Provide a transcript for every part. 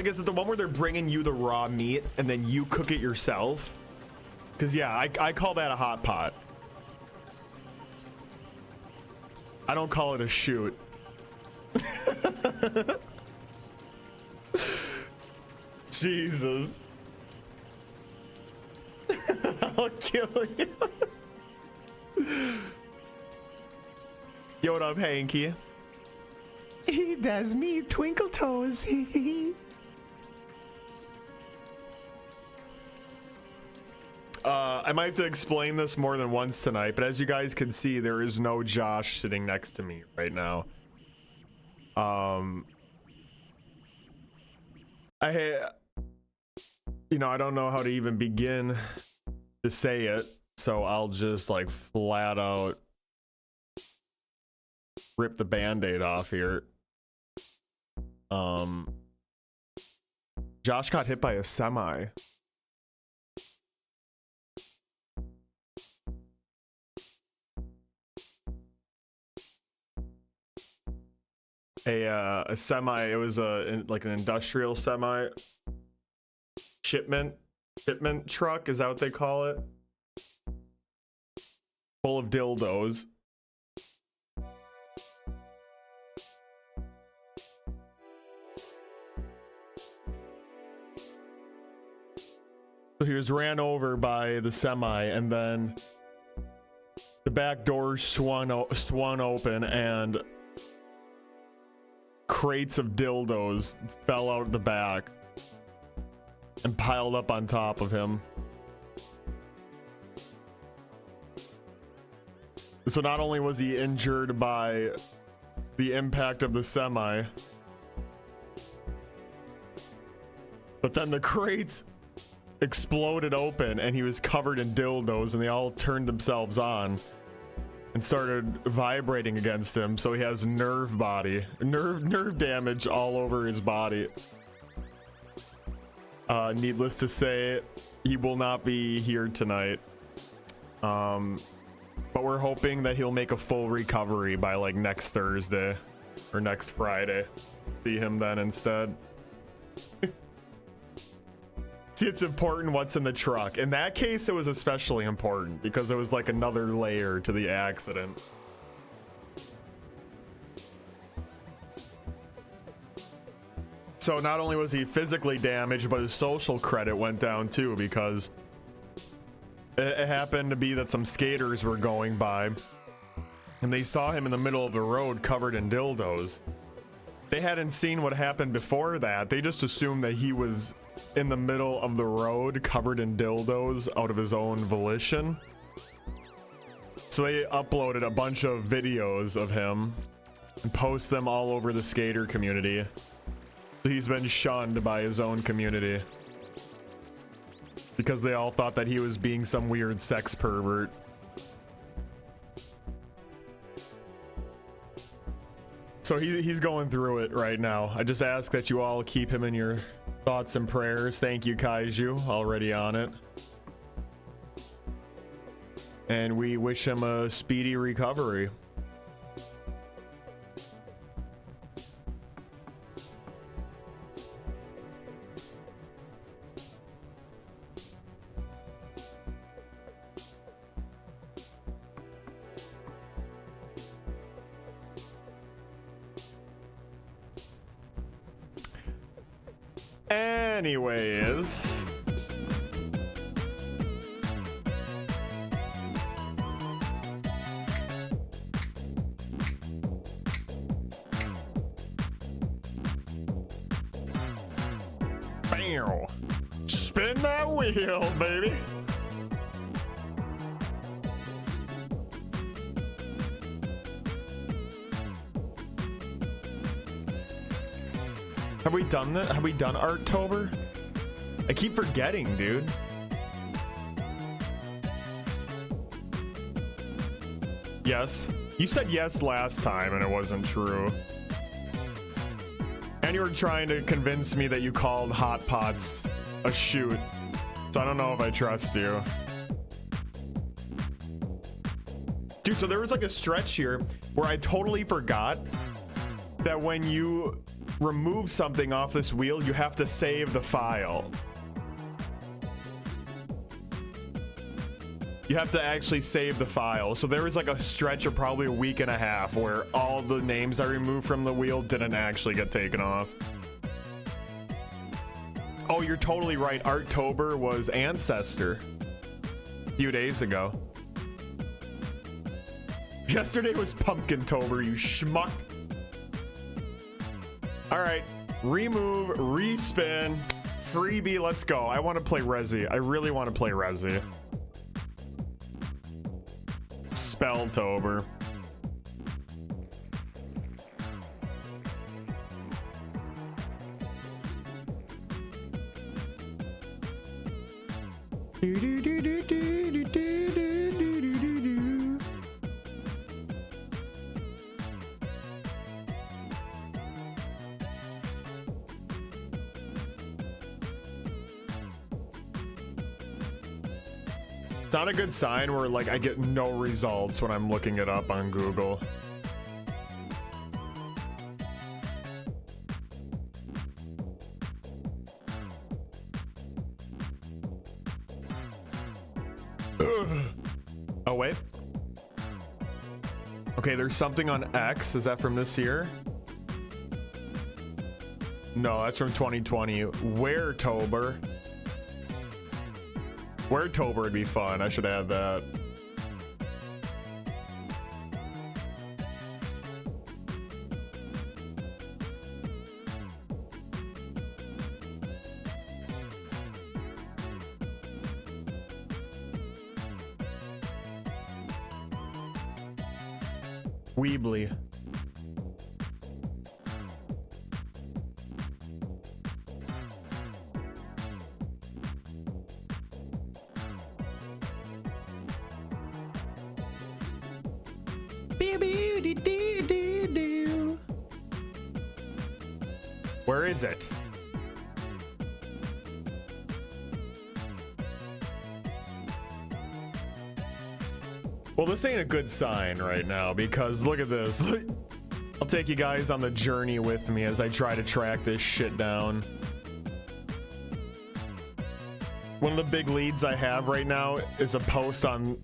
Like, is it the one where they're bringing you the raw meat and then you cook it yourself? Because, yeah, I call that a hot pot. I don't call it a shoot. Jesus. I'll kill you. Yo, what up, Hanky? That's me, Twinkle Toes. I might have to explain this more than once tonight, but as you guys can see, there is no Josh sitting next to me right now. You know, I don't know how to even begin to say it, so I'll just like flat out rip the band-aid off here. Josh got hit by a semi. A semi, it was like an industrial semi shipment truck, is that what they call it? Full of dildos. So he was ran over by the semi, and then the back door swung open, and crates of dildos fell out the back and piled up on top of him. So not only was he injured by the impact of the semi, but then the crates exploded open and he was covered in dildos, and they all turned themselves on and started vibrating against him. So he has nerve damage all over his body. Needless to say, he will not be here tonight. But we're hoping that he'll make a full recovery by like next Thursday or next Friday. See him then instead. See, it's important what's in the truck. In that case, it was especially important because it was like another layer to the accident. So not only was he physically damaged, but his social credit went down too, because it happened to be that some skaters were going by and they saw him in the middle of the road covered in dildos. They hadn't seen what happened before that. They just assumed that he was in the middle of the road covered in dildos out of his own volition. So they uploaded a bunch of videos of him and post them all over the skater community. He's been shunned by his own community because they all thought that he was being some weird sex pervert. So he's going through it right now. I just ask that you all keep him in your thoughts and prayers. Thank you, Kaiju, already on it. And we wish him a speedy recovery. Anyways, bam, spin that wheel, baby. Have we done that? Have we done Arttober? I keep forgetting, dude. Yes. You said yes last time and it wasn't true. And you were trying to convince me that you called Hot Pots a shoot. So I don't know if I trust you. Dude, so there was like a stretch here where I totally forgot that when you remove something off this wheel, you have to save the file. You have to actually save the file. So there was like a stretch of probably a week and a half where all the names I removed from the wheel didn't actually get taken off. Oh, you're totally right. Arttober was Ancestor a few days ago. Yesterday was Pumpkintober, you schmuck. All right, remove, respin, freebie, let's go. I want to play Resi. I really want to play Resi. Spelltober. It's not a good sign where like I get no results when I'm looking it up on Google. Ugh. Oh wait. Okay, there's something on X. Is that from this year? No, that's from 2020. Where-tober. Where-tober would be fun. I should add that. Weebly. Where is it? Well, this ain't a good sign right now because look at this. I'll take you guys on the journey with me as I try to track this shit down. One of the big leads I have right now is a post on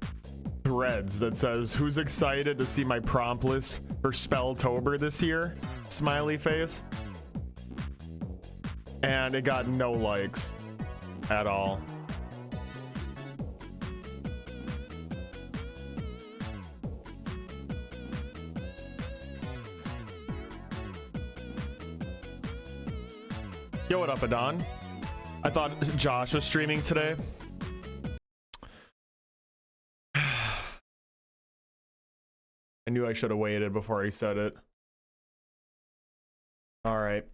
Threads that says, "Who's excited to see my prompt list for Spelltober this year?" Smiley face. And it got no likes at all. Yo, what up, Adon? I thought Josh was streaming today. I knew I should have waited before I said it. All right.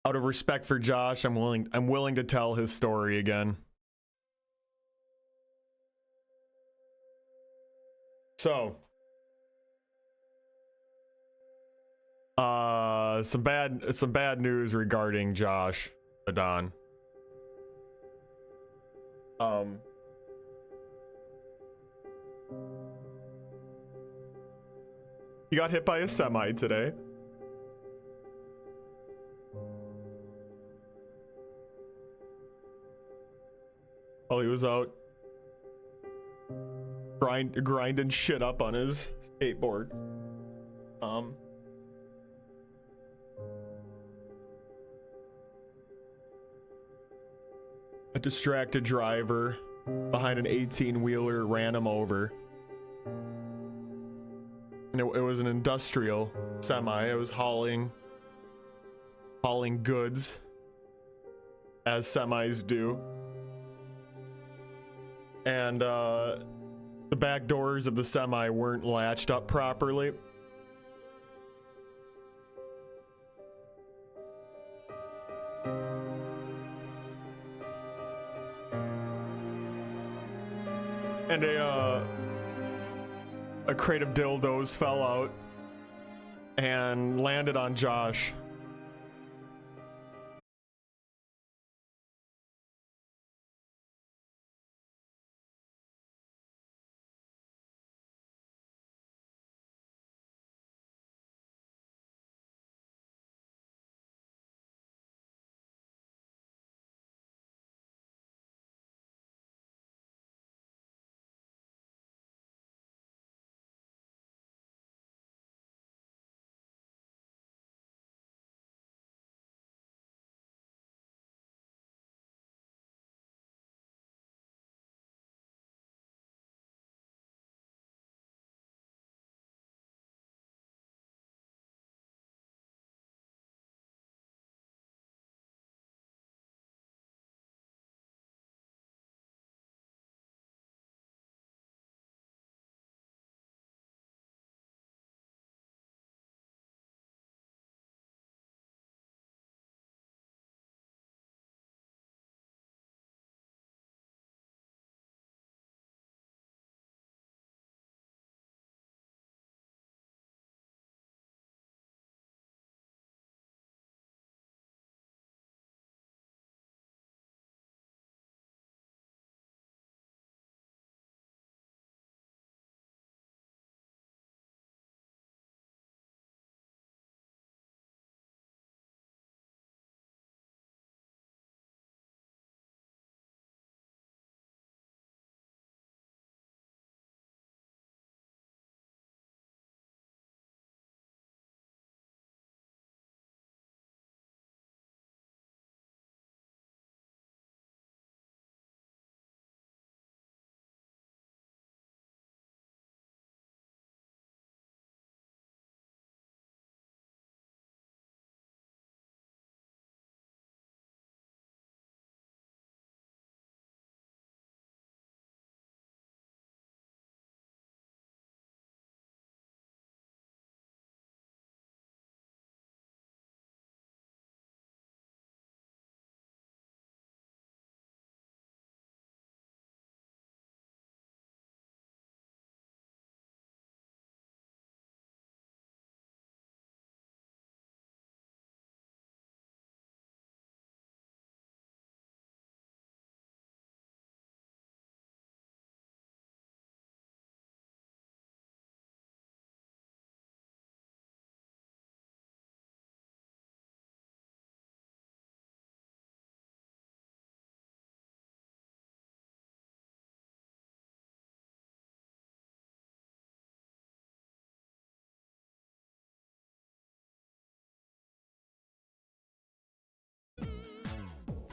Out of respect for Josh, I'm willing to tell his story again. So, some bad news regarding Josh Adon. He got hit by a semi today. While he was out grinding shit up on his skateboard. A distracted driver behind an 18-wheeler ran him over. And it was an industrial semi. It was hauling goods, as semis do. And the back doors of the semi weren't latched up properly. And a crate of dildos fell out and landed on Josh.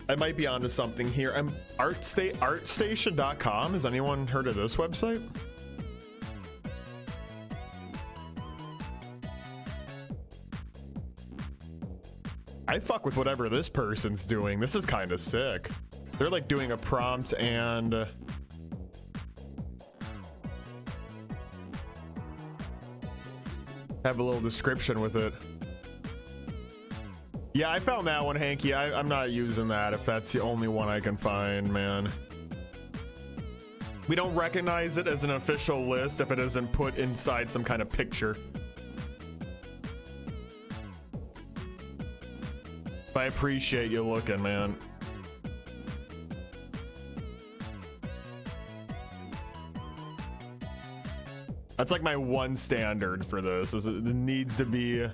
I might be onto something here. I'm artstation.com. Has anyone heard of this website? I fuck with whatever this person's doing. This is kind of sick. They're like doing a prompt and have a little description with it. Yeah, I found that one, Hanky. I'm not using that if that's the only one I can find, man. We don't recognize it as an official list if it isn't put inside some kind of picture. But I appreciate you looking, man. That's like my one standard for this, is it needs to be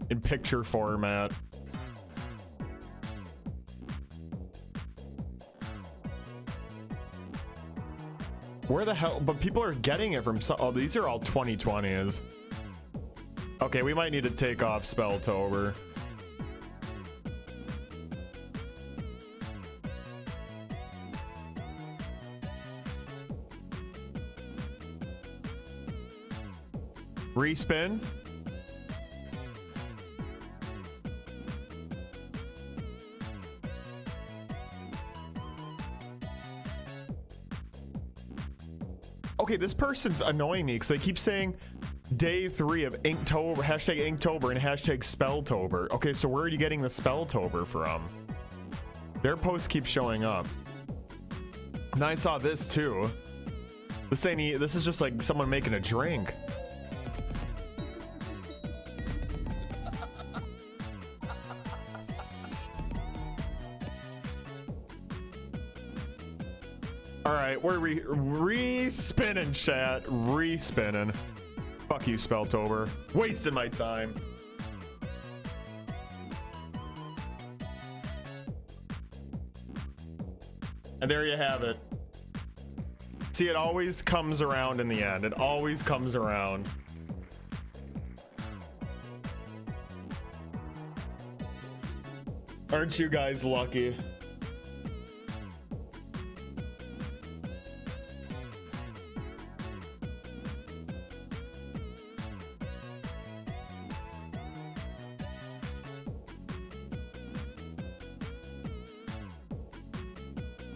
in picture format. Where the hell? But people are getting it from some. Oh, these are all 2020s. Okay, we might need to take off Spelltober. Respin. Okay, this person's annoying me because they keep saying day 3 of Inktober, hashtag Inktober and hashtag Spelltober. Okay, so where are you getting the Spelltober from? Their posts keep showing up. And I saw this too. This ain't, this is just like someone making a drink. All right, we're re-spinning, chat. Re-spinning. Fuck you, Spelltober. Wasting my time. And there you have it. See, it always comes around in the end. It always comes around. Aren't you guys lucky?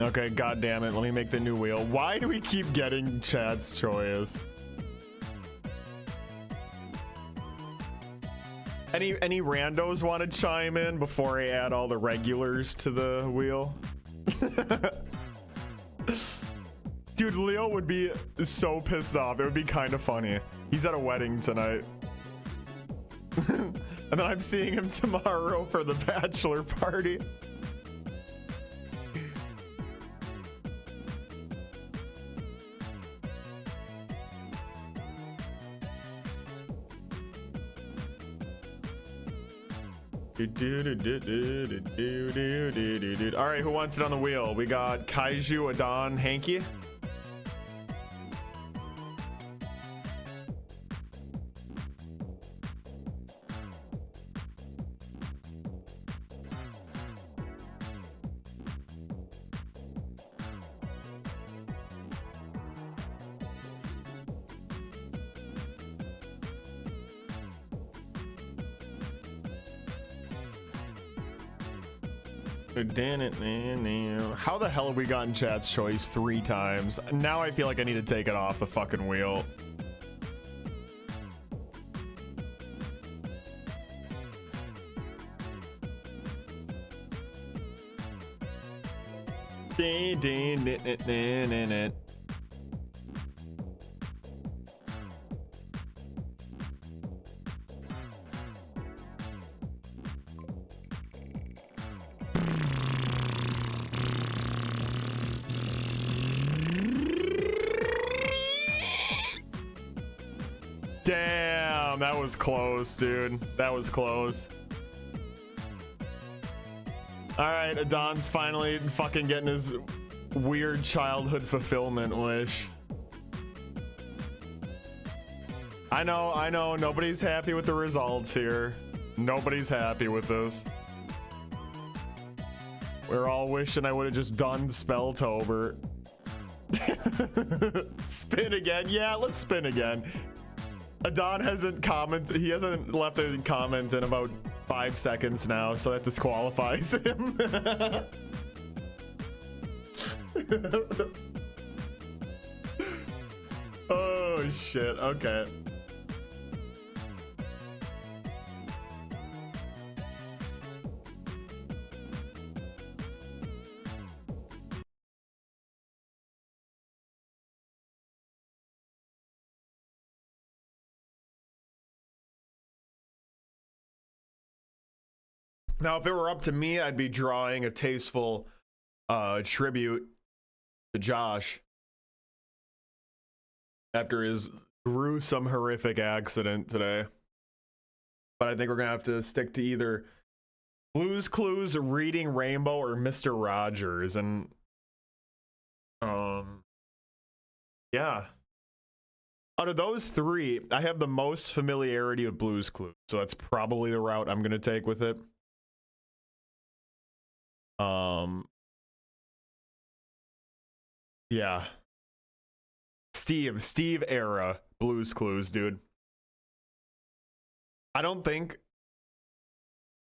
Okay, god damn it. Let me make the new wheel. Why do we keep getting chat's choice? Any randos want to chime in before I add all the regulars to the wheel? Dude, Leo would be so pissed off. It would be kind of funny. He's at a wedding tonight. And then I'm seeing him tomorrow for the bachelor party. All right, who wants it on the wheel? We got Kaiju, Adon, Hanky. How the hell have we gotten chat's choice 3 times? Now I feel like I need to take it off the fucking wheel. Damn, that was close, dude. That was close. All right, Adon's finally fucking getting his weird childhood fulfillment wish. I know, nobody's happy with the results here. Nobody's happy with this. We're all wishing I would have just done Spelltober. Spin again. Yeah, let's spin again. Adon hasn't commented. He hasn't left a comment in about 5 seconds now, so that disqualifies him. Oh shit. Okay. Now, if it were up to me, I'd be drawing a tasteful tribute to Josh after his gruesome, horrific accident today. But I think we're gonna have to stick to either Blue's Clues, Reading Rainbow, or Mr. Rogers. And yeah. Out of those three, I have the most familiarity with Blue's Clues, so that's probably the route I'm gonna take with it. Yeah. Steve era Blue's Clues, dude. I don't think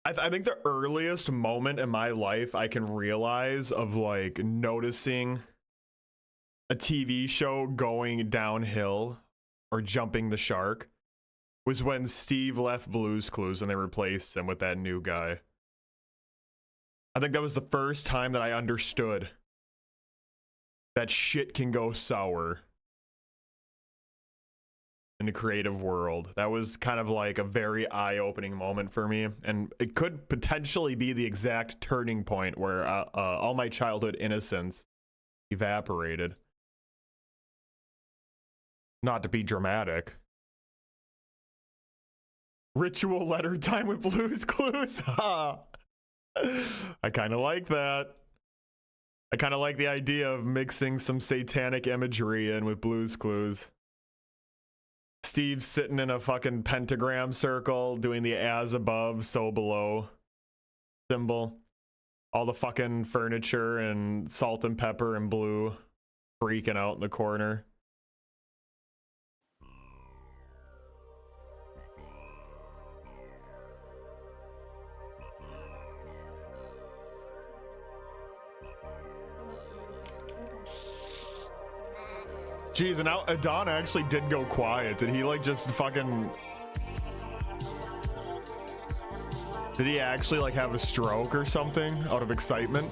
I think the earliest moment in my life I can realize of like noticing a TV show going downhill or jumping the shark was when Steve left Blue's Clues and they replaced him with that new guy. I think that was the first time that I understood that shit can go sour in the creative world. That was kind of like a very eye-opening moment for me, and it could potentially be the exact turning point where all my childhood innocence evaporated. Not to be dramatic. Ritual letter time with Blue's Clues. I kind of like that. I kind of like the idea of mixing some satanic imagery in with Blue's Clues. Steve's sitting in a fucking pentagram circle doing the as above, so below symbol. All the fucking furniture and salt and pepper and blue freaking out in the corner. Jeez, and now Adon actually did go quiet. Did he like just fucking... Did he actually like have a stroke or something out of excitement?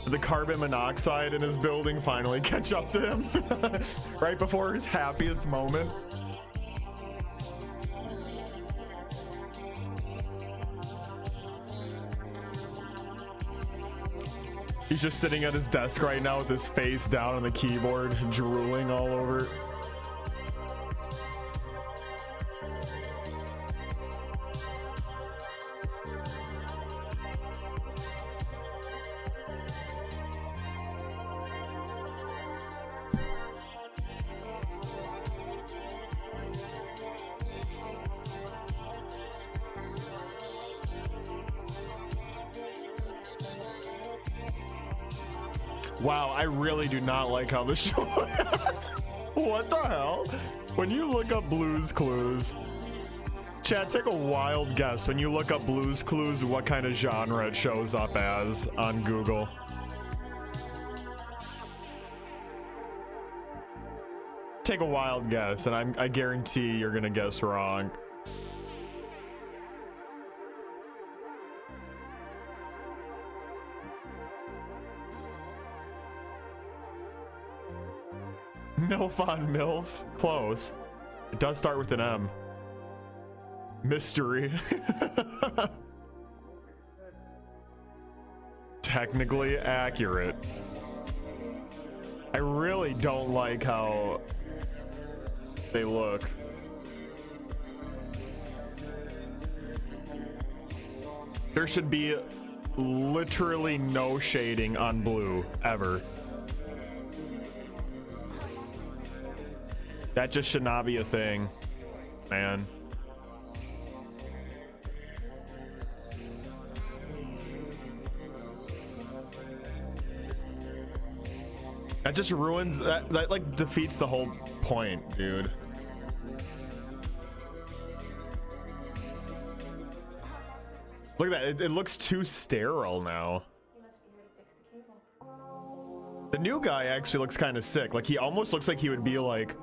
Did the carbon monoxide in his building finally catch up to him? Right before his happiest moment? He's just sitting at his desk right now with his face down on the keyboard, drooling all over. Wow, I really do not like how the show... What the hell? When you look up Blue's Clues... Chat, take a wild guess. When you look up Blue's Clues, what kind of genre it shows up as on Google. Take a wild guess, and I guarantee you're gonna guess wrong. MILF on MILF? Close. It does start with an M. Mystery. Technically accurate. I really don't like how they look. There should be literally no shading on blue, ever. That just should not be a thing, man. That just ruins that like defeats the whole point, dude. Look at that, it looks too sterile now. The new guy actually looks kind of sick. Like he almost looks like he would be like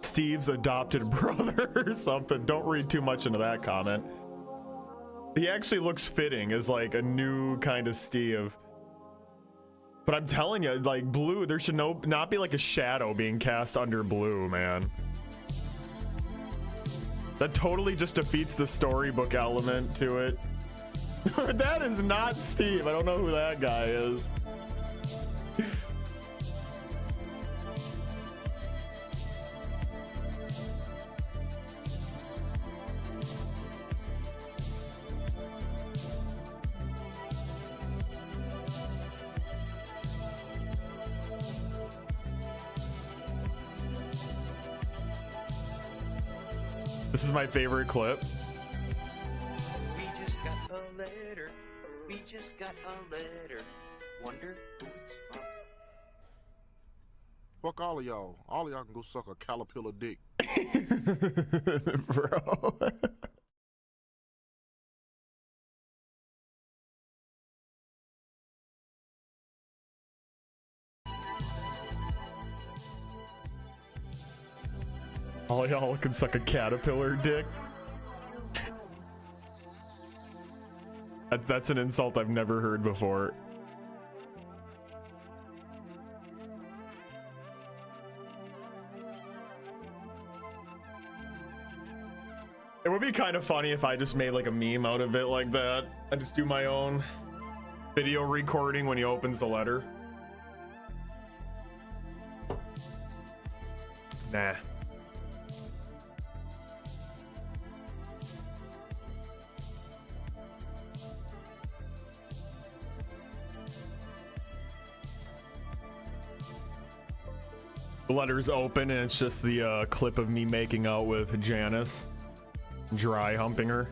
Steve's adopted brother or something. Don't read too much into that comment. He actually looks fitting as like a new kind of Steve. But I'm telling you, like Blue, there should not be like a shadow being cast under Blue, man. That totally just defeats the storybook element to it. That is not Steve. I don't know who that guy is. This is my favorite clip. We just got a letter. We just got a letter. Wonder who it's from. Fuck all of y'all. All of y'all can go suck a caterpillar dick. Bro. All y'all can suck a caterpillar dick. That's an insult I've never heard before. It would be kind of funny if I just made like a meme out of it like that. I just do my own video recording when he opens the letter. Nah. The letter's open and it's just the clip of me making out with Janice. Dry humping her.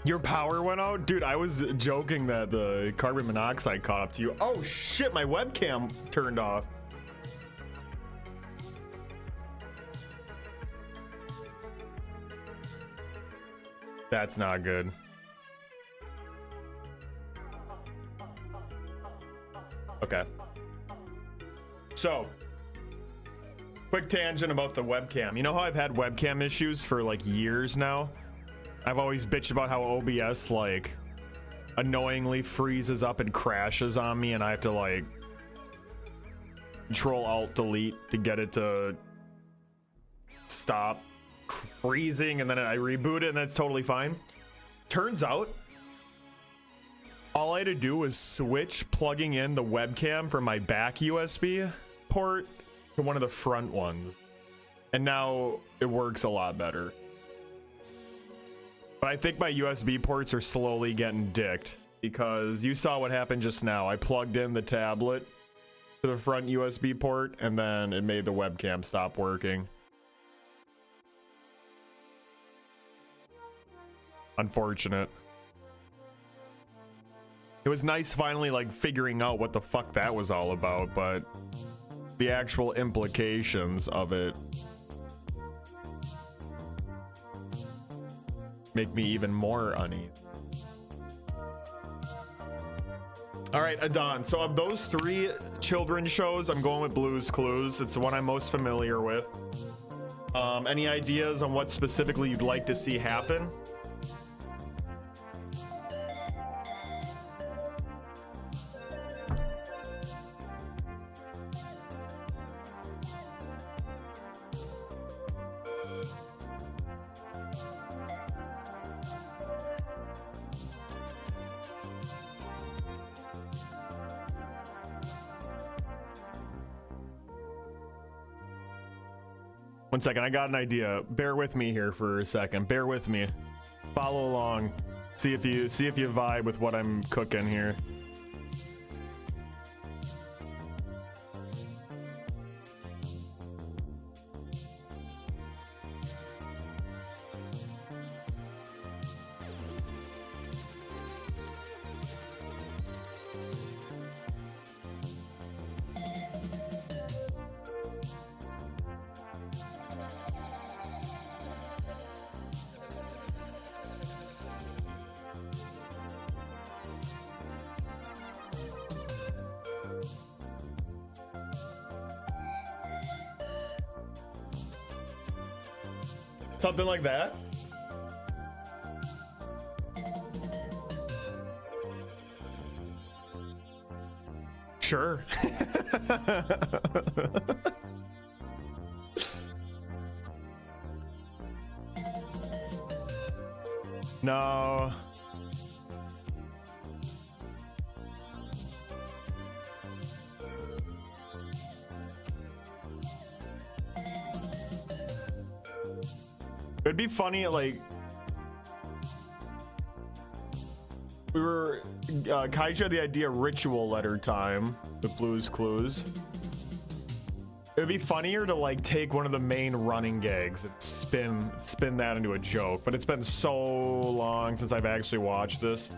Your power went out? Dude, I was joking that the carbon monoxide caught up to you. Oh shit, my webcam turned off. That's not good. Okay. So, quick tangent about the webcam. You know how I've had webcam issues for like years now? I've always bitched about how OBS like annoyingly freezes up and crashes on me and I have to like Control Alt Delete to get it to stop freezing, and then I reboot it and that's totally fine. Turns out all I had to do was switch plugging in the webcam from my back USB port to one of the front ones, and now it works a lot better. But I think my USB ports are slowly getting dicked because you saw what happened just now. I plugged in the tablet to the front USB port, and then it made the webcam stop working. Unfortunate. It was nice finally like figuring out what the fuck that was all about, but the actual implications of it make me even more uneasy. All right, Adon. So of those 3 children's shows, I'm going with Blue's Clues. It's the one I'm most familiar with. Any ideas on what specifically you'd like to see happen? One second, I got an idea. Bear with me here for a second. Bear with me. Follow along. See if you vibe with what I'm cooking here. Something like that. Sure. No. It'd be funny, like, we were, Kaiju had the idea ritual letter time with Blue's Clues. It'd be funnier to, like, take one of the main running gags and spin that into a joke, but it's been so long since I've actually watched this.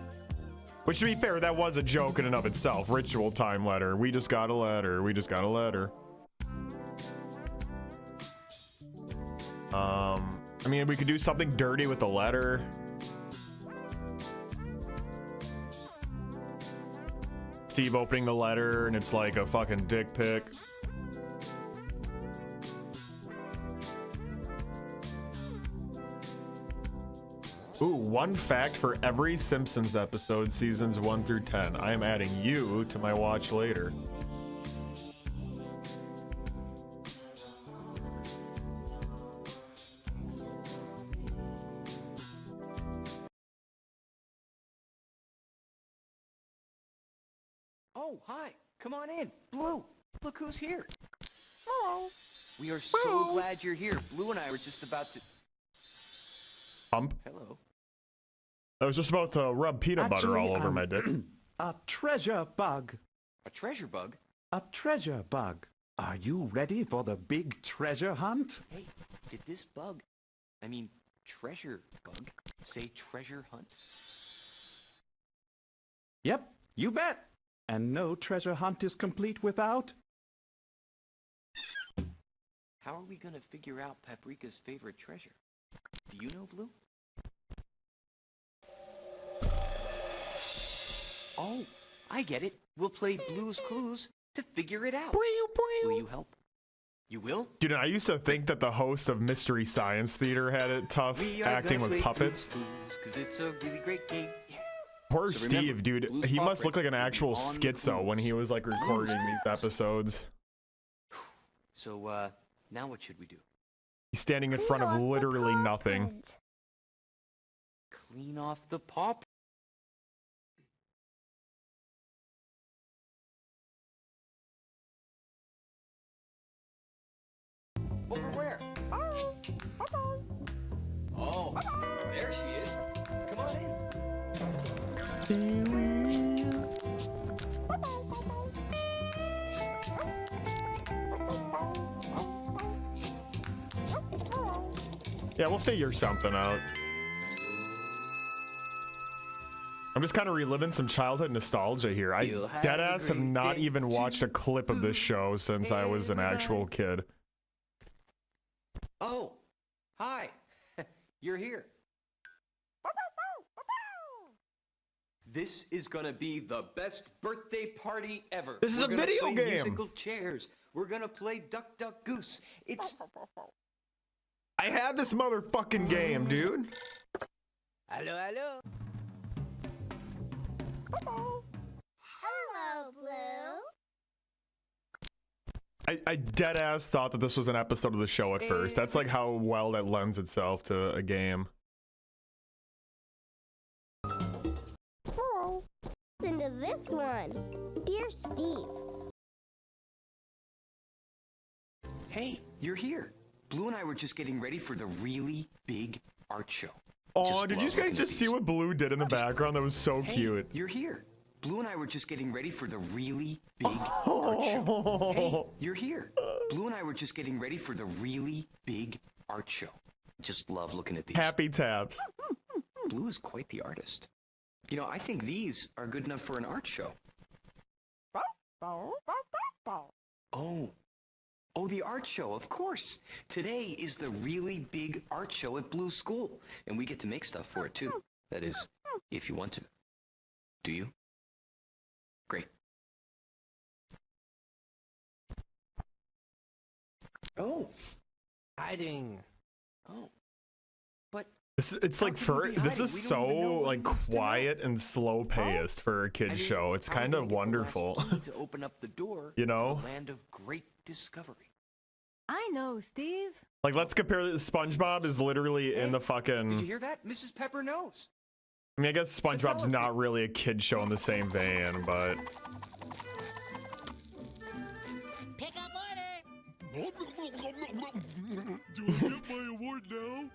Which, to be fair, that was a joke in and of itself. Ritual time letter. We just got a letter. We just got a letter. I mean, we could do something dirty with the letter. Steve opening the letter and it's like a fucking dick pic. Ooh, one fact for every Simpsons episode, seasons 1 through 10. I am adding you to my watch later. Oh, hi. Come on in. Blue, look who's here. Hello. We are so glad you're here. Blue and I were just about to... Hump. Hello. I was just about to rub peanut butter all over my dick. A treasure bug. A treasure bug? A treasure bug. Are you ready for the big treasure hunt? Hey, did this bug, I mean treasure bug, say treasure hunt? Yep, you bet. And no treasure hunt is complete without... How are we gonna figure out Paprika's favorite treasure? Do you know, Blue? Oh, I get it. We'll play Blue's Clues to figure it out. Will you help? You will? Dude, I used to think that the host of Mystery Science Theater had it tough acting with puppets. Blue's Clues, 'cause it's a really great game. Yeah. Poor So remember, Steve, dude. Blue's He Paw must look like an Prints actual on the schizo clues. when he was like recording these episodes. So, now what should we do? He's standing in front of literally nothing. Clean off the paw print. Over where? Oh, there she is. Come on in. Yeah, we'll figure something out. I'm just kind of reliving some childhood nostalgia here. I deadass have not even watched a clip of this show since I was an actual kid. Oh, hi. You're here. This is gonna be the best birthday party ever. This is a video game. Musical chairs. We're gonna play Duck Duck Goose. It's I had this motherfucking game, dude. hello, hello. Hello, Blue. I deadass thought that this was an episode of the show at first. That's like how well that lends itself to a game. Oh, listen to this one. Dear Steve. Hey, you're here. Blue and I were just getting ready for the really big art show. Oh, Just did you love guys looking at just see these. what Blue did in the background? That was so Hey, cute. you're here. Blue and I were just getting ready for the really big art show. Hey, you're here. Blue and I were just getting ready for the really big art show. Just love looking at these. Happy taps. Blue is quite the artist. You know, I think these are good enough for an art show. Oh, the art show, of course. Today is the really big art show at Blue School, and we get to make stuff for it too. That is, if you want to. Do you? Great. Oh, Hiding. oh. But It's How like could we for be this hiding? is We don't so even know what like he wants to know. quiet and slow paced for a kid's show. It's kind of wonderful. To open up the door You know? to the land of great discovery. I know, Steve. Like, let's compare this. SpongeBob is literally in the Did you fucking. hear that? Mrs. Pepper knows. I mean, I guess SpongeBob's not really a kid show in the same vein, but Pick up order. Do I get my award now?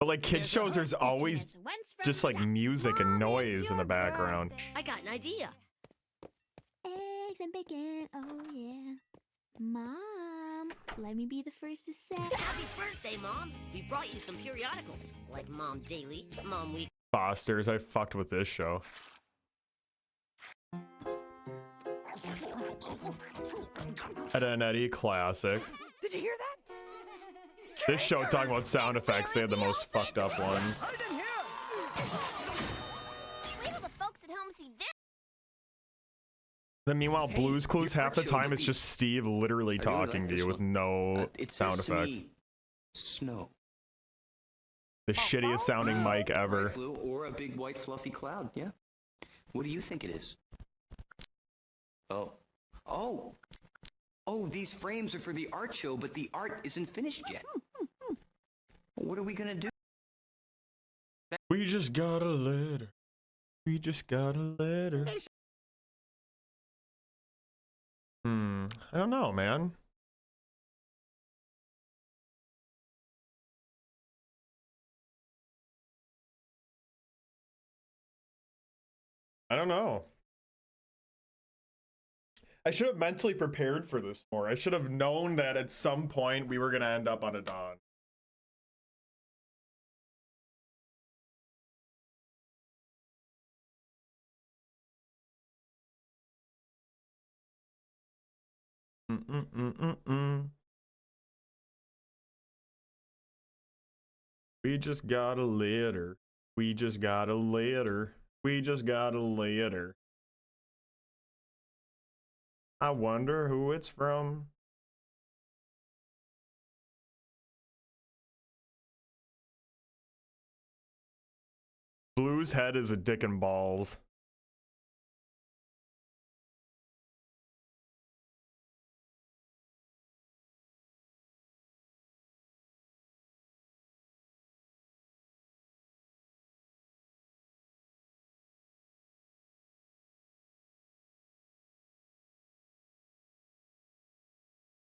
like kid shows, there's always just like music and noise in the background. I got an idea. Eggs and bacon, oh yeah. Mom, let me be the first to say. Happy birthday, Mom. We brought you some periodicals, like Mom Daily, Mom Week. Fosters, I fucked with this show. Ed and Eddie classic. Did you hear that? This show talking about sound effects, they had the most fucked up ones. Wait till the folks at home see this. Then meanwhile, Hey, Blue's Clues, your half the art show time would it's be- just Steve literally I really talking like to this you with one. no It says sound to effects. me, snow. The shittiest sounding mic ever. Bright blue or a big white fluffy cloud, yeah. What do you think it is? Oh. Oh! Oh, these frames are for the art show, but the art isn't finished yet. What are we gonna do? We just got a letter. We just got a letter. I don't know, man. I don't know. I should have mentally prepared for this more. I should have known that at some point we were going to end up on a dawn. We just got a letter. We just got a letter. We just got a letter. I wonder who it's from. Blue's head is a dick and balls.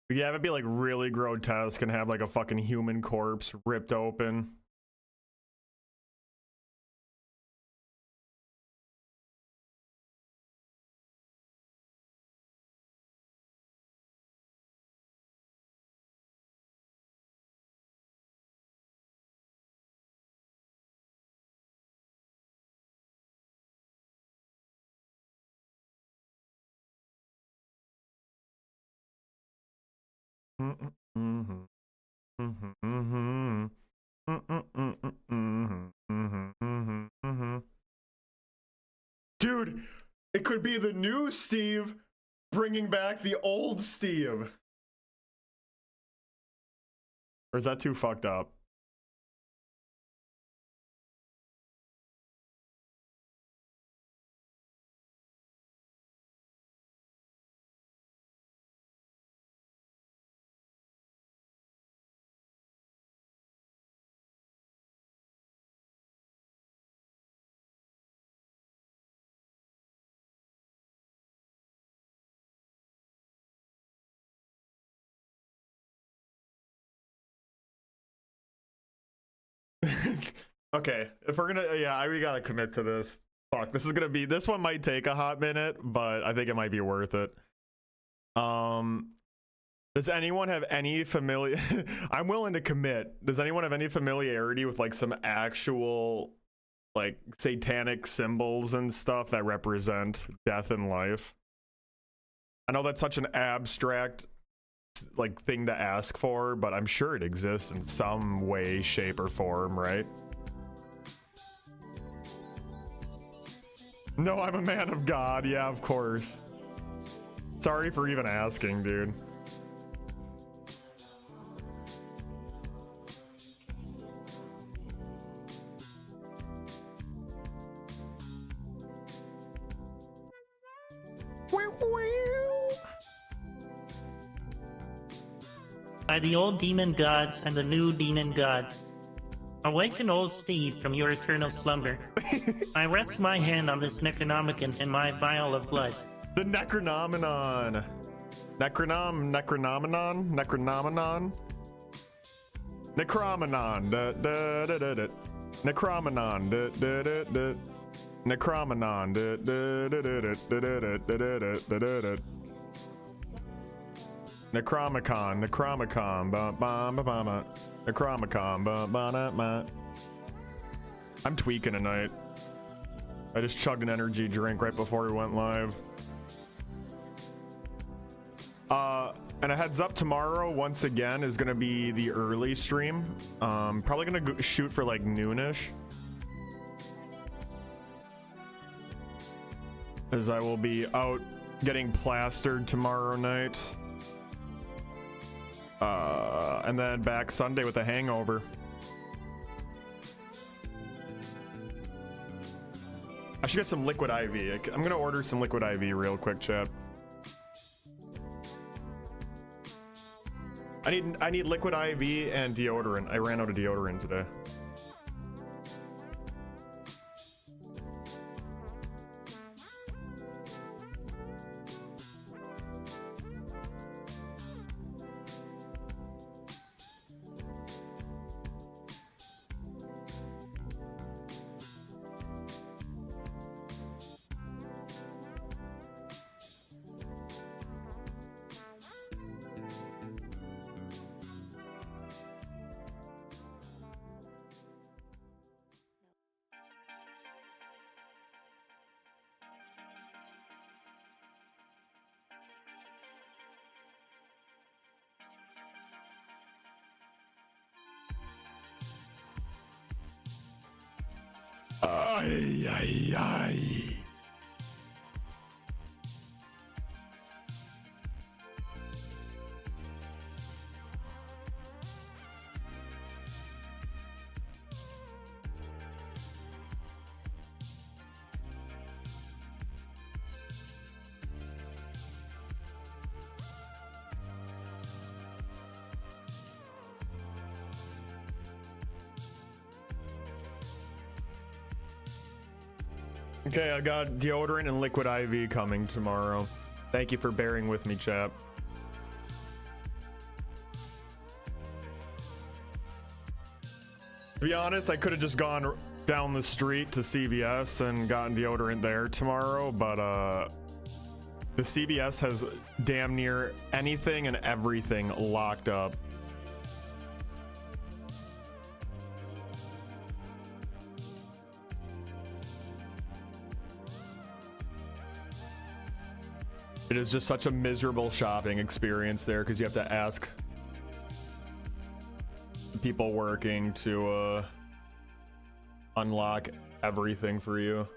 Yeah, it'd be like really grotesque and have like a fucking human corpse ripped open. Dude, it could be the new Steve bringing back the old Steve. Or is that too fucked up? Okay, if we're gonna, yeah, we gotta commit to this. Fuck, this one might take a hot minute, but I think it might be worth it. Does anyone have any I'm willing to commit. Does anyone have any familiarity with like some actual like satanic symbols and stuff that represent death and life? I know that's such an abstract like thing to ask for, but I'm sure it exists in some way, shape, or form, right? No, I'm a man of God. Yeah, of course. Sorry for even asking, dude. By the old demon gods and the new demon gods, awaken old Steve from your eternal slumber. I rest my hand on this Necronomicon in my vial of blood. The Necronomicon. Necronomicon. Necronomicon. Necronomicon. Necronomicon. Necronomicon. Necronomicon, Necronomicon, I'm tweaking tonight. I just chugged an energy drink right before we went live. And a heads up, tomorrow once again is gonna be the early stream. Probably gonna shoot for like noonish, as I will be out getting plastered tomorrow night. And then back Sunday with a hangover. I should get some liquid IV. I'm gonna order some liquid IV real quick, chat. I need liquid IV and deodorant. I ran out of deodorant today. Ay, ay, ay. Okay, I got deodorant and liquid IV coming tomorrow. Thank you for bearing with me, chap. To be honest, I could have just gone down the street to CVS and gotten deodorant there tomorrow, but the CVS has damn near anything and everything locked up. It is just such a miserable shopping experience there because you have to ask people working to unlock everything for you.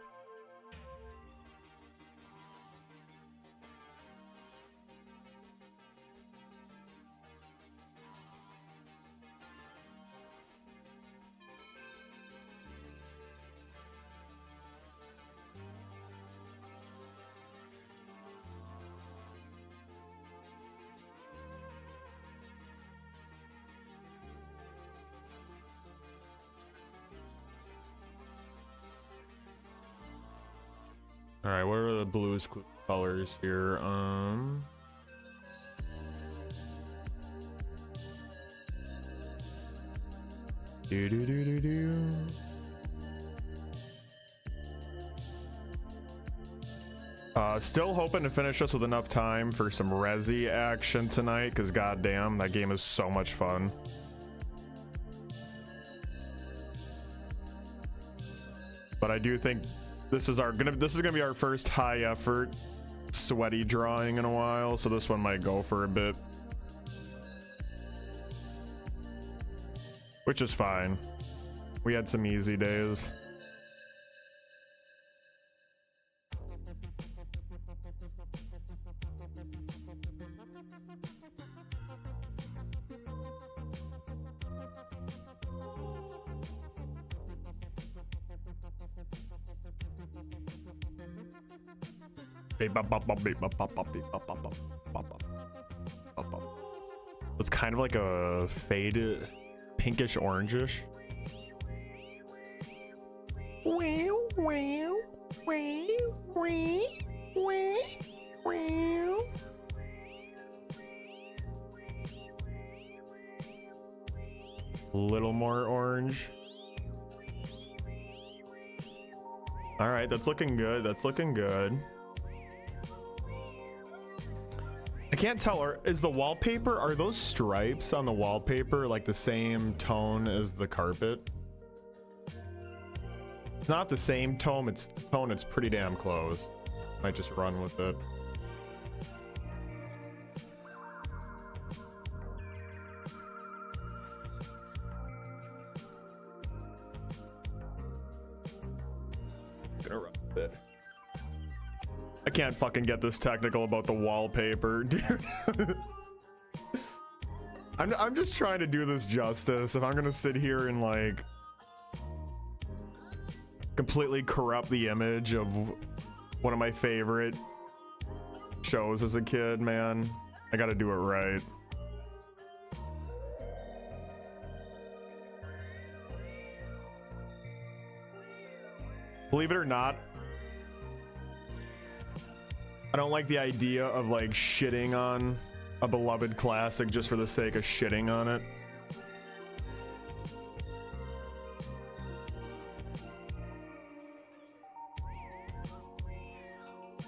All right, what are the blues colors here? Do do do do do. Still hoping to finish this with enough time for some Resi action tonight, because goddamn, that game is so much fun. But I do think this is gonna be our first high effort sweaty drawing in a while, so this one might go for a bit, which is fine. We had some easy days. It's kind of like a faded pinkish orangish. A little more orange. All right, that's looking good. That's looking good. I can't tell, is the wallpaper, are those stripes on the wallpaper like the same tone as the carpet? It's not the same tone, it's pretty damn close. Might just run with it. Gonna run with it. I can't fucking get this technical about the wallpaper, dude. I'm just trying to do this justice. If I'm gonna sit here and like completely corrupt the image of one of my favorite shows as a kid, man, I gotta do it right. Believe it or not, I don't like the idea of like shitting on a beloved classic just for the sake of shitting on it.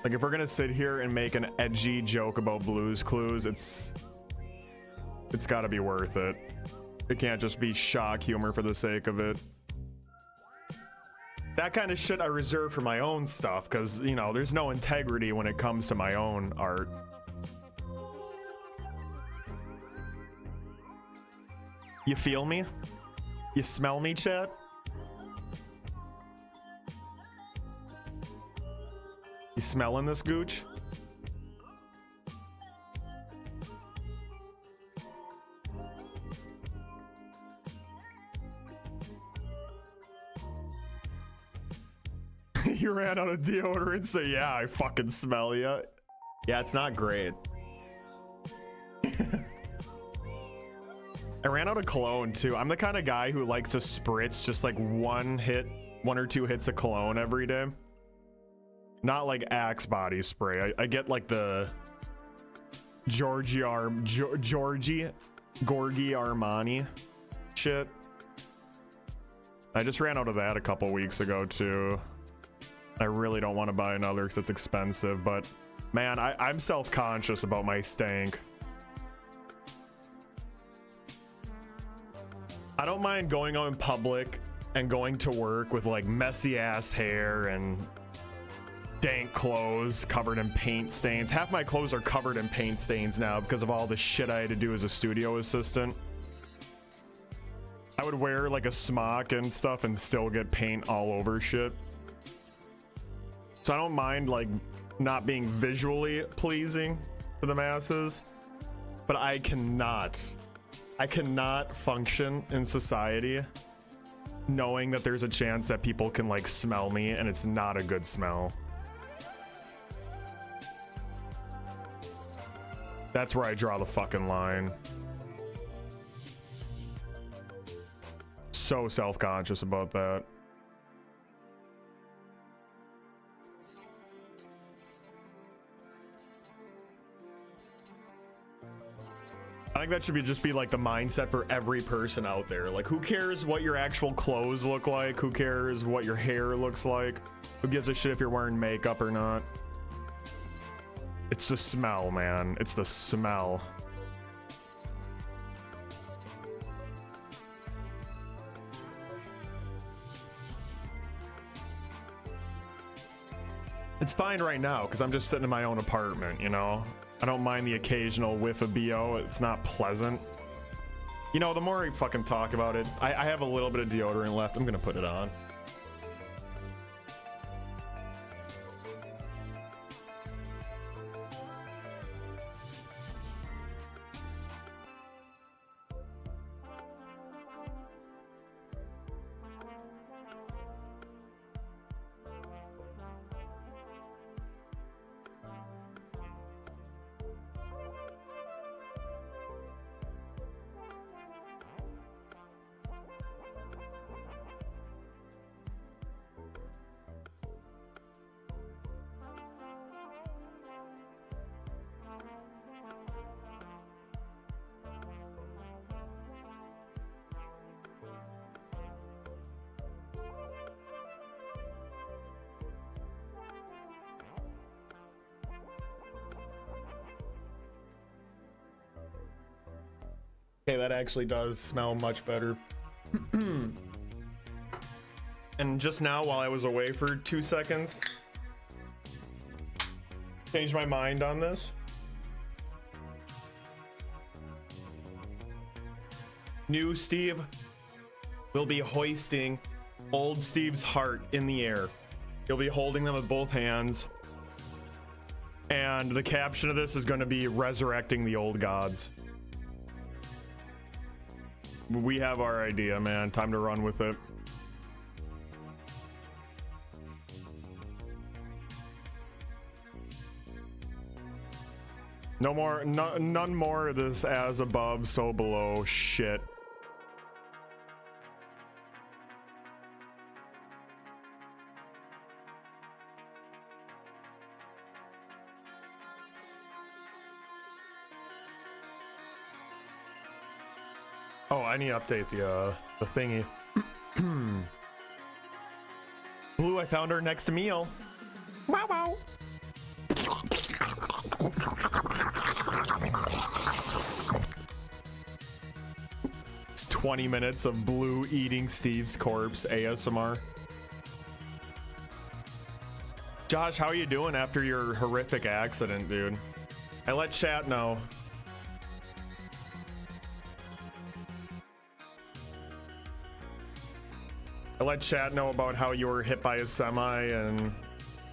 Like if we're gonna sit here and make an edgy joke about Blue's Clues, it's gotta be worth it. It can't just be shock humor for the sake of it. That kind of shit I reserve for my own stuff, because, you know, there's no integrity when it comes to my own art. You feel me? You smell me, chat? You smelling this gooch? You ran out of deodorant, so yeah, I fucking smell ya. Yeah, it's not great. I ran out of cologne too. I'm the kind of guy who likes to spritz just like one or two hits of cologne every day. Not like Axe body spray. I get like the Gorgie Armani shit. I just ran out of that a couple weeks ago too. I really don't want to buy another because it's expensive, but man, I'm self-conscious about my stank. I don't mind going out in public and going to work with like messy ass hair and dank clothes covered in paint stains. Half my clothes are covered in paint stains now because of all the shit I had to do as a studio assistant. I would wear like a smock and stuff and still get paint all over shit. So I don't mind like not being visually pleasing to the masses, but I cannot function in society knowing that there's a chance that people can like smell me and it's not a good smell. That's where I draw the fucking line. So self-conscious about that. I think that should just be like the mindset for every person out there. Like, who cares what your actual clothes look like? Who cares what your hair looks like? Who gives a shit if you're wearing makeup or not? It's the smell, man. It's the smell. It's fine right now because I'm just sitting in my own apartment, you know? I don't mind the occasional whiff of BO. It's not pleasant. You know, the more I fucking talk about it, I have a little bit of deodorant left. I'm gonna put it on. Okay, that actually does smell much better. And just now, while I was away for 2 seconds, changed my mind on this. New Steve will be hoisting old Steve's heart in the air. He'll be holding them with both hands. And the caption of this is going to be resurrecting the old gods. We have our idea, man. Time to run with it. No more, none more of this as above, so below shit. Oh, I need to update the thingy. Blue, I found our next meal. Wow, wow. It's 20 minutes of Blue eating Steve's corpse ASMR. Josh, how are you doing after your horrific accident, dude? I let chat know. I let chat know about how you were hit by a semi and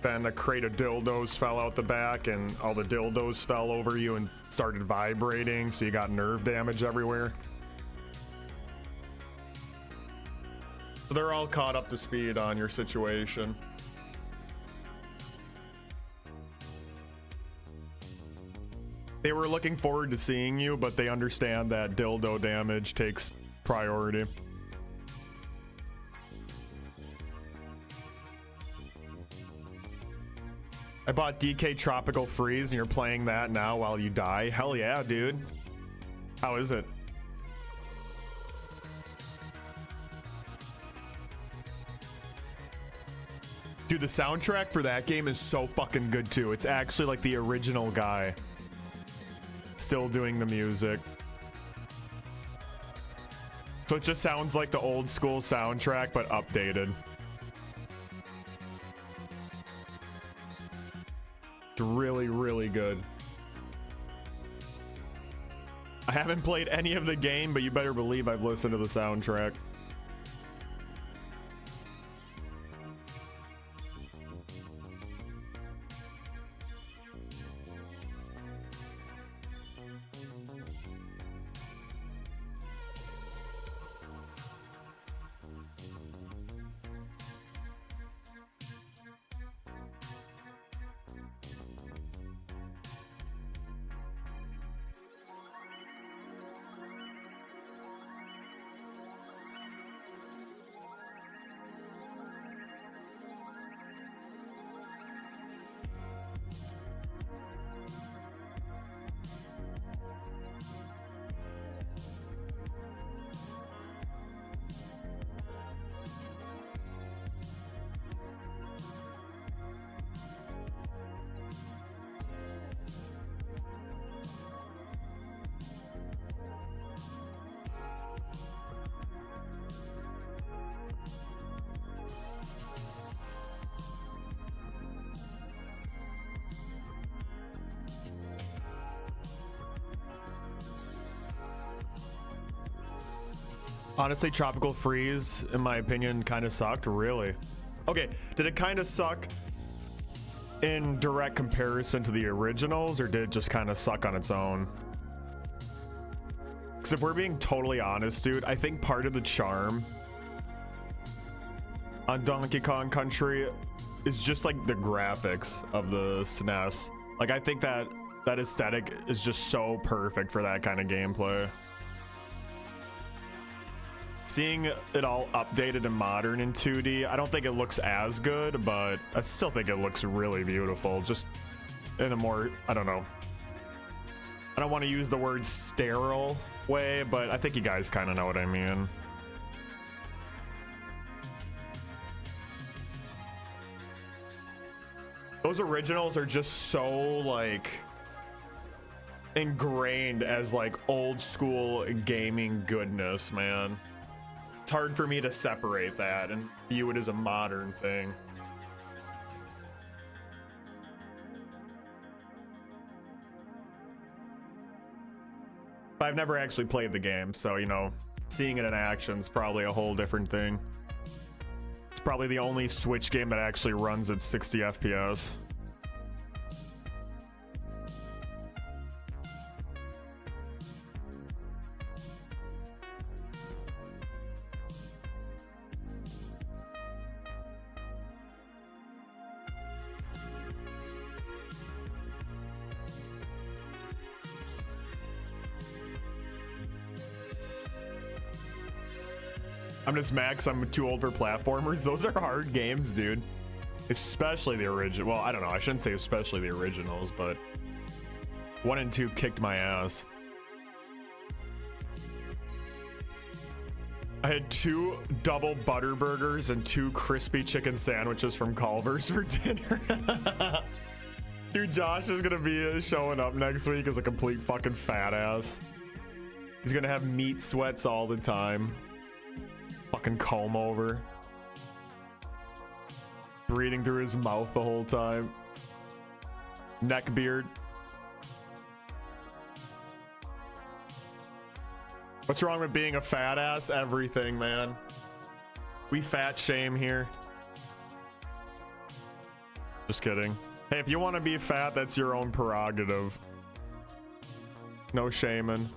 then a crate of dildos fell out the back and all the dildos fell over you and started vibrating, so you got nerve damage everywhere. So they're all caught up to speed on your situation. They were looking forward to seeing you, but they understand that dildo damage takes priority. I bought DK Tropical Freeze and you're playing that now while you die? Hell yeah, dude. How is it? Dude, the soundtrack for that game is so fucking good too. It's actually like the original guy still doing the music. So it just sounds like the old school soundtrack, but updated. It's really, really good. I haven't played any of the game, but you better believe I've listened to the soundtrack. Honestly, Tropical Freeze, in my opinion, kind of sucked. Really? Okay, did it kind of suck in direct comparison to the originals, or did it just kind of suck on its own? Because if we're being totally honest, dude, I think part of the charm on Donkey Kong Country is just like the graphics of the SNES. Like, I think that that aesthetic is just so perfect for that kind of gameplay. Seeing it all updated and modern in 2D, I don't think it looks as good, but I still think it looks really beautiful. Just in a more, I don't know. I don't want to use the word sterile way, but I think you guys kind of know what I mean. Those originals are just so like ingrained as like old school gaming goodness, man. It's hard for me to separate that and view it as a modern thing. I've never actually played the game, so, you know, seeing it in action is probably a whole different thing. It's probably the only Switch game that actually runs at 60 FPS. I'm just mad because I'm too old for platformers. Those are hard games, dude. Especially the original. Well, I don't know. I shouldn't say especially the originals, but 1 and 2 kicked my ass. I had 2 double butter burgers and 2 crispy chicken sandwiches from Culver's for dinner. Dude, Josh is gonna be showing up next week as a complete fucking fat ass. He's gonna have meat sweats all the time. Fucking comb over. Breathing through his mouth the whole time. Neck beard. What's wrong with being a fat ass? Everything, man. We fat shame here. Just kidding. Hey, if you want to be fat, that's your own prerogative. No shaming.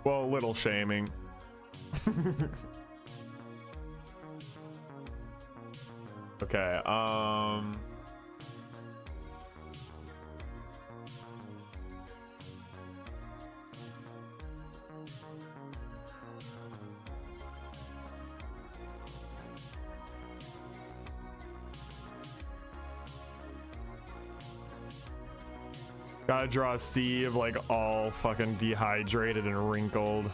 Well, a little shaming. Okay, gotta draw a Steve like all fucking dehydrated and wrinkled.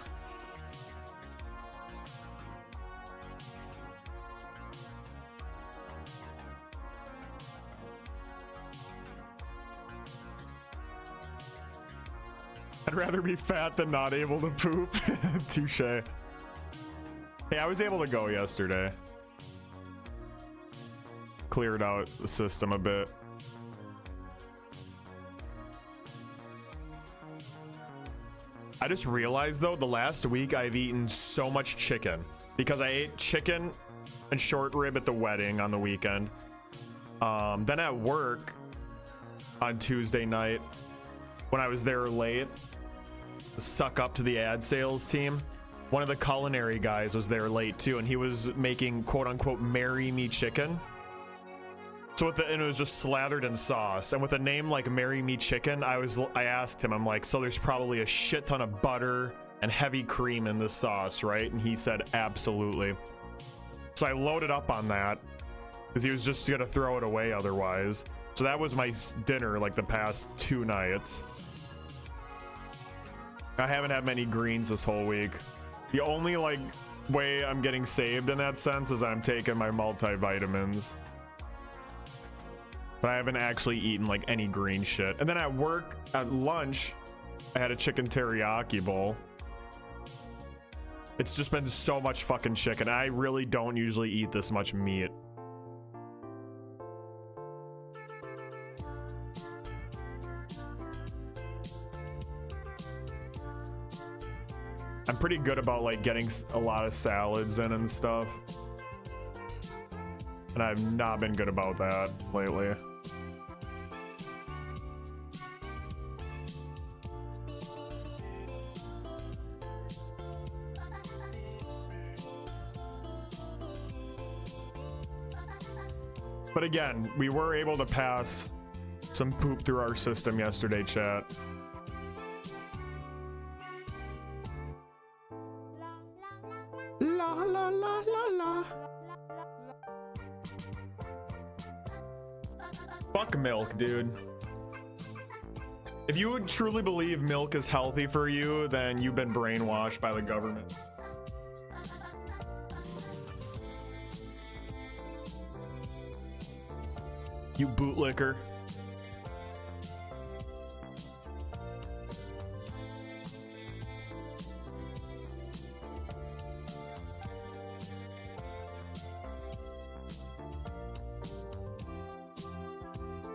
I'd rather be fat than not able to poop. Touche. Hey, I was able to go yesterday. Cleared out the system a bit. I just realized though, the last week I've eaten so much chicken because I ate chicken and short rib at the wedding on the weekend. Then at work on Tuesday night, when I was there late, suck up to the ad sales team, one of the culinary guys was there late too, and he was making quote unquote marry me chicken. So and it was just slathered in sauce, and with a name like Marry Me Chicken, I asked him, I'm like, so there's probably a shit ton of butter and heavy cream in this sauce, right? And he said absolutely. So I loaded up on that because he was just gonna throw it away otherwise. So that was my dinner like the past 2 nights. I haven't had many greens this whole week. The only like way I'm getting saved in that sense is I'm taking my multivitamins. But I haven't actually eaten like any green shit. And then at work, at lunch, I had a chicken teriyaki bowl. It's just been so much fucking chicken. I really don't usually eat this much meat. I'm pretty good about like getting a lot of salads in and stuff. And I've not been good about that lately. But again, we were able to pass some poop through our system yesterday, chat. La la la la la. Fuck milk, dude. If you would truly believe milk is healthy for you, then you've been brainwashed by the government. You bootlicker.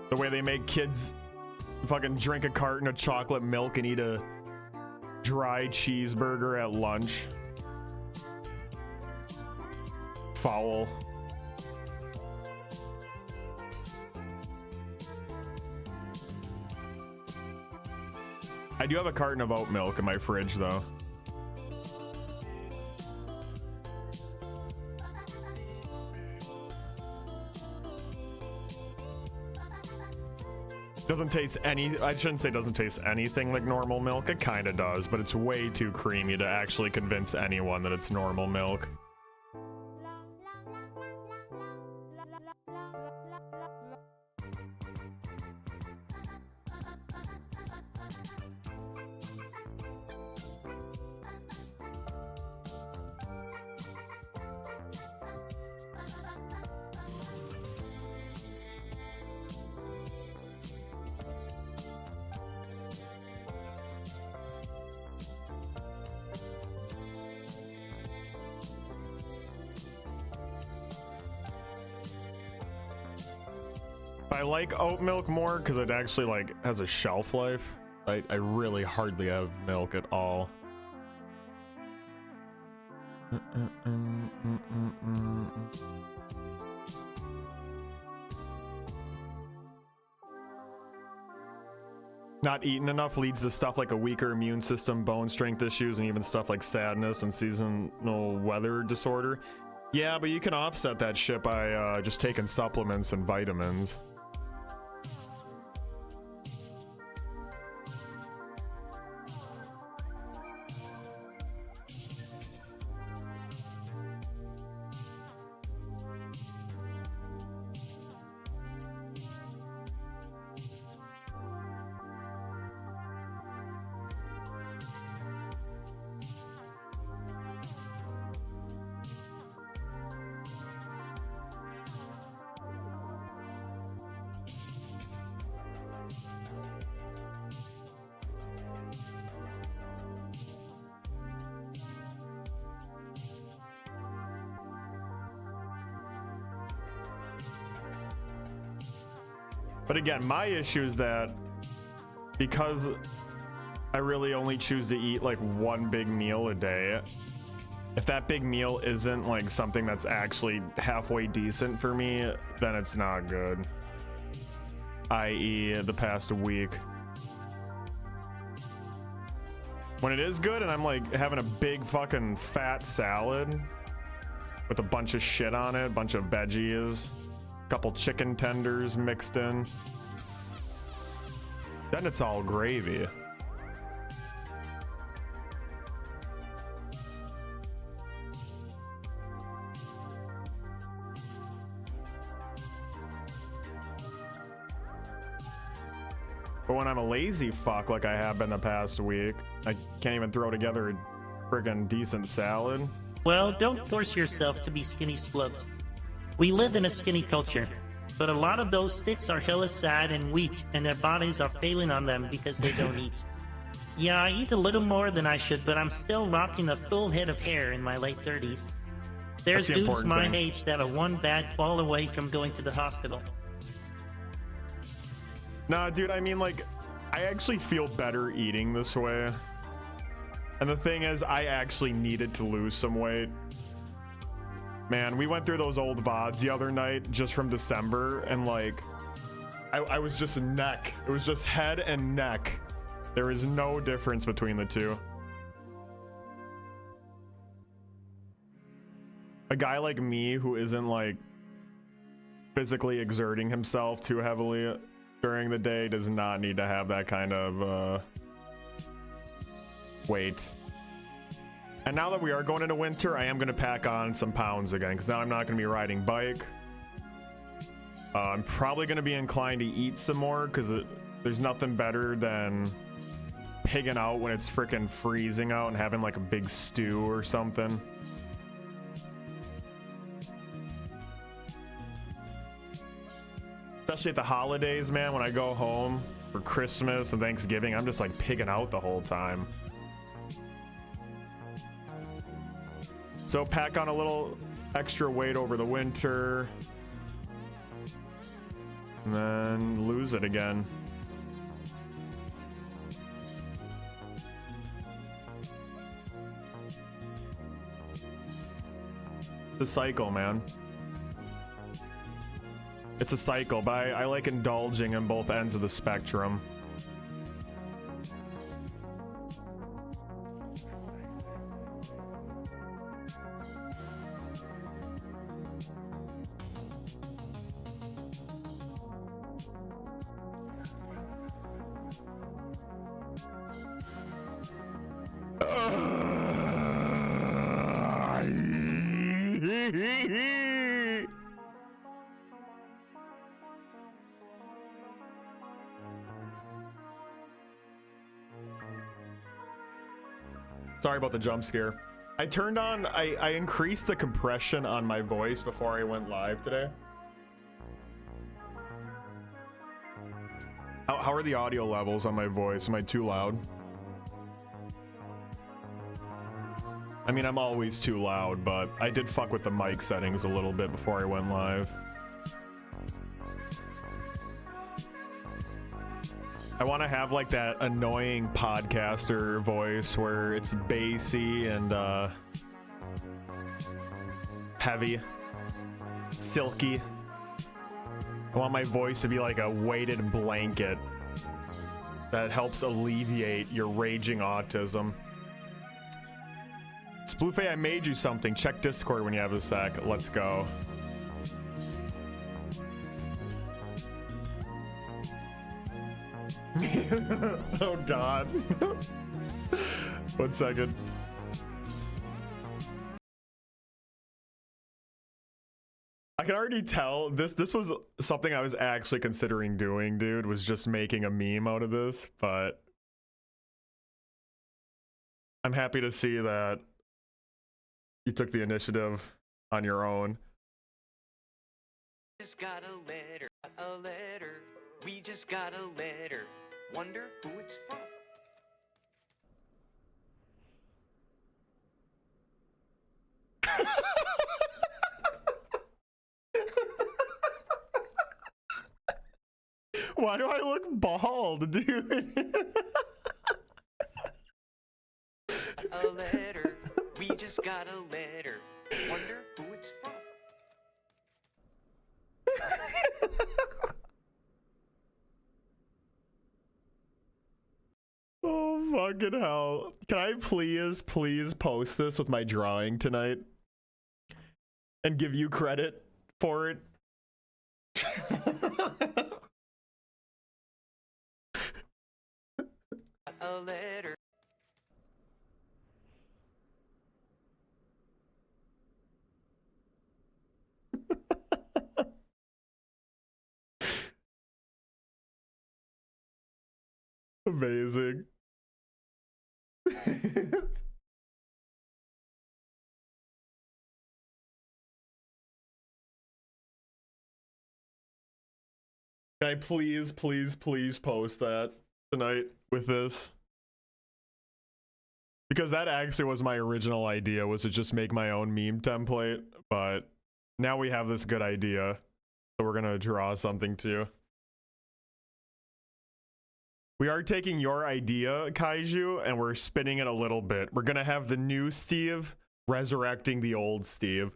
The way they make kids fucking drink a carton of chocolate milk and eat a dry cheeseburger at lunch. Foul. I do have a carton of oat milk in my fridge though. Doesn't taste I shouldn't say doesn't taste anything like normal milk. It kind of does, but it's way too creamy to actually convince anyone that it's normal milk. I like oat milk more because it actually like has a shelf life. I really hardly have milk at all. Not eating enough leads to stuff like a weaker immune system, bone strength issues, and even stuff like sadness and seasonal weather disorder. Yeah, but you can offset that shit by just taking supplements and vitamins. But again, my issue is that because I really only choose to eat like one big meal a day. If that big meal isn't like something that's actually halfway decent for me, then it's not good. I.e. the past week. When it is good and I'm like having a big fucking fat salad with a bunch of shit on it, a bunch of veggies, a couple chicken tenders mixed in, then it's all gravy. But when I'm a lazy fuck like I have been the past week, I can't even throw together a friggin' decent salad. Well, don't force yourself to be skinny Splufs. We live in a skinny culture, but a lot of those sticks are hella sad and weak, and their bodies are failing on them because they don't eat. Yeah, I eat a little more than I should, but I'm still rocking a full head of hair in my late 30s. There's the dudes important my thing. age that are one bad fall away from going to the hospital. Nah, dude, I mean, like, I actually feel better eating this way. And the thing is, I actually needed to lose some weight. Man, we went through those old VODs the other night just from December, and like, I was just neck. It was just head and neck. There is no difference between the two. A guy like me who isn't like physically exerting himself too heavily during the day does not need to have that kind of weight. And now that we are going into winter, I am going to pack on some pounds again, because now I'm not going to be riding bike. I'm probably going to be inclined to eat some more, because there's nothing better than pigging out when it's freaking freezing out and having like a big stew or something. Especially at the holidays, man, when I go home for Christmas and Thanksgiving, I'm just like pigging out the whole time. So pack on a little extra weight over the winter, and then lose it again. The cycle, man. It's a cycle, but I like indulging in both ends of the spectrum. Sorry about the jump scare. I turned on, I increased the compression on my voice before I went live today. How are the audio levels on my voice? Am I too loud? I mean, I'm always too loud, but I did fuck with the mic settings a little bit before I went live. I want to have like that annoying podcaster voice where it's bassy and heavy, silky. I want my voice to be like a weighted blanket that helps alleviate your raging autism. Splufay, I made you something. Check Discord when you have a sec. Let's go. Oh god. 1 second. I can already tell this was something I was actually considering doing, dude, was just making a meme out of this, but I'm happy to see that you took the initiative on your own. Just got a letter. We just got a letter. Wonder who it's from. Why do I look bald, dude? got a letter. Wonder who it's from. Oh, fucking hell. Can I please post this with my drawing tonight? And give you credit for it? A letter. Amazing. Can I please post that tonight with this? Because that actually was my original idea, was to just make my own meme template, but now we have this good idea, so we're gonna draw something too. We are taking your idea, Kaiju, and we're spinning it a little bit. We're gonna have the new Steve resurrecting the old Steve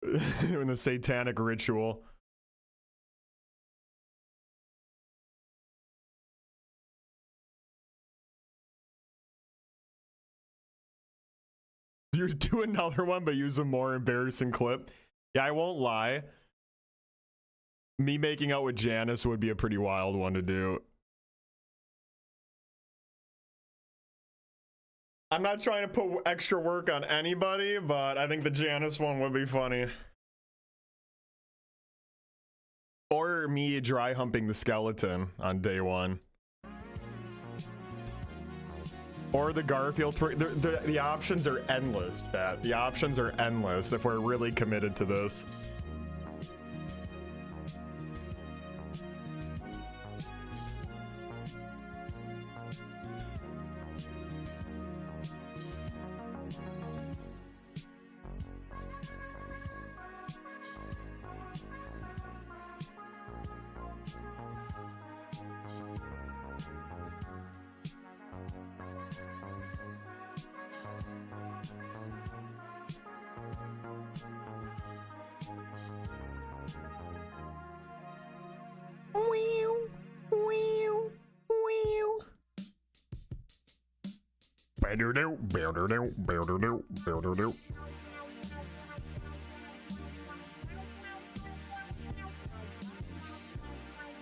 in the satanic ritual. You do another one, but use a more embarrassing clip. Yeah, I won't lie. Me making out with Janice would be a pretty wild one to do. I'm not trying to put extra work on anybody, but I think the Janice one would be funny. Or me dry humping the skeleton on day one. Or the Garfield. The options are endless, chat. The options are endless if we're really committed to this.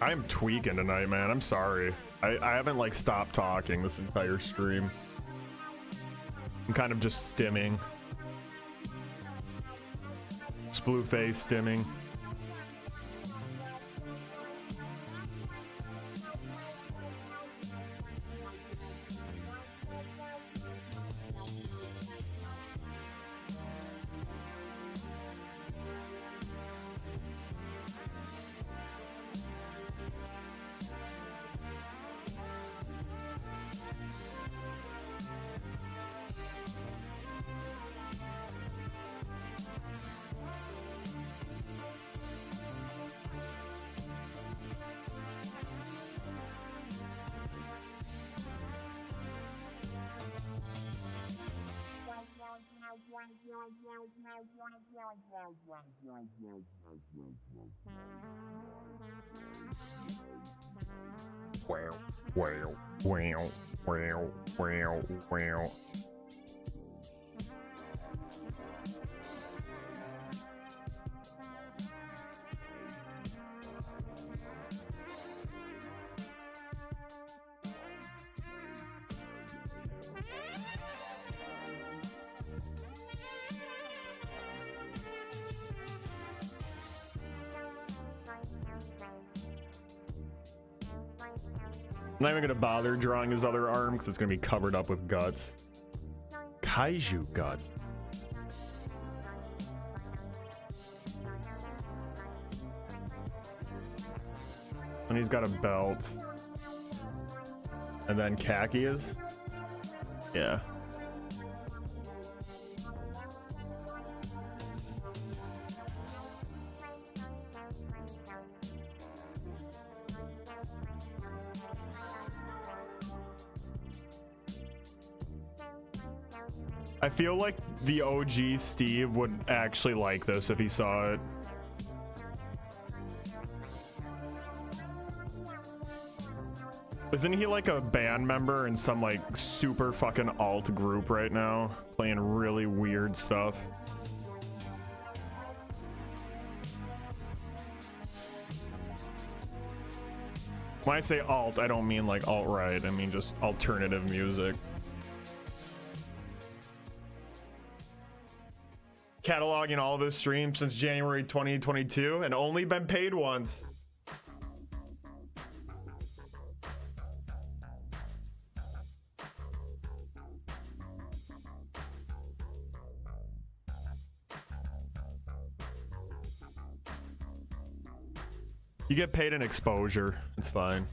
I'm tweaking tonight, man. I'm sorry. I haven't like stopped talking this entire stream. I'm kind of just stimming. Splufay stimming. Wow. I'm not even gonna bother drawing his other arm because it's gonna be covered up with guts. Kaiju guts. And he's got a belt. And then khaki is? Yeah. I feel like the OG Steve would actually like this if he saw it. Isn't he like a band member in some like super fucking alt group right now, playing really weird stuff? When I say alt, I don't mean like alt-right, I mean just alternative music. Cataloging all of his streams since January 2022 and only been paid once. You get paid in exposure. It's fine.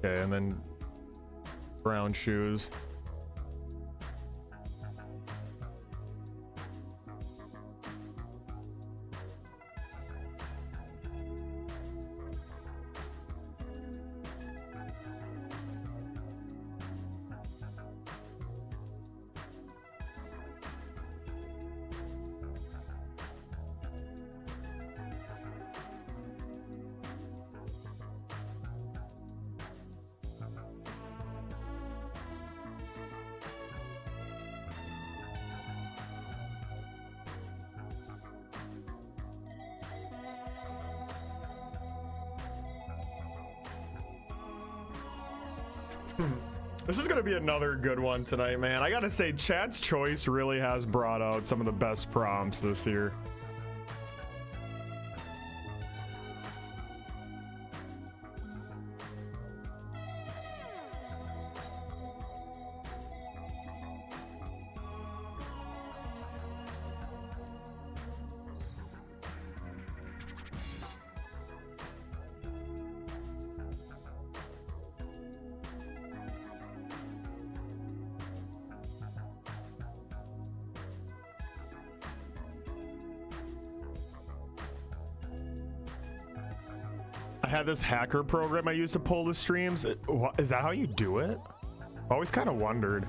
Okay, and then brown shoes. This is gonna be another good one tonight, man. I gotta say, Chat's Choice really has brought out some of the best prompts this year. I had this hacker program I used to pull the streams. Is that how you do it? I always kind of wondered.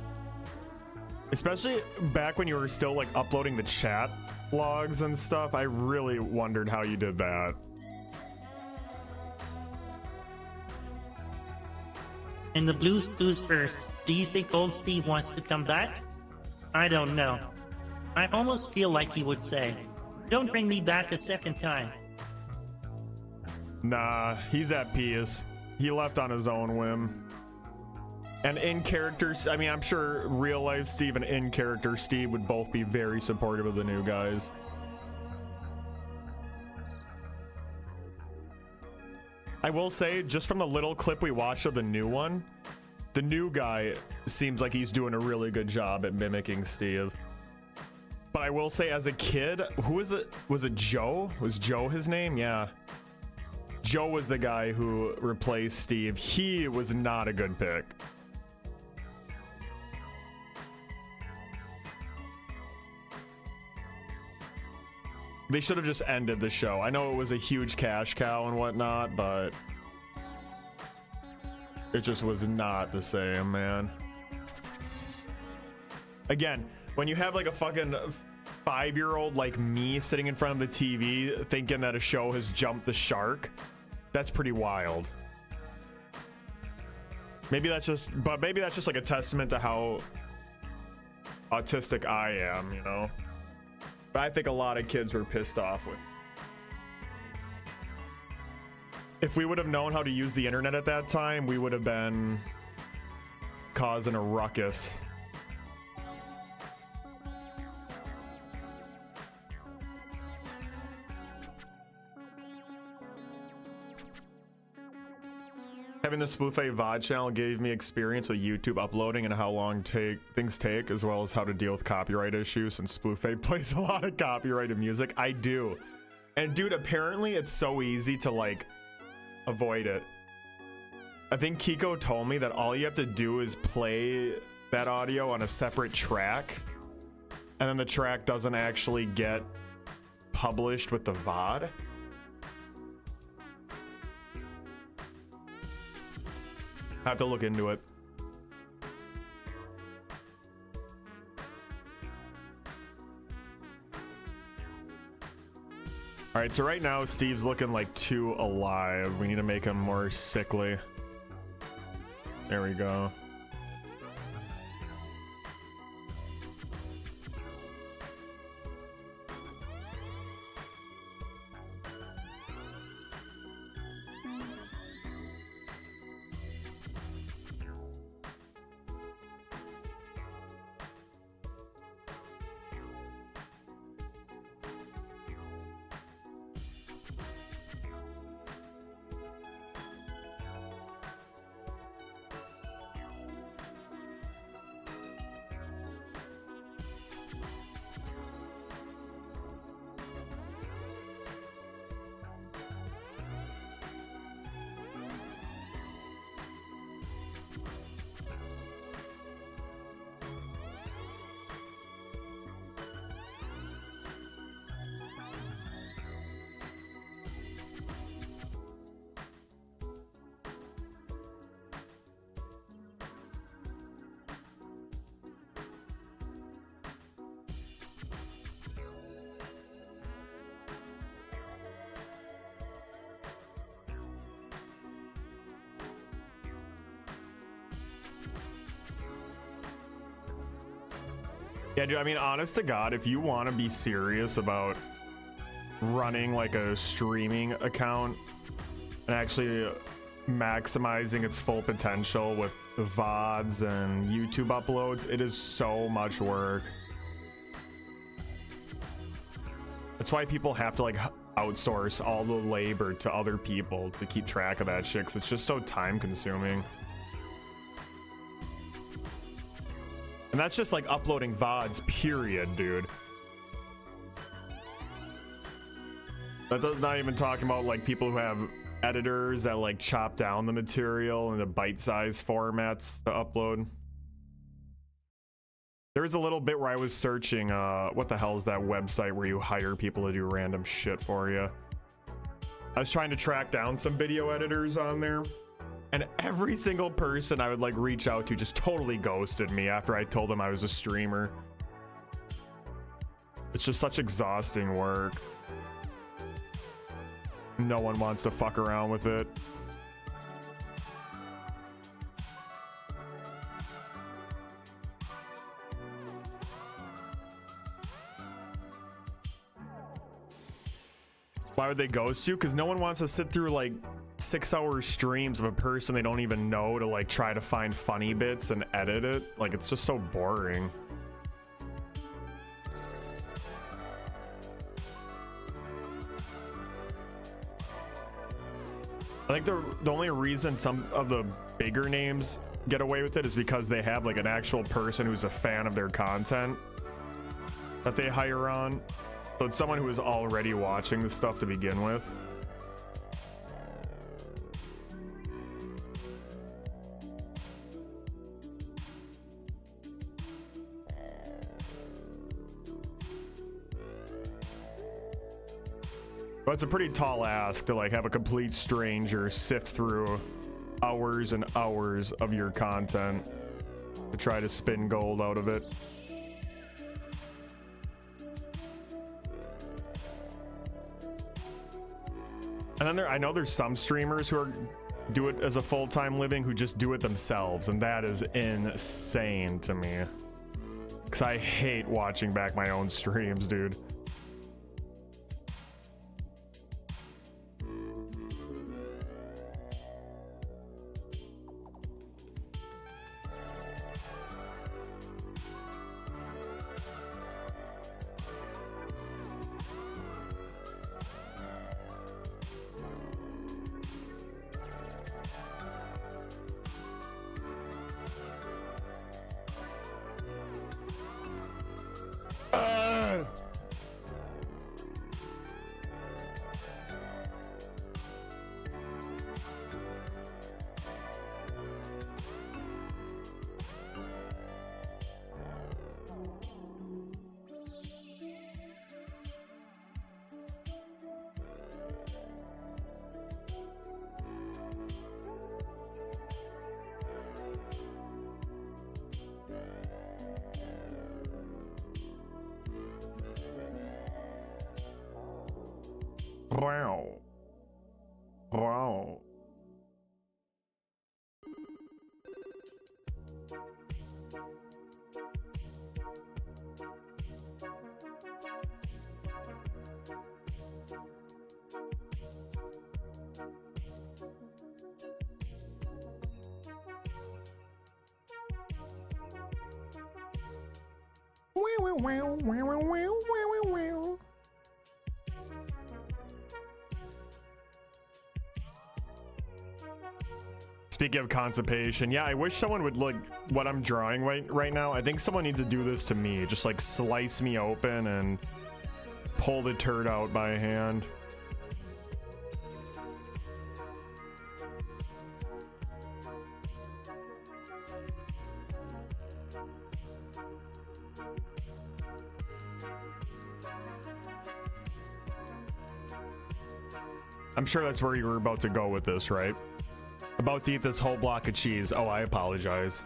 Especially back when you were still like uploading the chat logs and stuff. I really wondered how you did that. In the Blues Clues verse, do you think old Steve wants to come back? I don't know. I almost feel like he would say, "Don't bring me back a second time." Nah, he's at peace. He left on his own whim. And in characters, I mean, I'm sure real life Steve and in character Steve would both be very supportive of the new guys. I will say, just from the little clip we watched of the new one, the new guy seems like he's doing a really good job at mimicking Steve. But I will say, as a kid, who was it? Was it Joe? Was Joe his name? Yeah. Joe was the guy who replaced Steve. He was not a good pick. They should have just ended the show. I know it was a huge cash cow and whatnot, but it just was not the same, man. Again, when you have like a fucking 5-year-old like me sitting in front of the TV thinking that a show has jumped the shark, that's pretty wild. Maybe that's just like a testament to how autistic I am, you know? But I think a lot of kids were pissed off with. If we would have known how to use the internet at that time, we would have been causing a ruckus. Having the Splufay VOD channel gave me experience with YouTube uploading and how long things take, as well as how to deal with copyright issues, since Splufay plays a lot of copyrighted music. I do. And dude, apparently it's so easy to like avoid it. I think Kiko told me that all you have to do is play that audio on a separate track, and then the track doesn't actually get published with the VOD. I have to look into it. All right, so right now Steve's looking like too alive. We need to make him more sickly. There we go. Yeah, dude, I mean, honest to God, if you want to be serious about running like a streaming account and actually maximizing its full potential with the VODs and YouTube uploads, it is so much work. That's why people have to like outsource all the labor to other people to keep track of that shit, 'cause it's just so time consuming. And that's just like uploading VODs, period, dude. That's not even talking about like people who have editors that like chop down the material into bite-sized formats to upload. There was a little bit where I was searching, what the hell is that website where you hire people to do random shit for you? I was trying to track down some video editors on there. And every single person I would like reach out to just totally ghosted me after I told them I was a streamer. It's just such exhausting work. No one wants to fuck around with it. Why would they ghost you? Because no one wants to sit through like 6-hour streams of a person they don't even know to like try to find funny bits and edit it. Like, it's just so boring. I think the only reason some of the bigger names get away with it is because they have like an actual person who's a fan of their content that they hire on. So it's someone who is already watching the stuff to begin with. But it's a pretty tall ask to like have a complete stranger sift through hours and hours of your content to try to spin gold out of it. And then I know there's some streamers who do it as a full-time living who just do it themselves, and that is insane to me. Because I hate watching back my own streams, dude. Wow. Wow. Speaking of constipation, yeah, I wish someone would look what I'm drawing right now. I think someone needs to do this to me. Just like slice me open and pull the turd out by hand. I'm sure that's where you were about to go with this, right? About to eat this whole block of cheese. Oh, I apologize.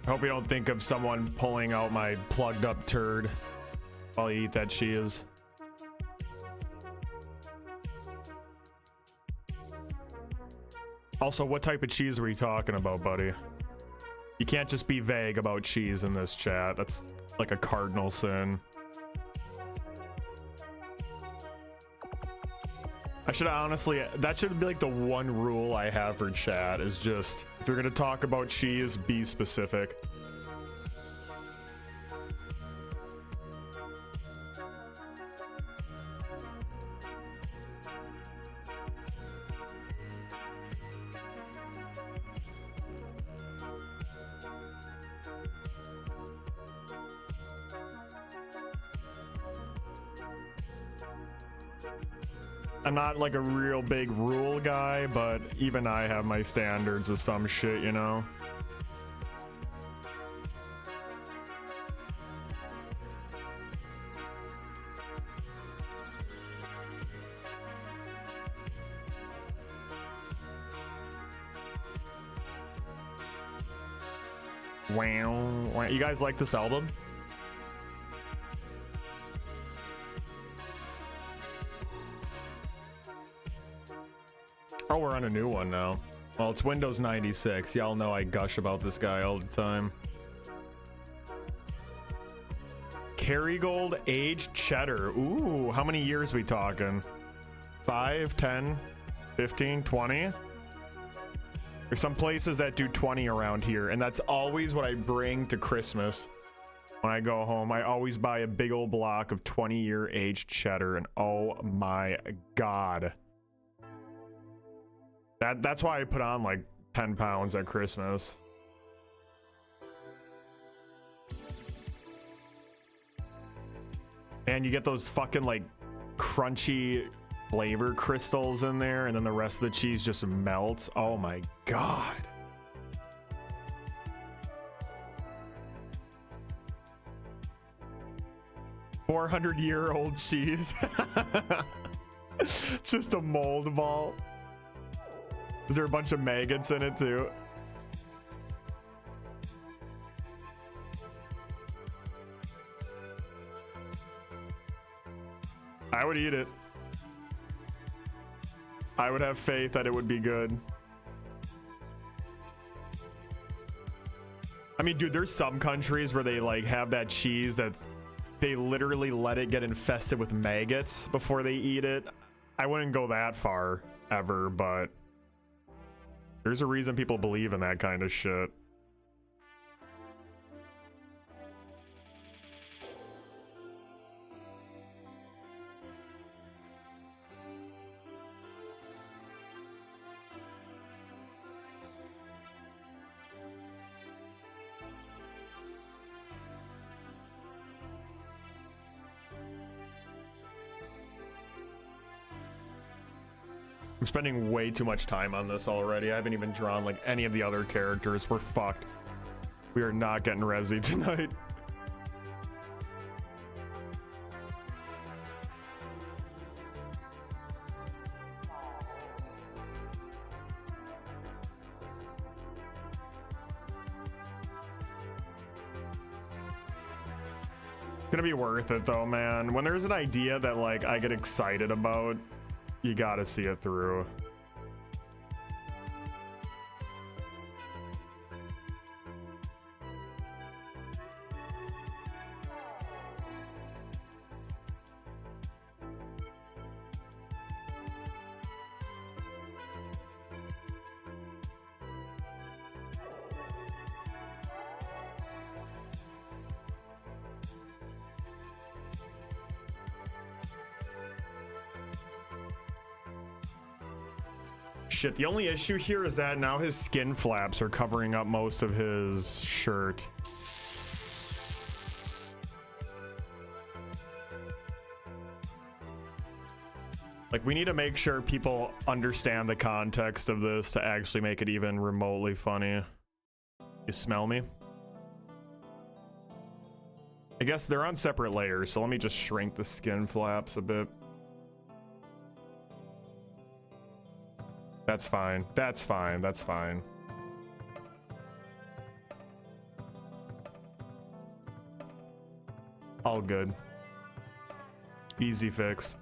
I hope you don't think of someone pulling out my plugged up turd while you eat that cheese. Also, what type of cheese were you talking about, buddy? You can't just be vague about cheese in this chat. That's like a cardinal sin. I should honestly, that should be like the one rule I have for chat is just, if you're gonna talk about cheese, be specific. I'm not like a real big rule guy, but even I have my standards with some shit, you know? Wow. You guys like this album? Oh, we're on a new one now. Well, it's Windows 96. Y'all know I gush about this guy all the time. Kerrygold aged cheddar. Ooh, how many years we talking? 5, 10, 15, 20? There's some places that do 20 around here, and that's always what I bring to Christmas. When I go home, I always buy a big old block of 20-year aged cheddar, and oh my god. That's why I put on like 10 pounds at Christmas. And you get those fucking like crunchy flavor crystals in there, and then the rest of the cheese just melts. Oh my god. $400-year-old cheese. Just a mold ball. Is there a bunch of maggots in it too? I would eat it. I would have faith that it would be good. I mean, dude, there's some countries where they like have that cheese that they literally let it get infested with maggots before they eat it. I wouldn't go that far ever, but there's a reason people believe in that kind of shit. I'm spending way too much time on this already. I haven't even drawn like any of the other characters. We're fucked. We are not getting resi tonight. Gonna be worth it though, man. When there's an idea that like I get excited about, you gotta see it through. Shit, the only issue here is that now his skin flaps are covering up most of his shirt. Like, we need to make sure people understand the context of this to actually make it even remotely funny. You smell me? I guess they're on separate layers, so let me just shrink the skin flaps a bit. That's fine. That's fine. That's fine. All good. Easy fix.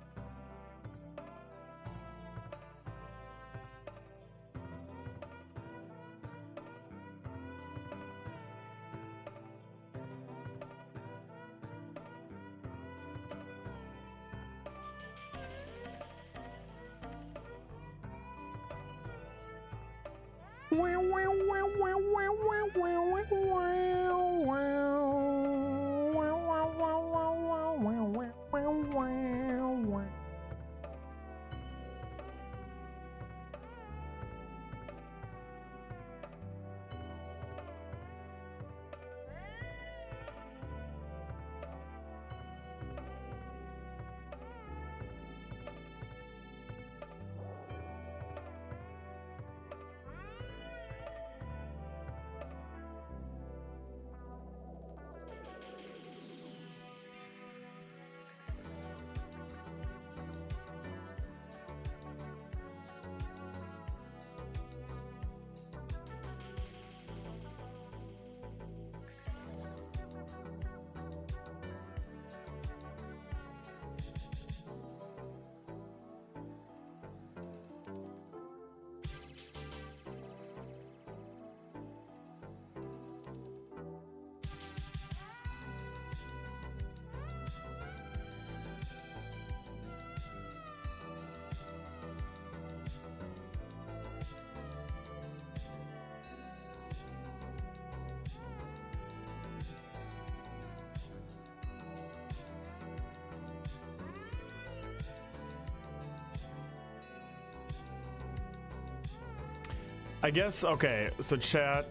I guess, okay, so chat,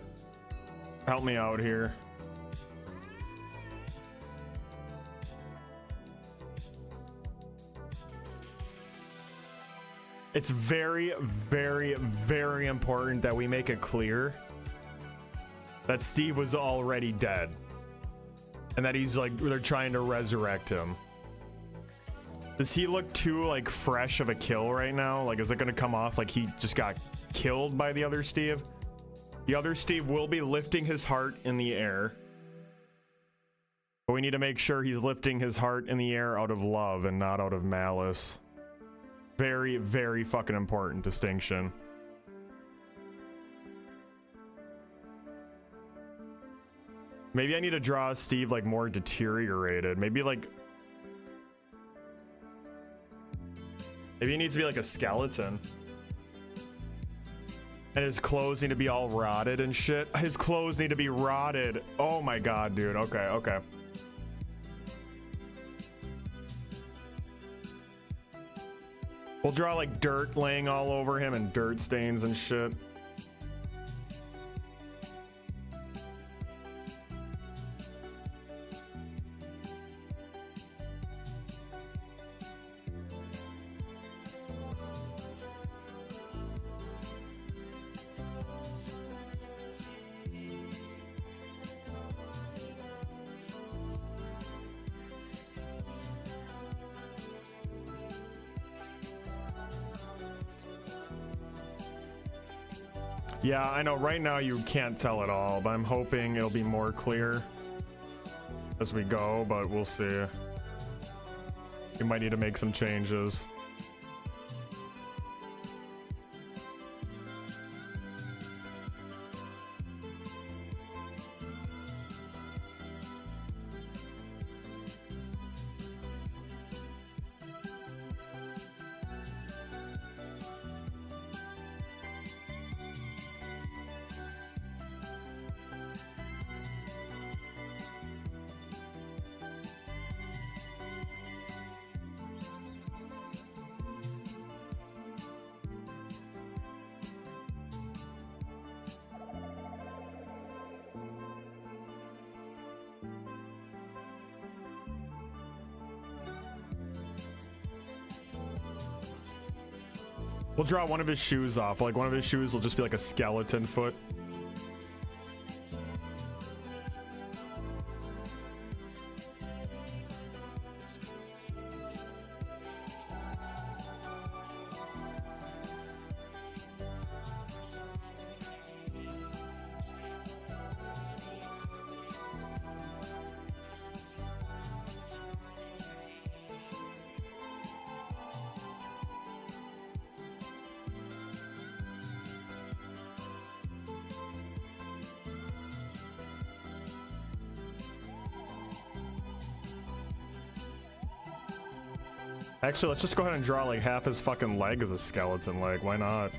help me out here. It's very, very, very important that we make it clear that Steve was already dead. And that he's like, they're trying to resurrect him. Does he look too like fresh of a kill right now? Like, is it gonna come off like he just got killed by the other Steve? The other Steve will be lifting his heart in the air. But we need to make sure he's lifting his heart in the air out of love and not out of malice. Very, very fucking important distinction. Maybe I need to draw Steve like more deteriorated. Maybe he needs to be like a skeleton. And his clothes need to be all rotted and shit. His clothes need to be rotted. Oh my god, dude. Okay, okay. We'll draw like dirt laying all over him and dirt stains and shit. Yeah, I know right now you can't tell at all, but I'm hoping it'll be more clear. as we go, but we'll see. We might need to make some changes. We'll draw one of his shoes off. Like, one of his shoes will just be like a skeleton foot. Actually, let's just go ahead and draw like half his fucking leg as a skeleton leg. Why not?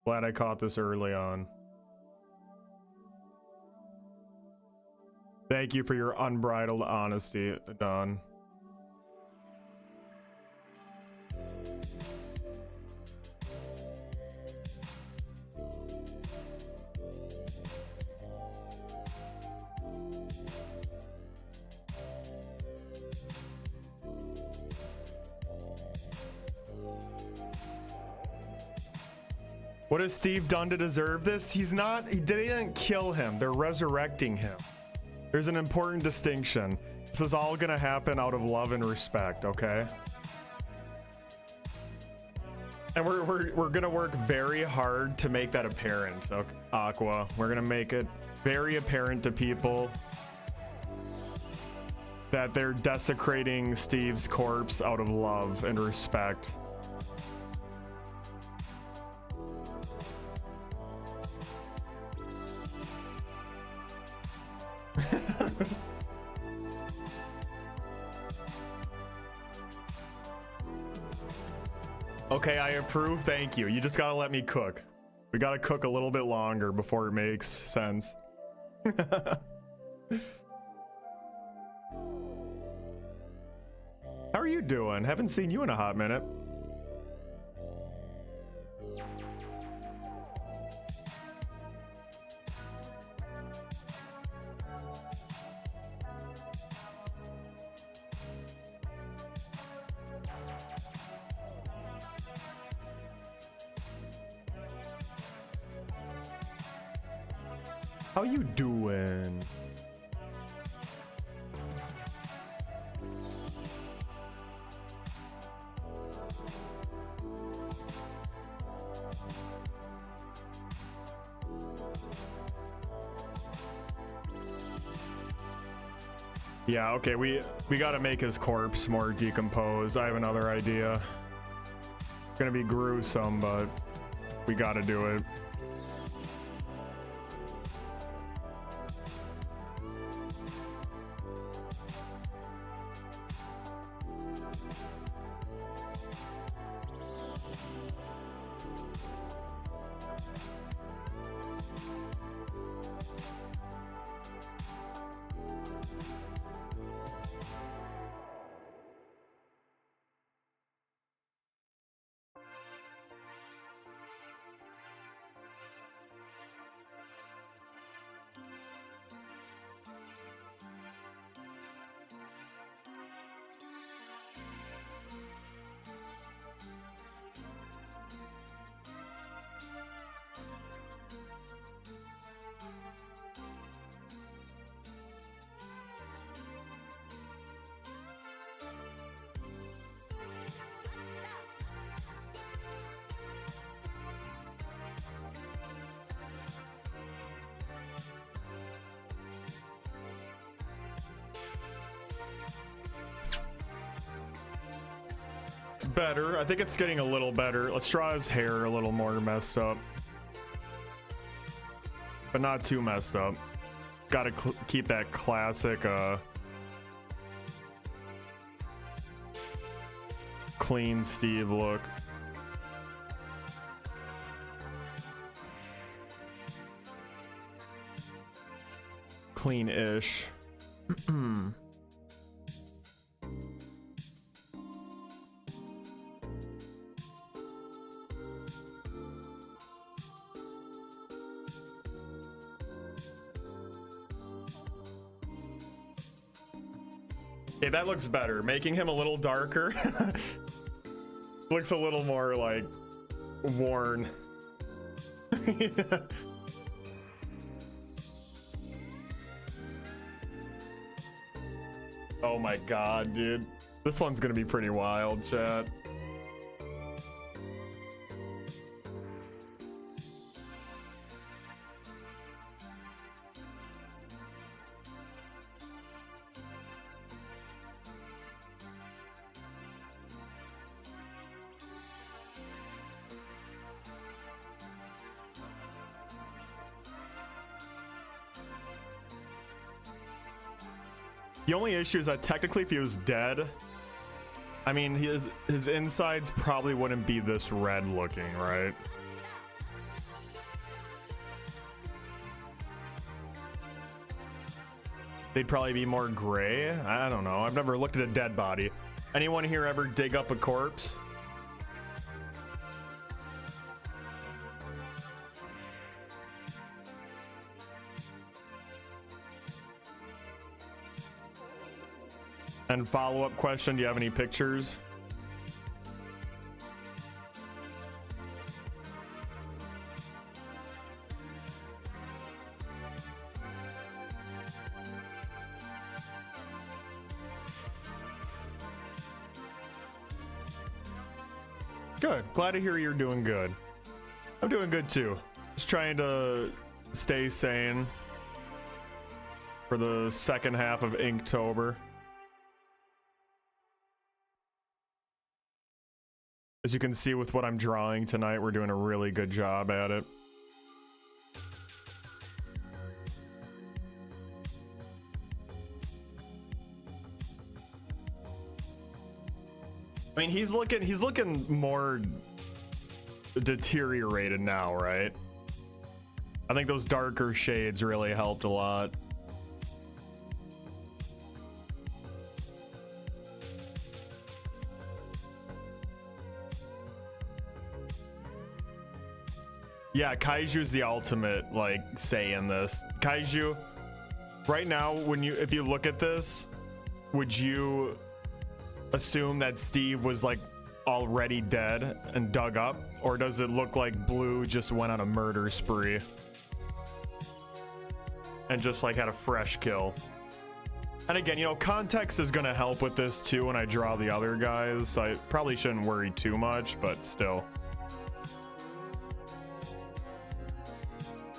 Glad I caught this early on. Thank you for your unbridled honesty, Don. What has Steve done to deserve this? He's not, they didn't kill him. They're resurrecting him. There's an important distinction. This is all gonna happen out of love and respect, okay? And we're gonna work very hard to make that apparent, okay, Aqua. We're gonna make it very apparent to people that they're desecrating Steve's corpse out of love and respect. Okay, I approve. Thank you. You just gotta let me cook. We gotta cook a little bit longer before it makes sense. How are you doing? Haven't seen you in a hot minute. How you doing? Yeah, okay, we gotta make his corpse more decomposed. I have another idea. It's gonna be gruesome, but we gotta do it. It's better. I think it's getting a little better. Let's draw his hair a little more messed up. But not too messed up. Gotta keep that classic, clean Steve look. Clean-ish. Okay, that looks better. Making him a little darker looks a little more like worn. Yeah. Oh my god, dude. This one's gonna be pretty wild, chat. The only issue is that technically if he was dead, I mean, his insides probably wouldn't be this red looking, right? They'd probably be more gray. I don't know. I've never looked at a dead body. Anyone here ever dig up a corpse? And follow-up question, do you have any pictures? Good. Glad to hear you're doing good. I'm doing good too. Just trying to stay sane for the second half of Inktober. As you can see with what I'm drawing tonight, we're doing a really good job at it. I mean, he's looking more deteriorated now, right? I think those darker shades really helped a lot. Yeah, Kaiju's the ultimate, like, say in this. Kaiju, right now, if you look at this, would you assume that Steve was, like, already dead and dug up? Or does it look like Blue just went on a murder spree? And just, like, had a fresh kill? And again, you know, context is gonna help with this, too, when I draw the other guys, so I probably shouldn't worry too much, but still.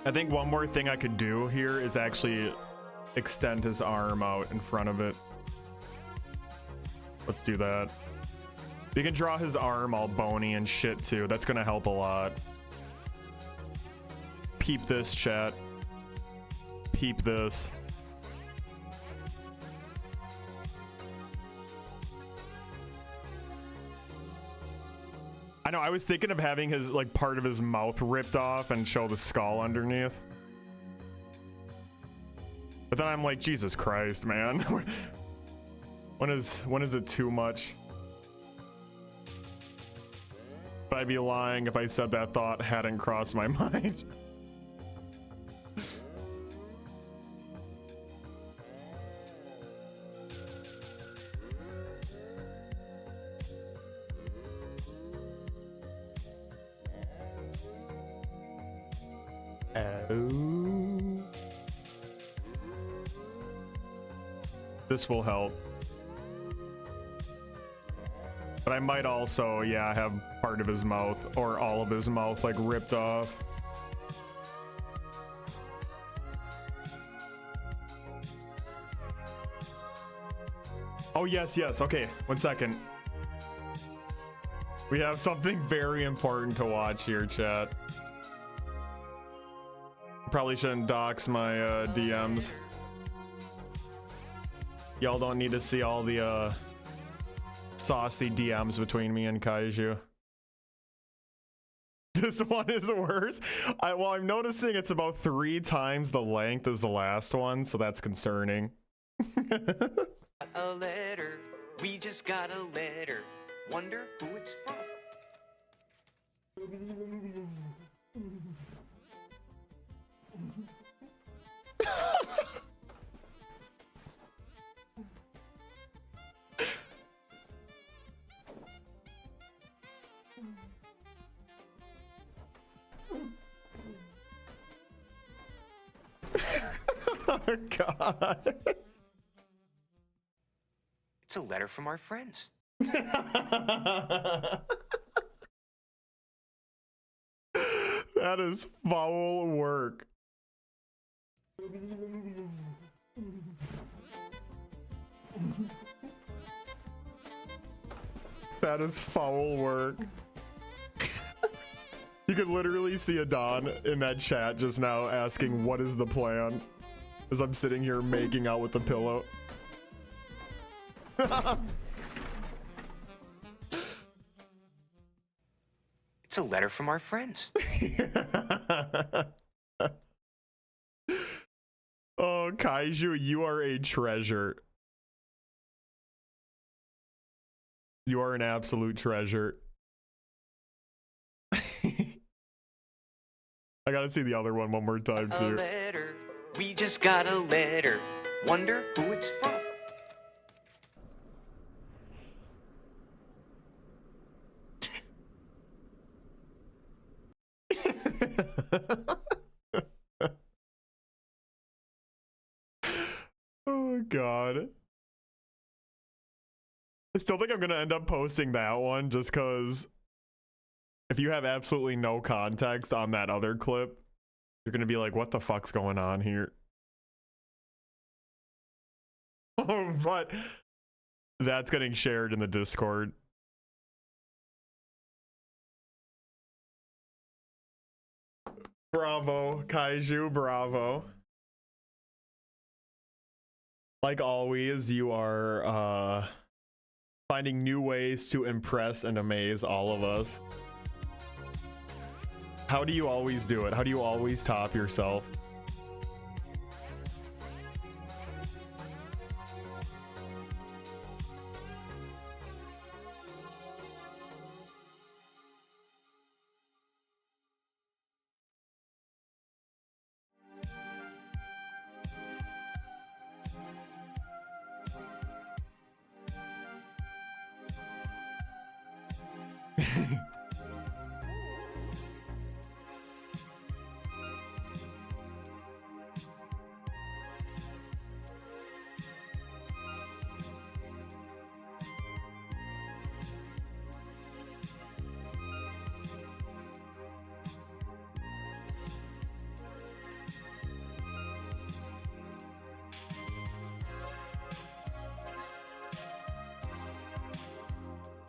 I think one more thing I could do here is actually extend his arm out in front of it. Let's do that. You can draw his arm all bony and shit too. That's gonna help a lot. Peep this, chat. Peep this. I know, I was thinking of having his, like, part of his mouth ripped off and show the skull underneath. But then I'm like, Jesus Christ, man. When is it too much? But I'd be lying if I said that thought hadn't crossed my mind. Oh. This will help. But I might also, yeah, have part of his mouth or all of his mouth, like, ripped off. Oh, yes, yes. Okay, 1 second. We have something very important to watch here, chat. Probably shouldn't dox my DMs. Y'all don't need to see all the saucy DMs between me and Kaiju. This one is worse. Well, I'm noticing it's about 3 times the length as the last one, so that's concerning. A letter. We just got a letter. Wonder who it's from. Oh, God. It's a letter from our friends. That is foul work. That is foul work. You could literally see Adon in that chat just now asking, what is the plan? As I'm sitting here making out with the pillow. It's a letter from our friends. Oh, Kaiju, you are a treasure. You are an absolute treasure. I gotta see the other one more time, A too. letter. We just got a letter. Wonder who it's from. Oh, God. I still think I'm gonna end up posting that one just because if you have absolutely no context on that other clip, you're gonna be like, what the fuck's going on here? But that's getting shared in the Discord. Bravo, Kaiju, bravo. Like always, you are finding new ways to impress and amaze all of us. How do you always do it? How do you always top yourself?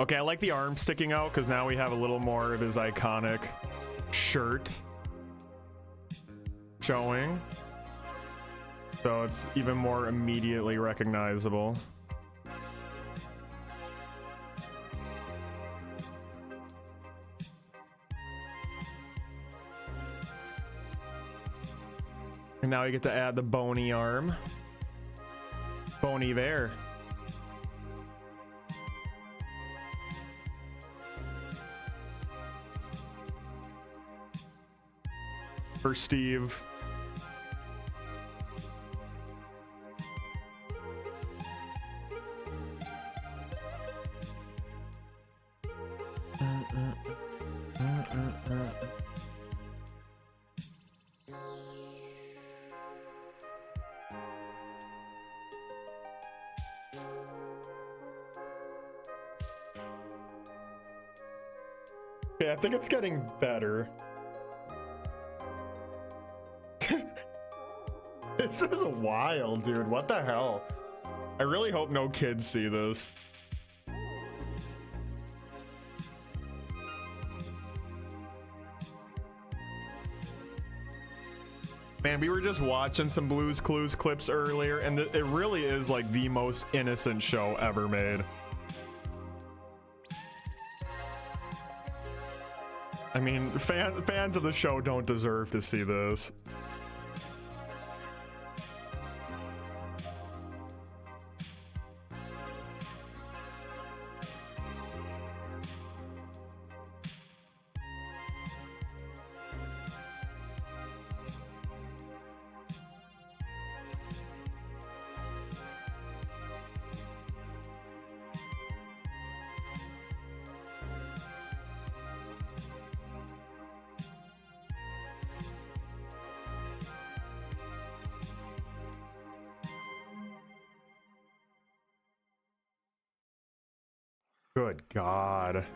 Okay, I like the arm sticking out because now we have a little more of his iconic shirt showing. So it's even more immediately recognizable. And now we get to add the bony arm. Bony there. For Steve. Okay, I think it's getting better. This is wild, dude. What the hell? I really hope no kids see this. Man, we were just watching some Blue's Clues clips earlier, and it really is like the most innocent show ever made. I mean, fans of the show don't deserve to see this. Good God.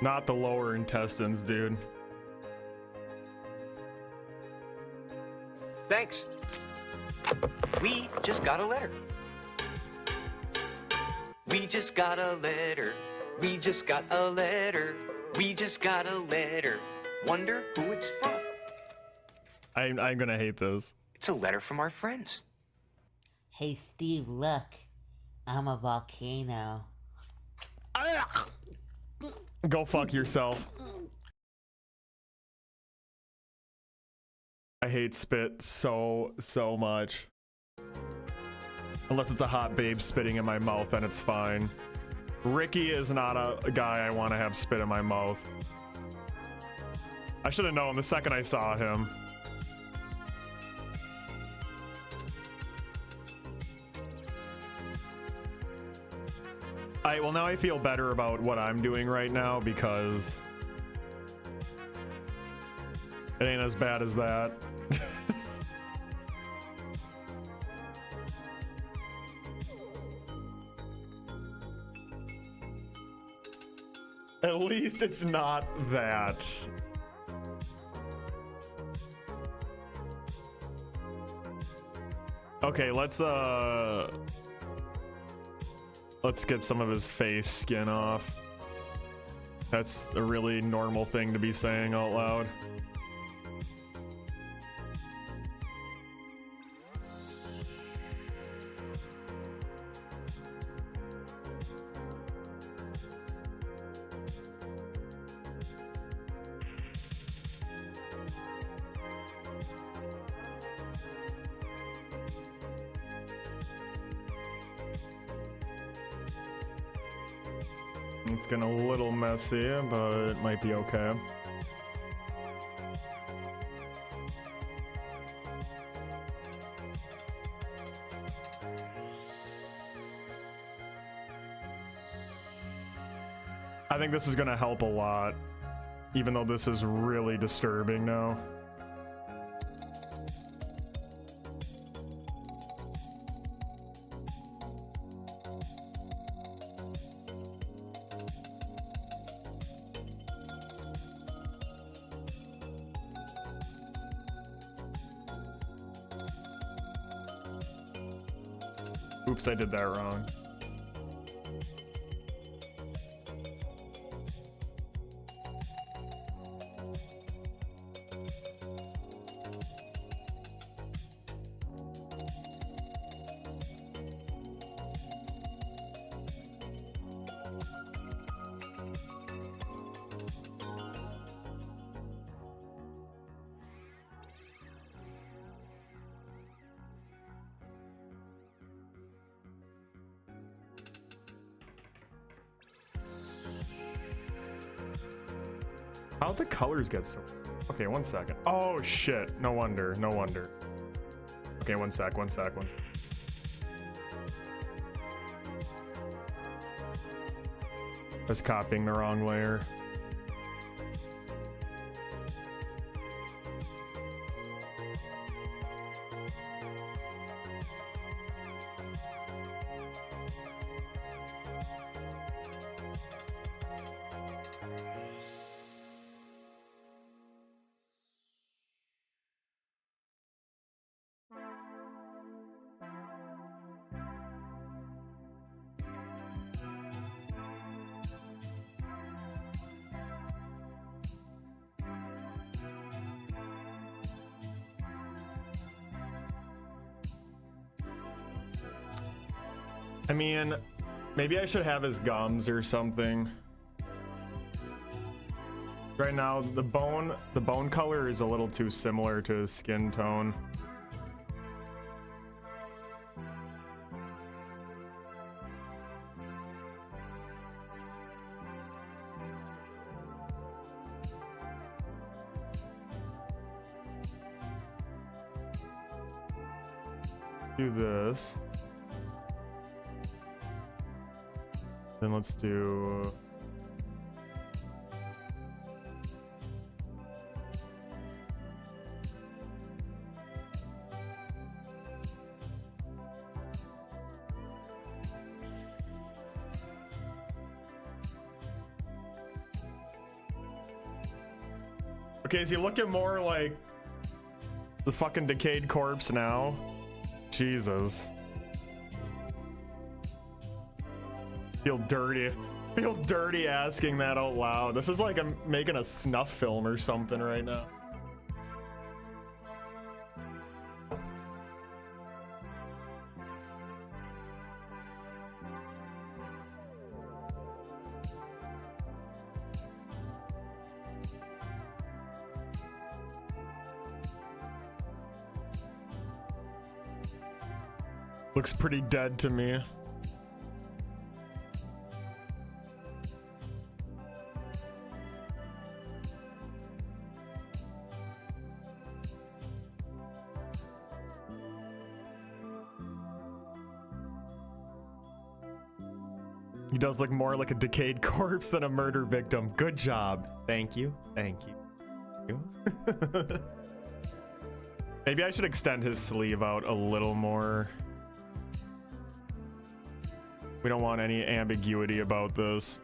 Not the lower intestines, dude. Thanks. We just got a letter. We just got a letter. We just got a letter. We just got a letter. Wonder who it's from. I'm gonna hate this. It's a letter from our friends. Hey Steve, look. I'm a volcano. Go fuck yourself. I hate spit so much. Unless it's a hot babe spitting in my mouth, then it's fine. Ricky is not a guy I want to have spit in my mouth. I should have known the second I saw him. Well, now I feel better about what I'm doing right now because it ain't as bad as that. At least it's not that. Okay, let's get some of his face skin off. That's a really normal thing to be saying out loud. It's getting a little messy, but it might be okay. I think this is gonna help a lot, even though this is really disturbing now. Oops, I did that wrong. How'd the colors get so... Okay, 1 second. Oh, shit. No wonder. No wonder. Okay, 1 sec. I was copying the wrong layer. I mean, maybe I should have his gums or something. Right now, the bone color is a little too similar to his skin tone. Do this. Then let's do... Okay, is he looking more like the fucking decayed corpse now? Jesus. Feel dirty. Feel dirty asking that out loud. This is like I'm making a snuff film or something right now. Looks pretty dead to me. He does look more like a decayed corpse than a murder victim. Good job. Thank you. Thank you. Maybe I should extend his sleeve out a little more. We don't want any ambiguity about this.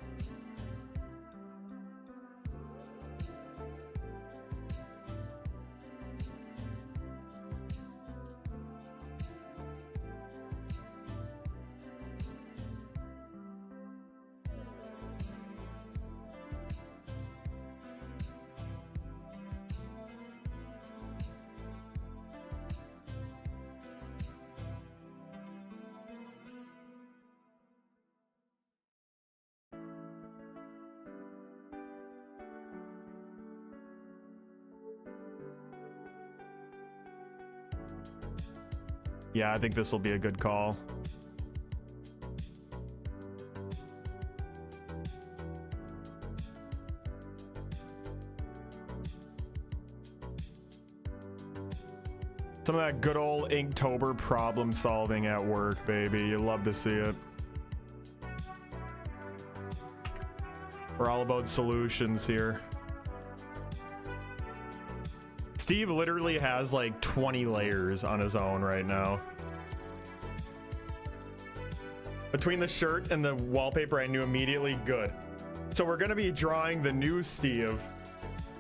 Yeah, I think this will be a good call. Some of that good old Inktober problem solving at work, baby. You love to see it. We're all about solutions here. Steve literally has like 20 layers on his own right now. Between the shirt and the wallpaper, I knew immediately good. So we're gonna be drawing the new Steve,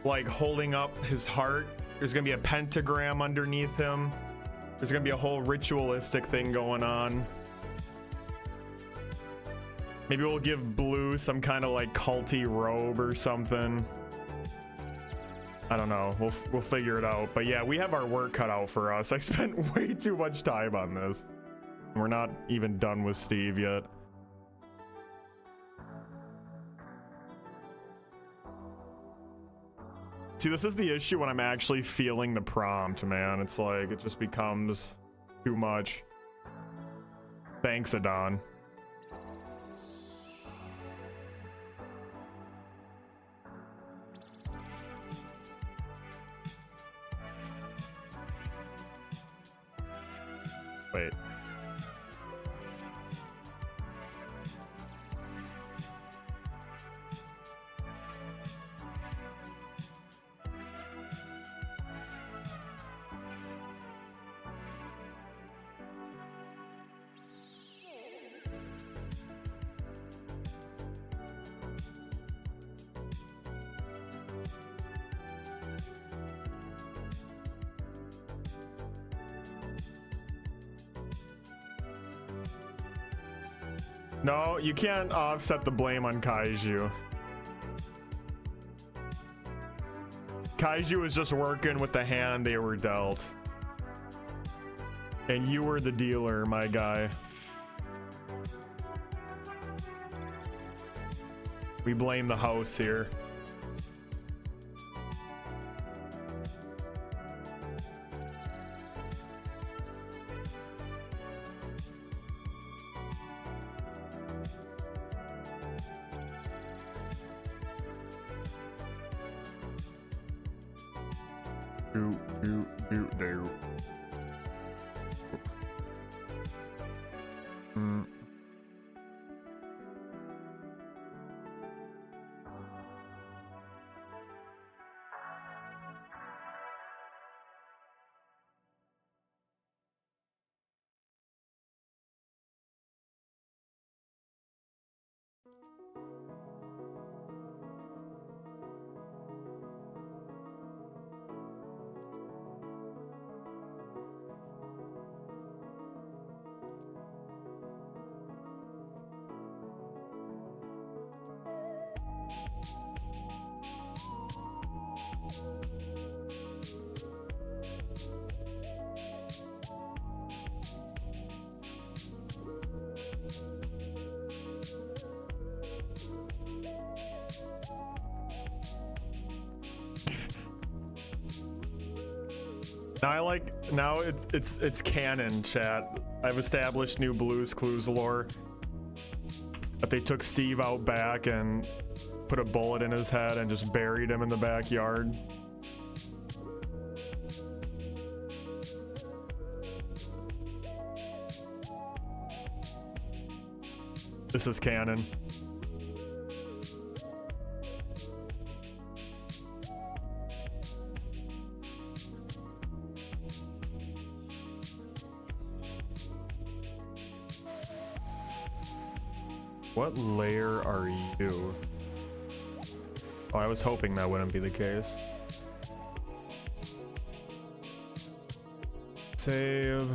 like holding up his heart. There's gonna be a pentagram underneath him. There's gonna be a whole ritualistic thing going on. Maybe we'll give Blue some kind of like culty robe or something. I don't know. We'll figure it out. But yeah, we have our work cut out for us. I spent way too much time on this. And we're not even done with Steve yet. See, this is the issue when I'm actually feeling the prompt, man. It's like, it just becomes too much. Thanks, Adon. Wait. No, you can't offset the blame on Kaiju. Kaiju was just working with the hand they were dealt. And you were the dealer, my guy. We blame the house here. Do. Now it's canon, chat. I've established new Blue's Clues lore. But they took Steve out back and put a bullet in his head and just buried him in the backyard. This is canon. What layer are you? Oh, I was hoping that wouldn't be the case. Save.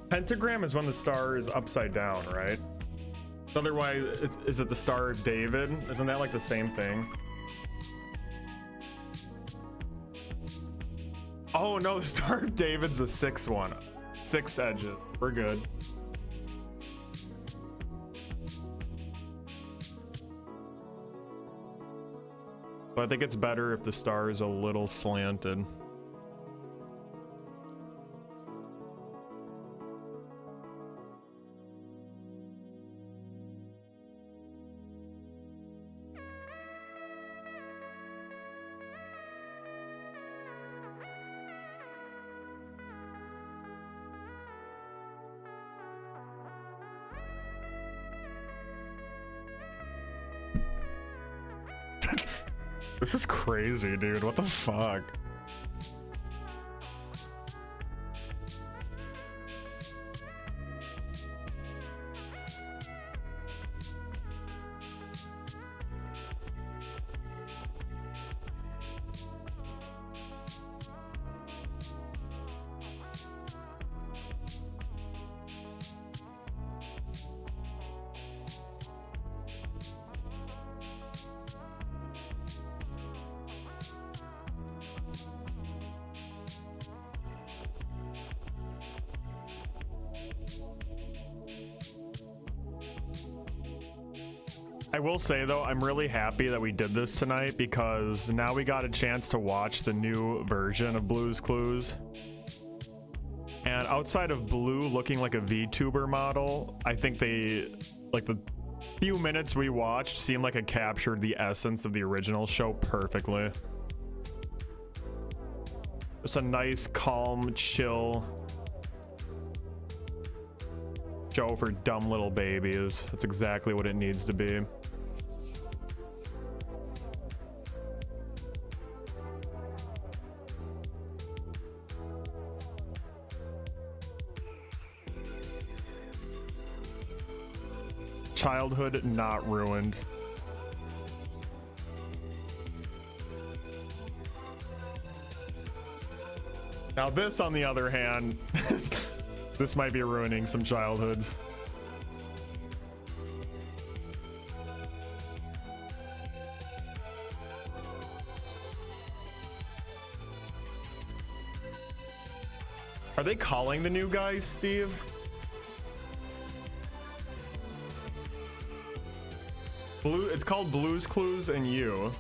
Pentagram is when the star is upside down, right? Otherwise, is it the Star of David? Isn't that like the same thing? Oh no, the Star of David's the 6th one. 6 edges. We're good. But I think it's better if the star is a little slanted. This is crazy, dude. What the fuck? I will say though, I'm really happy that we did this tonight because now we got a chance to watch the new version of Blue's Clues. And outside of Blue looking like a VTuber model, I think they, like the few minutes we watched seemed like it captured the essence of the original show perfectly. Just a nice, calm, chill show for dumb little babies. That's exactly what it needs to be. Childhood not ruined. Now this, on the other hand, this might be ruining some childhoods. Are they calling the new guys, Steve? It's called Blues Clues and You.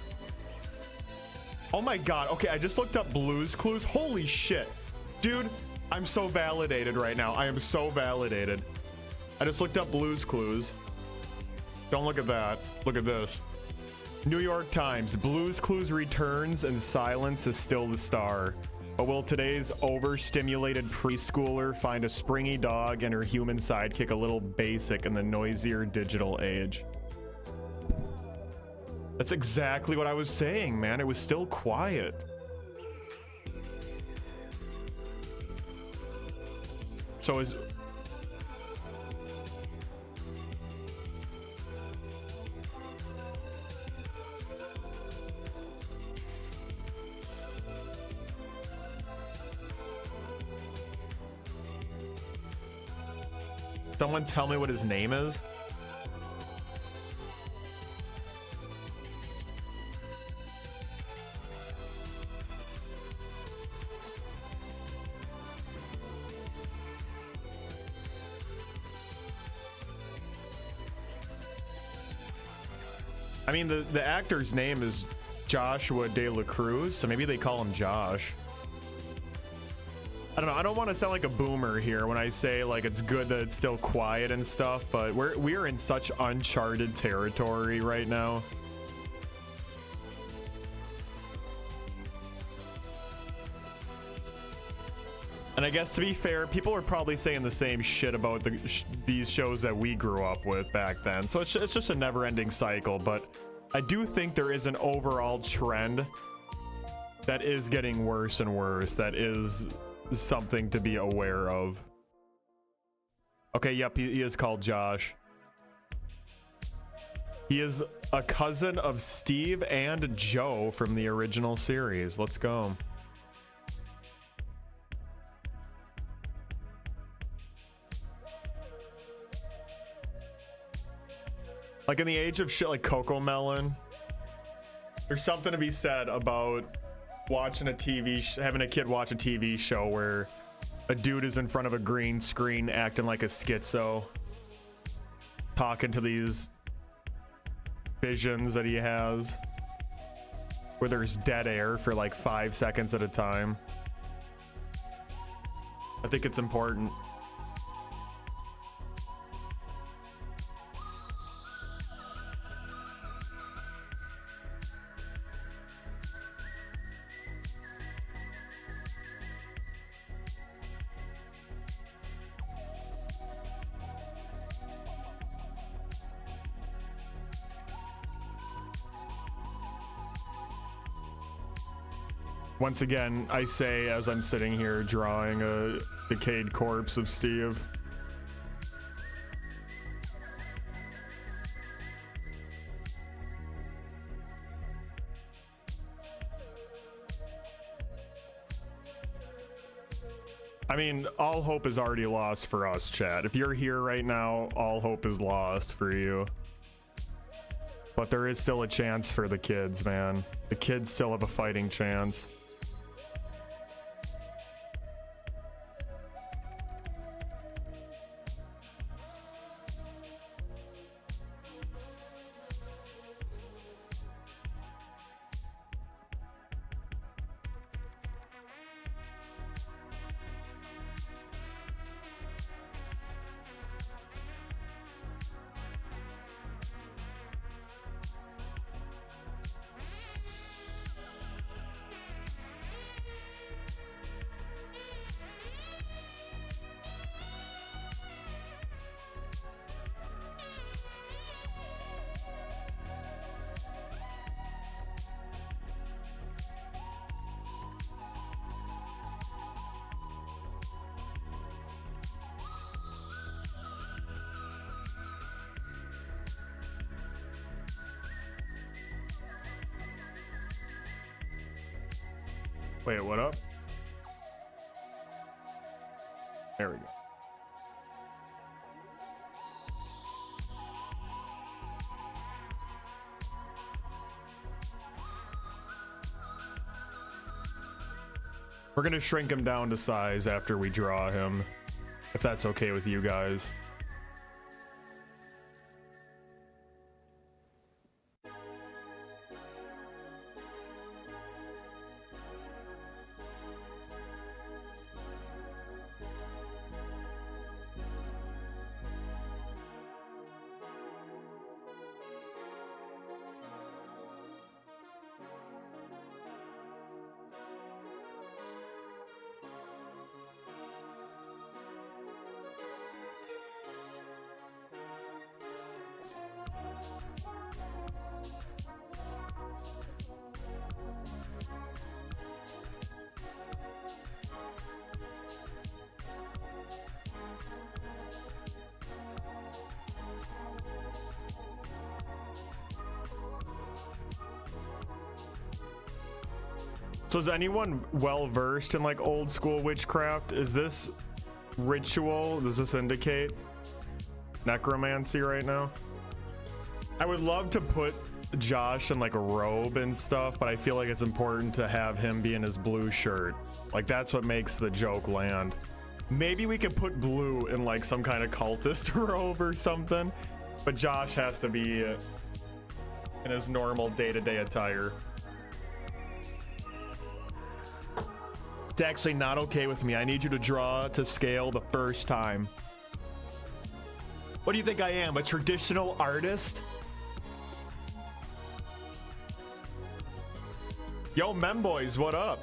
Oh my god, okay, I just looked up Blues Clues. Holy shit. Dude, I'm so validated right now. I am so validated. I just looked up Blues Clues. Don't look at that. Look at this. New York Times, Blues Clues returns and silence is still the star. But will today's overstimulated preschooler find a springy dog and her human sidekick a little basic in the noisier digital age? That's exactly what I was saying, man. It was still quiet. So is... Someone tell me what his name is? I mean, the actor's name is Joshua De La Cruz, so maybe they call him Josh. I don't know. I don't want to sound like a boomer here when I say like it's good that it's still quiet and stuff, but we're in such uncharted territory right now. And I guess to be fair, people are probably saying the same shit about these shows that we grew up with back then. So it's just a never-ending cycle, but I do think there is an overall trend that is getting worse and worse. That is something to be aware of. Okay, yep, he is called Josh. He is a cousin of Steve and Joe from the original series. Let's go. Like in the age of shit like Coco Melon, there's something to be said about watching a having a kid watch a TV show where a dude is in front of a green screen acting like a schizo, talking to these visions that he has where there's dead air for like 5 seconds at a time. I think it's important. Once again, I say as I'm sitting here drawing a decayed corpse of Steve. I mean, all hope is already lost for us, chat. If you're here right now, all hope is lost for you. But there is still a chance for the kids, man. The kids still have a fighting chance. Wait, what up? There we go. We're gonna shrink him down to size after we draw him, if that's okay with you guys. So is anyone well versed in like old school witchcraft? Is this ritual? Does this indicate necromancy right now? I would love to put Josh in like a robe and stuff, but I feel like it's important to have him be in his blue shirt. Like that's what makes the joke land. Maybe we could put Blue in like some kind of cultist robe or something, but Josh has to be in his normal day-to-day attire. It's actually not okay with me. I need you to draw to scale the first time. What do you think I am, a traditional artist? Yo, Memboys, what up?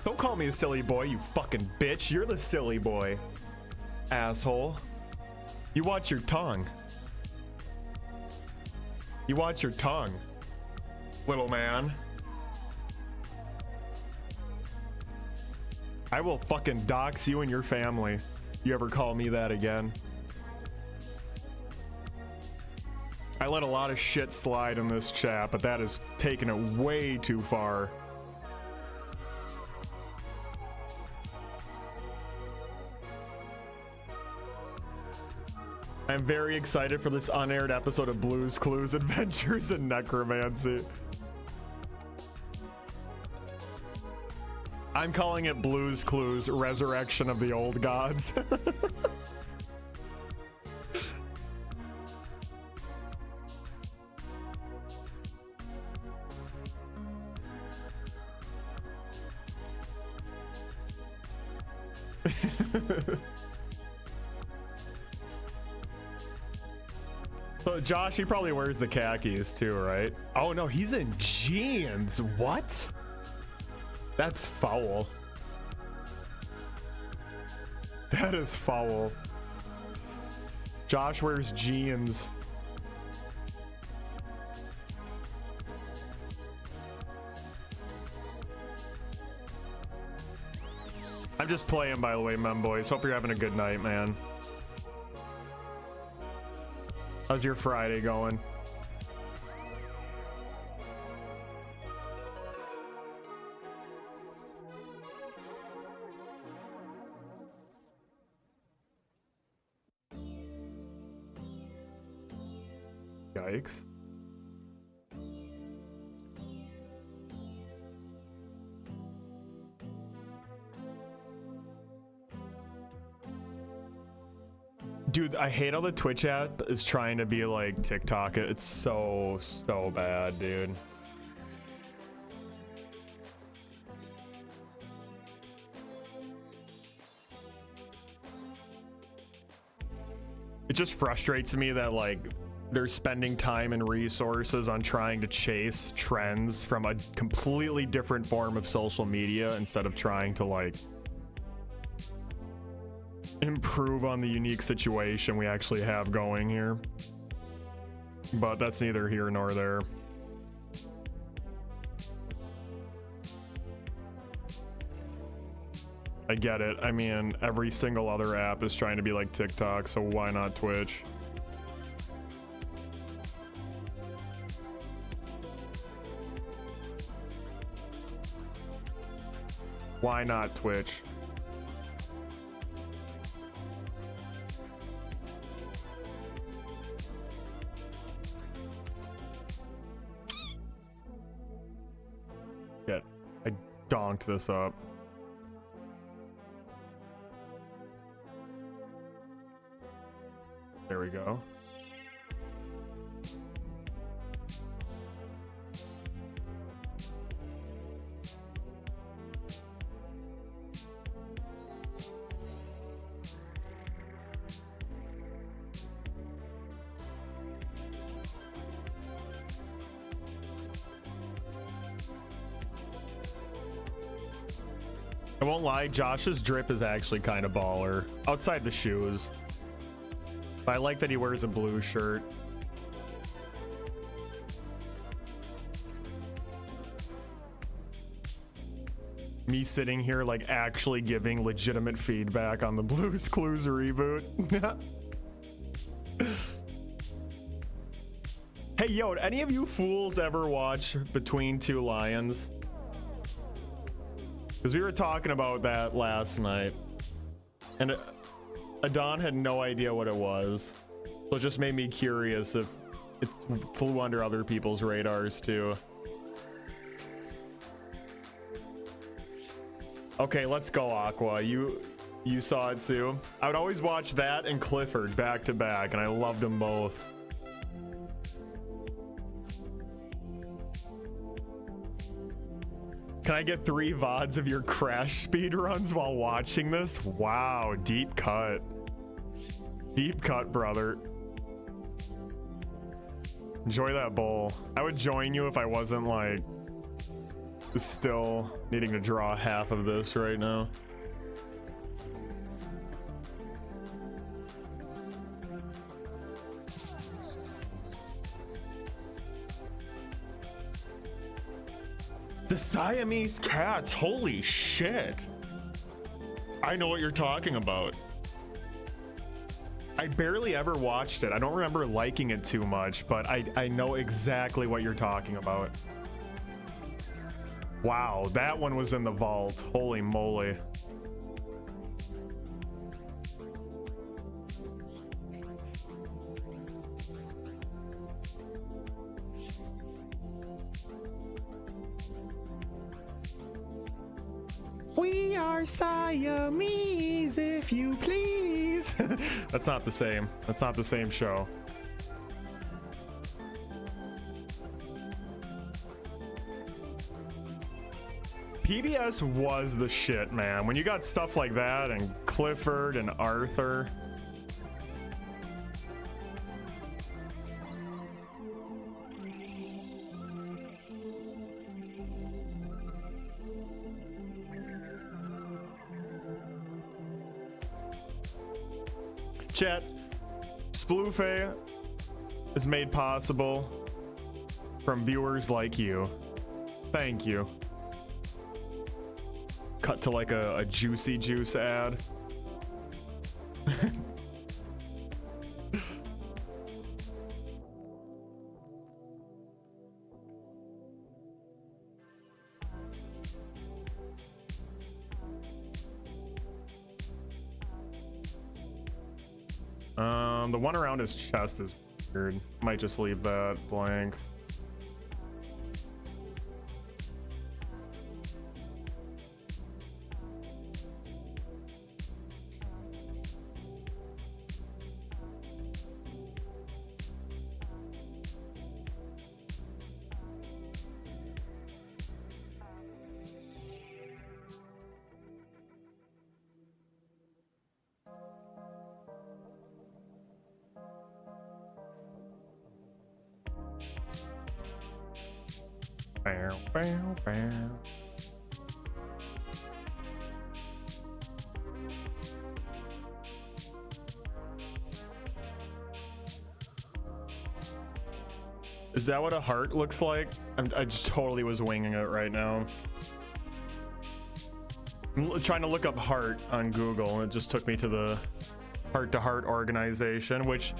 Don't call me a silly boy, you fucking bitch. You're the silly boy, asshole. You watch your tongue. You watch your tongue, little man. I will fucking dox you and your family. You ever call me that again? I let a lot of shit slide in this chat, but that is taking it way too far. I'm very excited for this unaired episode of Blue's Clues Adventures in Necromancy. I'm calling it Blue's Clues Resurrection of the Old Gods. So Josh, he probably wears the khakis too, right? Oh no, he's in jeans. What? That's foul. That is foul. Josh wears jeans. I'm just playing, by the way, Memboys. Hope you're having a good night, man. How's your Friday going? Yikes. Dude, I hate how the Twitch app is trying to be like TikTok. It's so bad, dude. It just frustrates me that like they're spending time and resources on trying to chase trends from a completely different form of social media instead of trying to like improve on the unique situation we actually have going here. But that's neither here nor there. I get it. I mean, every single other app is trying to be like TikTok, so why not Twitch? Why not Twitch? Shit. I donked this up. There we go. I won't lie, Josh's drip is actually kind of baller. Outside the shoes. But I like that he wears a blue shirt. Me sitting here like actually giving legitimate feedback on the Blue's Clues reboot. Hey yo, did any of you fools ever watch Between Two Lions? Because we were talking about that last night, and Adon had no idea what it was, so it just made me curious if it flew under other people's radars too. Okay, let's go, Aqua. You saw it too. I would always watch that and Clifford back to back, and I loved them both. Can I get 3 VODs of your crash speed runs while watching this? Wow, deep cut. Deep cut, brother. Enjoy that bowl. I would join you if I wasn't like still needing to draw half of this right now. The Siamese cats, holy shit. I know what you're talking about. I barely ever watched it. I don't remember liking it too much, but I know exactly what you're talking about. Wow, that one was in the vault. Holy moly. We are Siamese, if you please. That's not the same. That's not the same show. PBS was the shit, man. When you got stuff like that and Clifford and Arthur. Chat, Splufay is made possible from viewers like you. Thank you. Cut to like a Juicy Juice ad. The one around his chest is weird. Might just leave that blank. Bow, bow, bow. Is that what a heart looks like? I just totally was winging it right now. I'm trying to look up heart on Google, and it just took me to the Heart to Heart organization, which,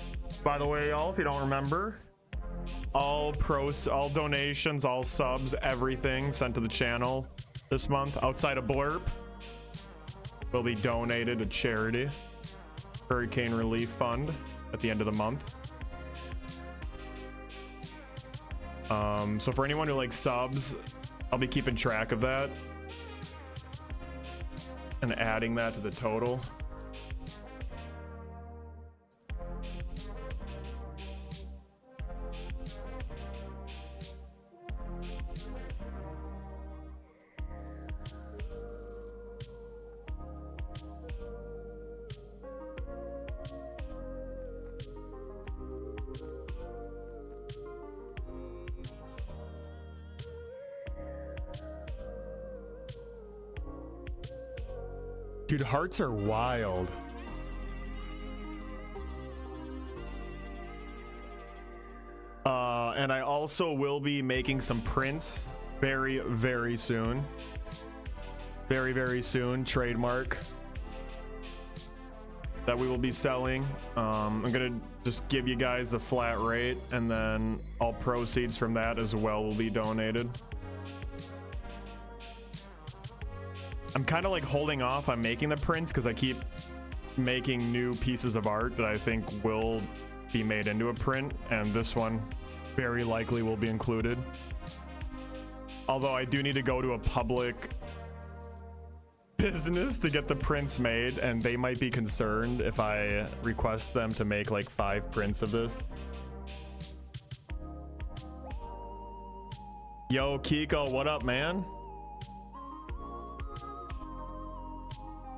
by the way, y'all, if you don't remember, all donations, all subs, everything sent to the channel this month outside of Blurb will be donated to charity, Hurricane Relief Fund, at the end of the month. So for anyone who likes subs, I'll be keeping track of that and adding that to the total. Dude, hearts are wild. And I also will be making some prints very, very soon. Very, very soon. Trademark that we will be selling. I'm gonna just give you guys a flat rate, and then all proceeds from that as well will be donated. I'm kind of like holding off on making the prints because I keep making new pieces of art that I think will be made into a print, and this one very likely will be included. Although I do need to go to a public business to get the prints made, and they might be concerned if I request them to make like 5 prints of this. Yo, Kiko, what up, man?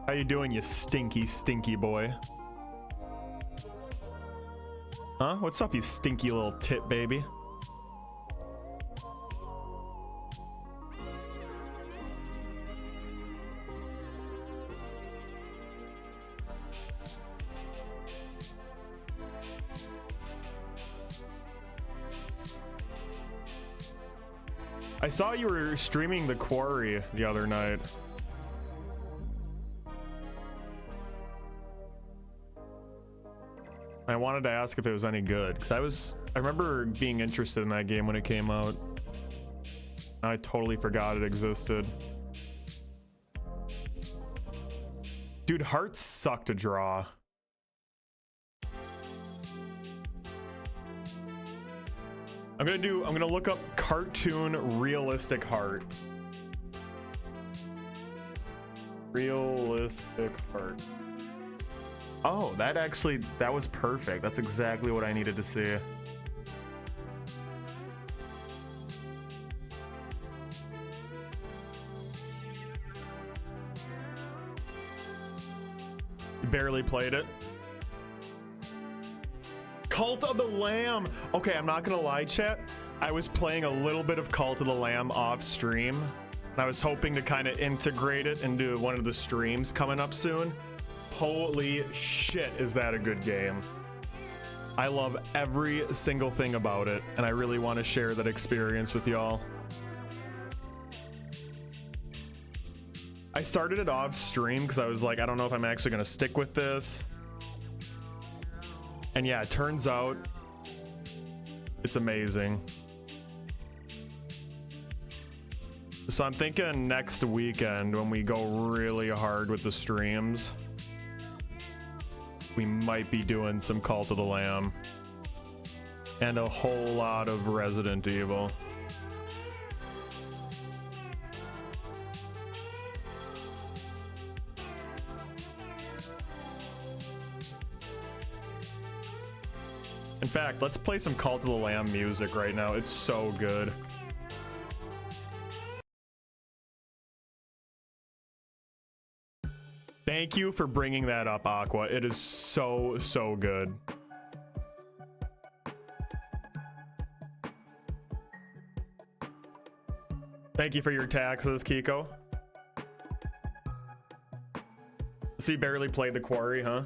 How you doing, you stinky, stinky boy? Huh? What's up, you stinky little tit baby? I saw you were streaming The Quarry the other night. I wanted to ask if it was any good, because I remember being interested in that game when it came out. I totally forgot it existed. Dude, hearts suck to draw. I'm gonna look up cartoon realistic heart. Realistic heart. Oh, that was perfect. That's exactly what I needed to see. You barely played it. Cult of the Lamb. Okay, I'm not gonna lie, chat. I was playing a little bit of Cult of the Lamb off stream. I was hoping to kind of integrate it into one of the streams coming up soon. Holy shit, is that a good game? I love every single thing about it, and I really want to share that experience with y'all. I started it off stream because I was like, I don't know if I'm actually going to stick with this. And yeah, it turns out it's amazing. So I'm thinking next weekend when we go really hard with the streams, we might be doing some Cult of the Lamb and a whole lot of Resident Evil. In fact, let's play some Cult of the Lamb music right now. It's so good. Thank you for bringing that up, Aqua. It is so, so good. Thank you for your taxes, Kiko. So you barely played The Quarry, huh?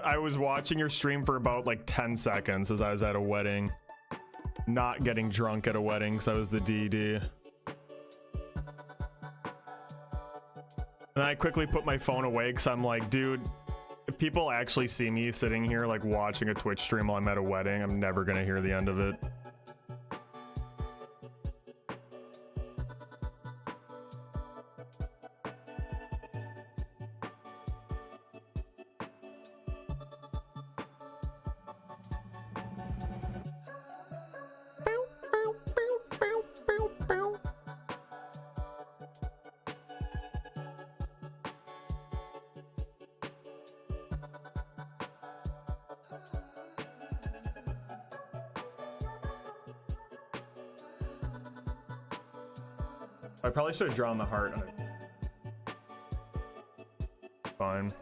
I was watching your stream for about like 10 seconds as I was at a wedding. Not getting drunk at a wedding, because I was the DD. And I quickly put my phone away because I'm like, dude, if people actually see me sitting here like watching a Twitch stream while I'm at a wedding, I'm never gonna hear the end of it. I probably should have drawn the heart on it. Fine.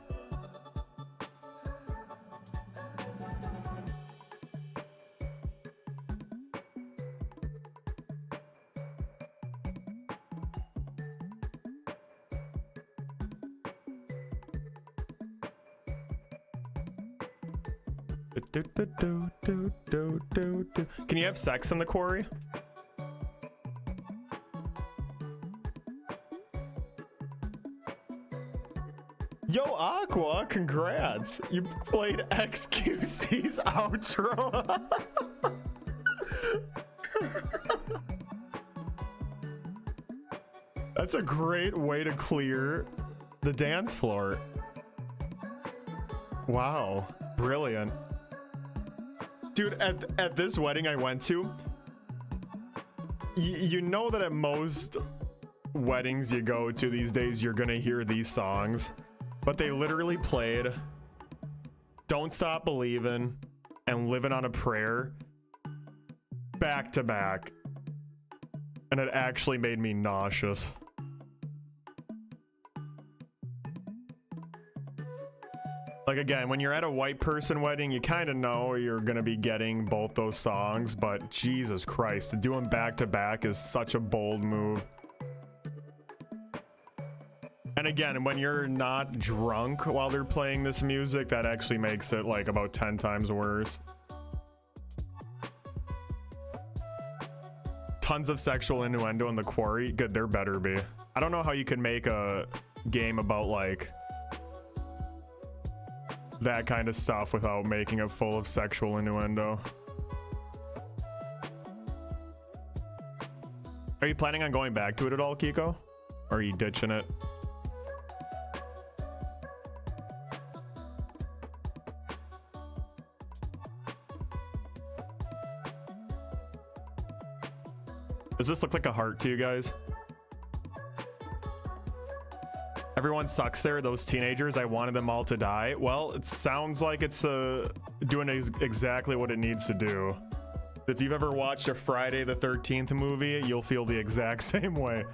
Can you have sex in the quarry? Yo, Aqua, congrats! You played XQC's outro. That's a great way to clear the dance floor. Wow, brilliant. Dude, at this wedding I went to, you know that at most weddings you go to these days, you're gonna hear these songs. But they literally played Don't Stop Believin' and Living on a Prayer back to back. And it actually made me nauseous. Like, again, when you're at a white person wedding, you kind of know you're gonna be getting both those songs, but Jesus Christ, to do them back to back is such a bold move. And again, when you're not drunk while they're playing this music, that actually makes it like about 10 times worse. Tons of sexual innuendo in the quarry. Good, there better be. I don't know how you can make a game about like that kind of stuff without making it full of sexual innuendo. Are you planning on going back to it at all, Kiko? Or are you ditching it? Does this look like a heart to you guys? Everyone sucks there, those teenagers. I wanted them all to die. Well, it sounds like it's doing exactly what it needs to do. If you've ever watched a Friday the 13th movie, you'll feel the exact same way.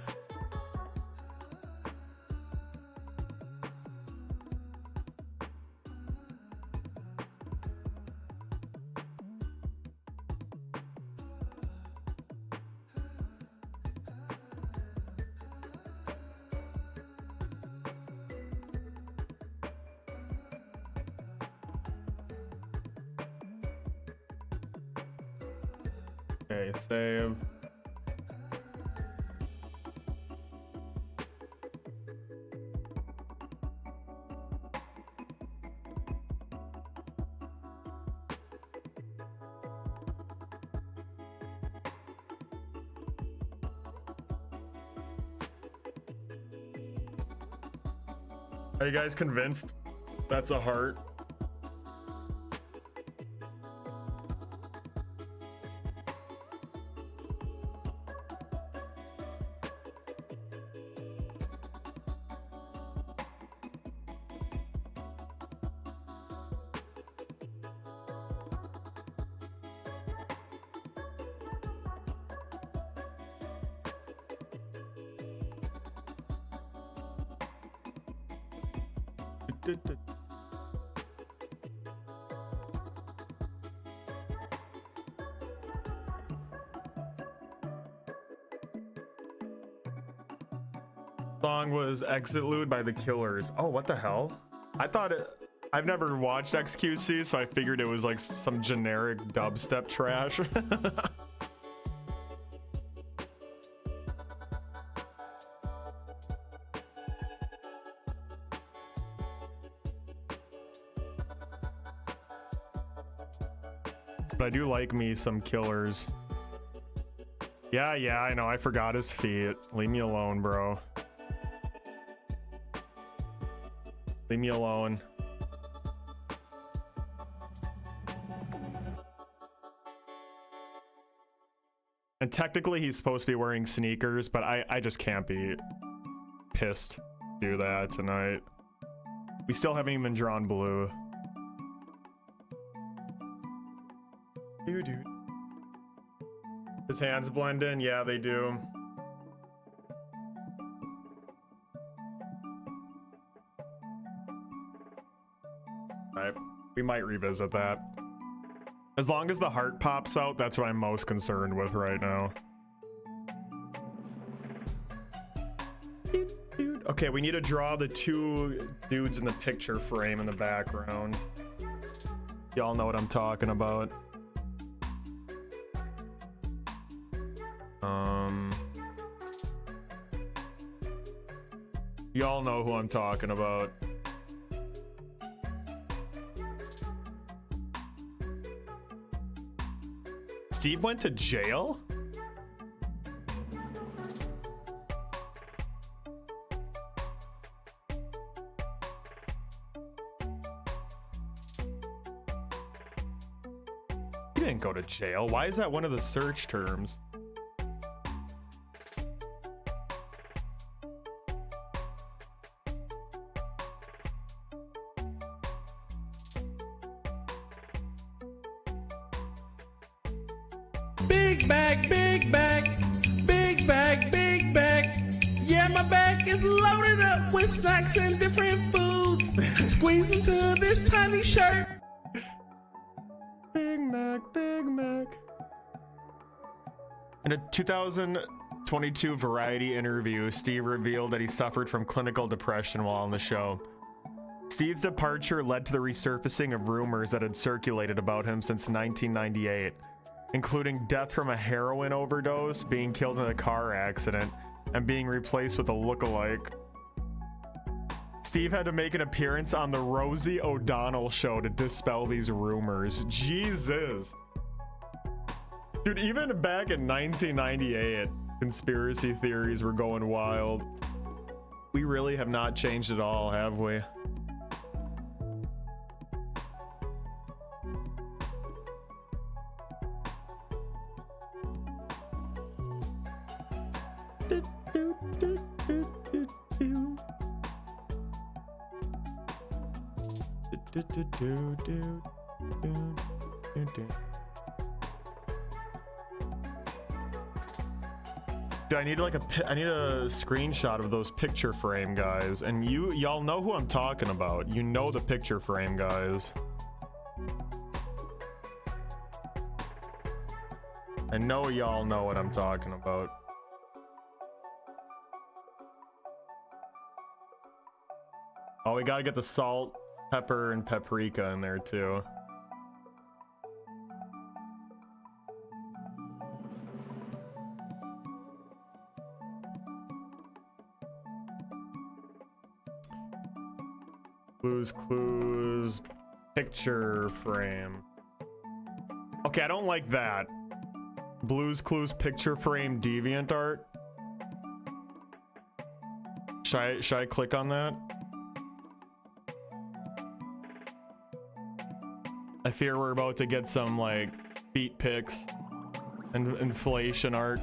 Okay, save. Are you guys convinced that's a heart? Song was Exit Lude by The Killers. Oh, what the hell? I've never watched XQC, so I figured it was like some generic dubstep trash. But I do like me some Killers. Yeah, I know. I forgot his feet. Leave me alone, bro. Leave me alone. And technically he's supposed to be wearing sneakers, but I just can't be pissed to do that tonight. We still haven't even drawn blue. Dude. His hands blend in? Yeah, they do. Right. We might revisit that. As long as the heart pops out, that's what I'm most concerned with right now. Okay, we need to draw the two dudes in the picture frame in the background. Y'all know what I'm talking about. Y'all know who I'm talking about. Steve went to jail? He didn't go to jail. Why is that one of the search terms? Big bag, big bag, big bag, big bag. Yeah, my bag is loaded up with snacks and different foods. Squeeze into this tiny shirt. Big Mac, Big Mac. In a 2022 Variety interview, Steve revealed that he suffered from clinical depression while on the show. Steve's departure led to the resurfacing of rumors that had circulated about him since 1998, including death from a heroin overdose, being killed in a car accident, and being replaced with a look-alike. Steve had to make an appearance on the Rosie O'Donnell show to dispel these rumors. Jesus. Dude, even back in 1998, conspiracy theories were going wild. We really have not changed at all, have we? Dude, I need like I need a screenshot of those picture frame guys, and y'all know who I'm talking about. You know the picture frame guys. I know y'all know what I'm talking about. Oh, we gotta get the salt, pepper, and paprika in there too. Blue's Clues picture frame. Okay, I don't like that. Blue's Clues picture frame deviant art. Should I click on that? I fear we're about to get some like feet pics and inflation art.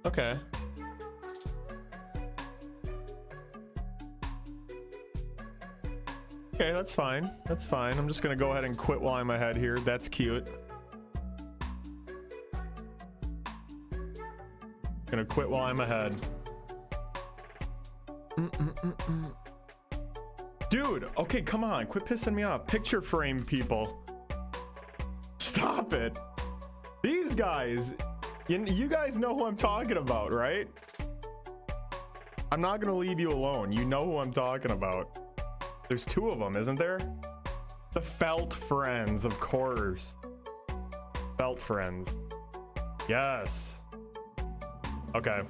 Okay. Okay, that's fine. That's fine. I'm just gonna go ahead and quit while I'm ahead here. That's cute. Gonna quit while I'm ahead. Dude, okay, come on. Quit pissing me off. Picture frame people. Stop it. These guys, you guys know who I'm talking about, right? I'm not gonna leave you alone. You know who I'm talking about. There's two of them, isn't there? The Felt Friends, of course. Felt Friends. Yes. Okay.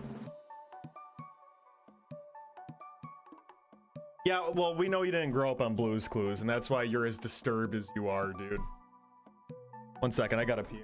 Yeah, well, we know you didn't grow up on Blue's Clues, and that's why you're as disturbed as you are, dude. 1 second, I gotta pee.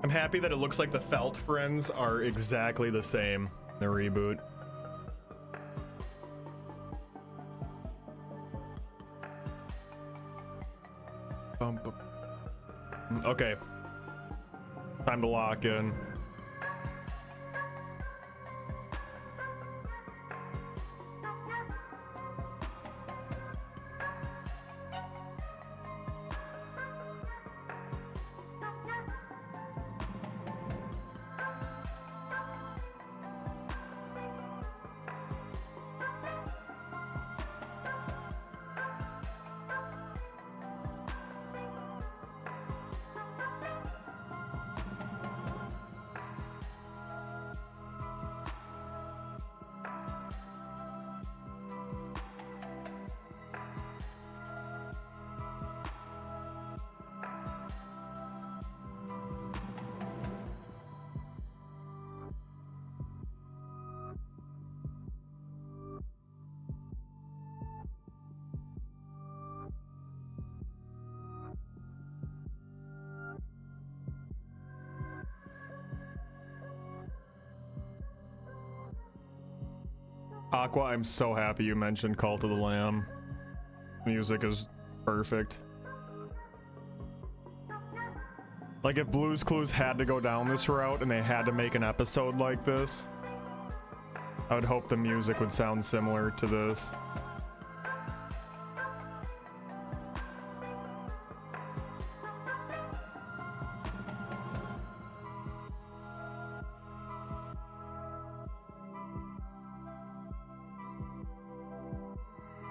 I'm happy that it looks like the Felt friends are exactly the same in the reboot. Okay. Time to lock in. Aqua, I'm so happy you mentioned Cult of the Lamb. Music is perfect. Like, if Blue's Clues had to go down this route and they had to make an episode like this, I would hope the music would sound similar to this.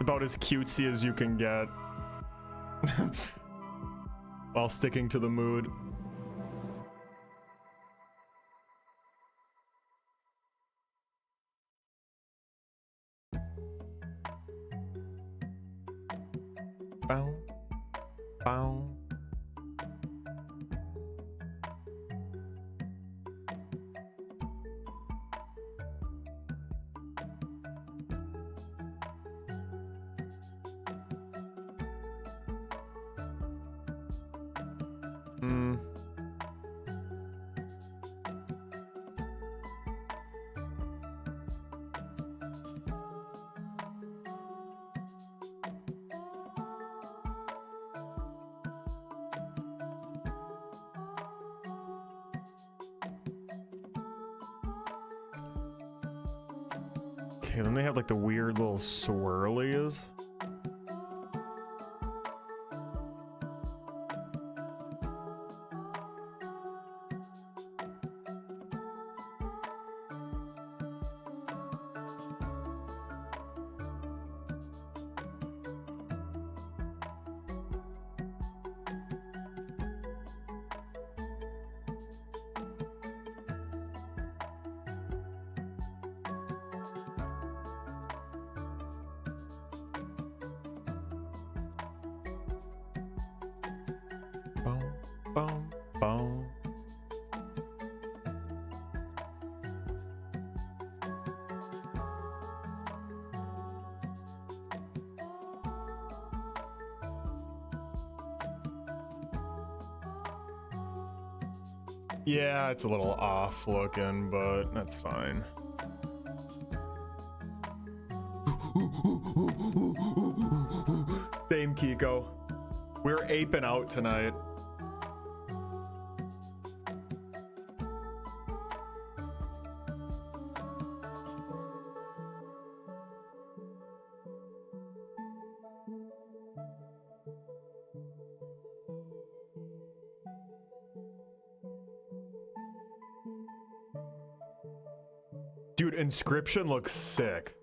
About as cutesy as you can get while sticking to the mood. Bow, bow. Okay, then they have like the weird little swirlies. Boom, boom, boom. Yeah, it's a little off looking, but that's fine. Same, Kiko. We're aping out tonight. Dude, Inscription looks sick.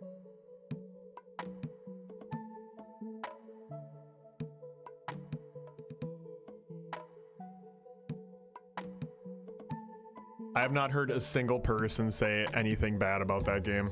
I have not heard a single person say anything bad about that game.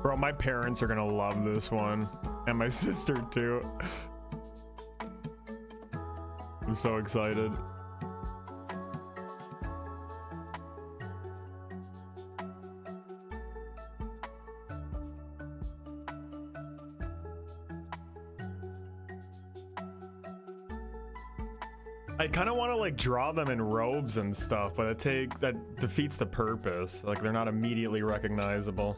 Bro, my parents are gonna love this one. And my sister too. I'm so excited. I kind of want to like draw them in robes and stuff, but that defeats the purpose. Like they're not immediately recognizable.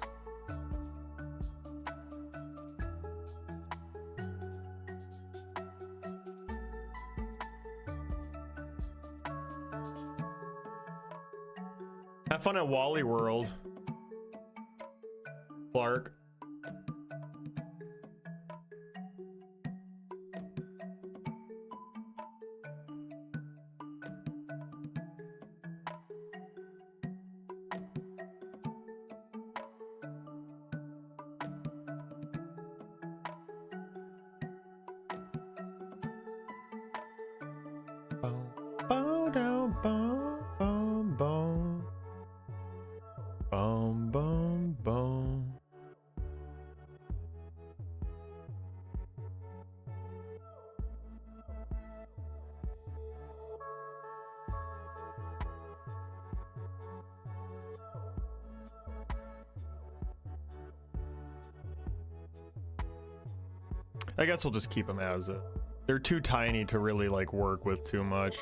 Have fun at Wally World, Clark. I guess we'll just keep them as it. They're too tiny to really like work with too much.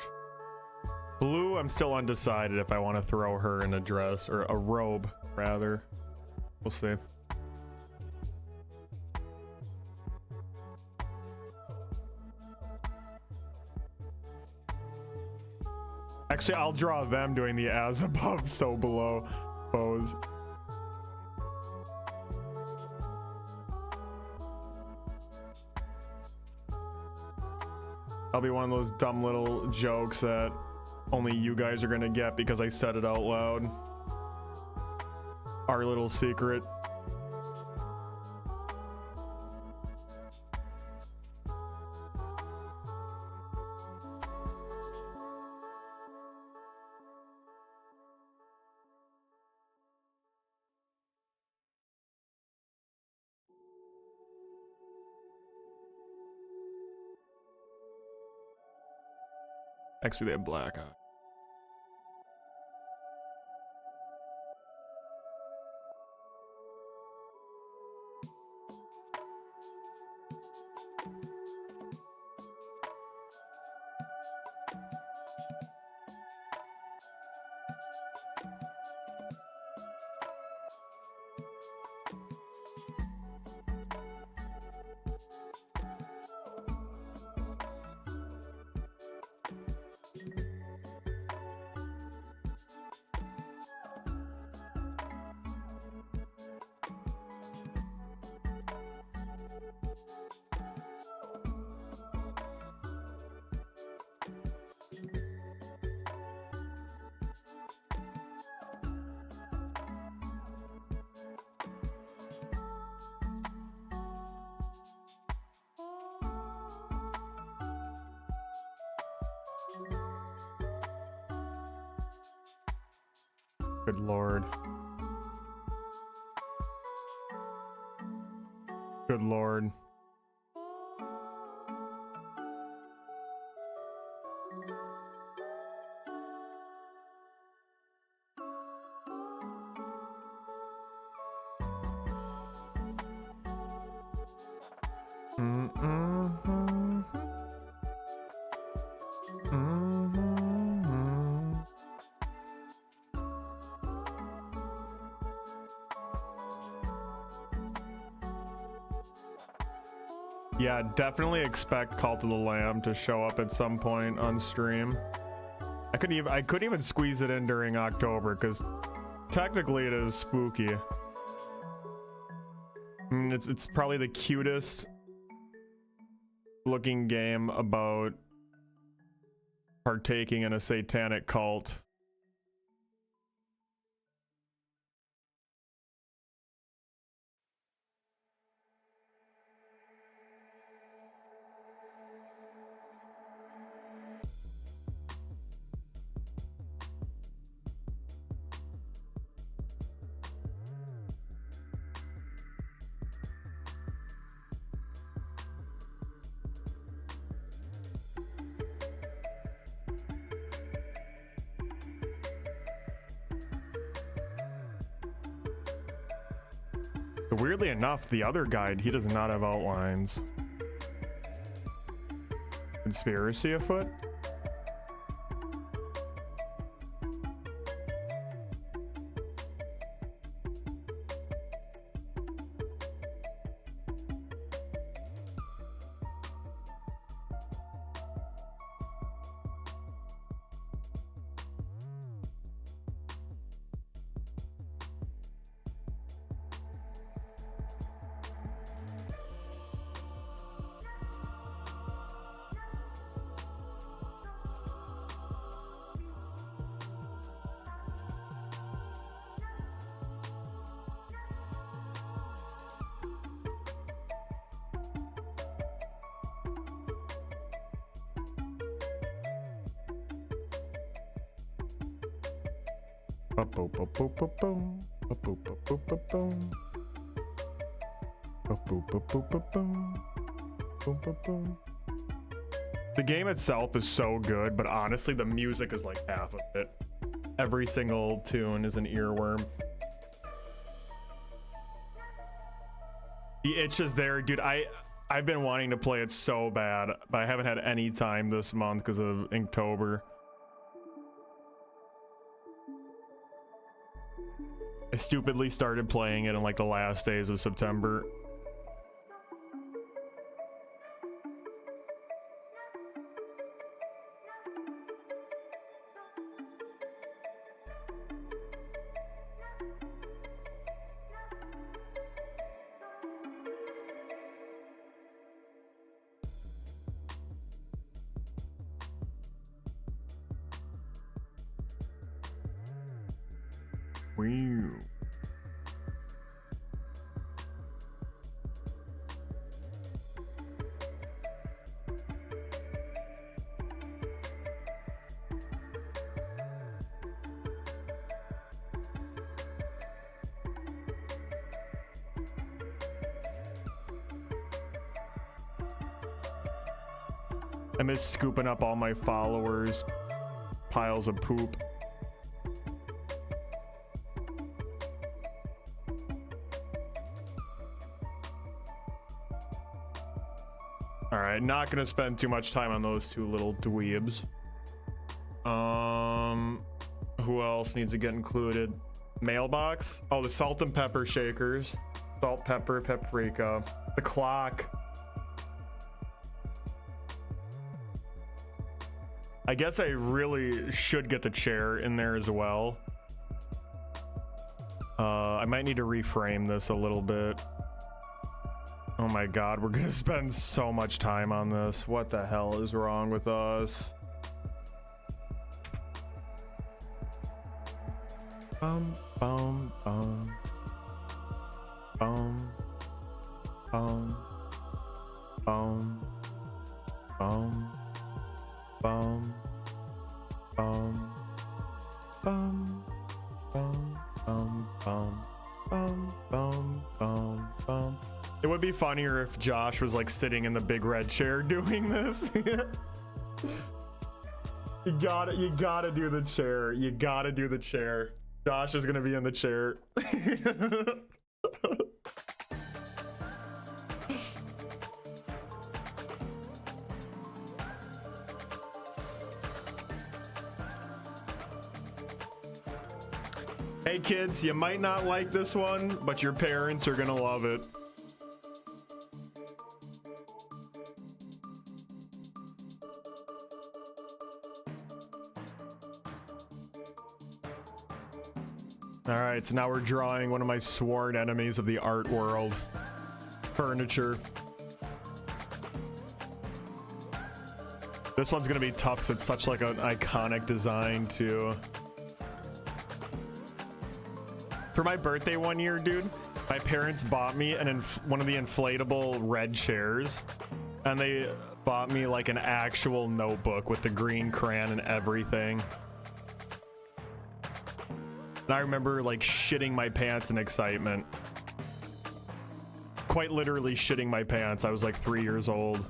Blue, I'm still undecided if I want to throw her in a dress or a robe, rather. We'll see. Actually, I'll draw them doing the as above, so below pose. I'll be one of those dumb little jokes that only you guys are gonna get because I said it out loud. Our little secret. Actually, they have black eye. Good lord. Good lord. Yeah, definitely expect Cult of the Lamb to show up at some point on stream. I couldn't even squeeze it in during October because technically it is spooky. I mean, it's probably the cutest looking game about partaking in a satanic cult. Weirdly enough, the other guide, he does not have outlines. Conspiracy afoot? The game itself is so good, but honestly, the music is like half of it. Every single tune is an earworm. The itch is there, dude. I've been wanting to play it so bad, but I haven't had any time this month because of Inktober. I stupidly started playing it in like the last days of September. Wow. I miss scooping up all my followers' piles of poop. Alright, not gonna spend too much time on those two little dweebs. Who else needs to get included? Mailbox? Oh, the salt and pepper shakers. Salt, pepper, paprika. The clock. I guess I really should get the chair in there as well. I might need to reframe this a little bit. Oh my god, we're gonna spend so much time on this. What the hell is wrong with us? Bum, bum, bum. Bum. Bum. Bum. Bum. Bum. Bum. Bum. Bum. Bum. Bum. Bum. Bum. Bum. Bum. It would be funnier if Josh was like sitting in the big red chair doing this. You gotta do the chair. You gotta do the chair. Josh is gonna be in the chair. Hey kids, you might not like this one, but your parents are gonna love it. Alright, so now we're drawing one of my sworn enemies of the art world. Furniture. This one's gonna be tough because it's such like an iconic design too. For my birthday one year, dude, my parents bought me one of the inflatable red chairs, and they bought me like an actual notebook with the green crayon and everything. And I remember like shitting my pants in excitement. Quite literally shitting my pants. I was like 3 years old.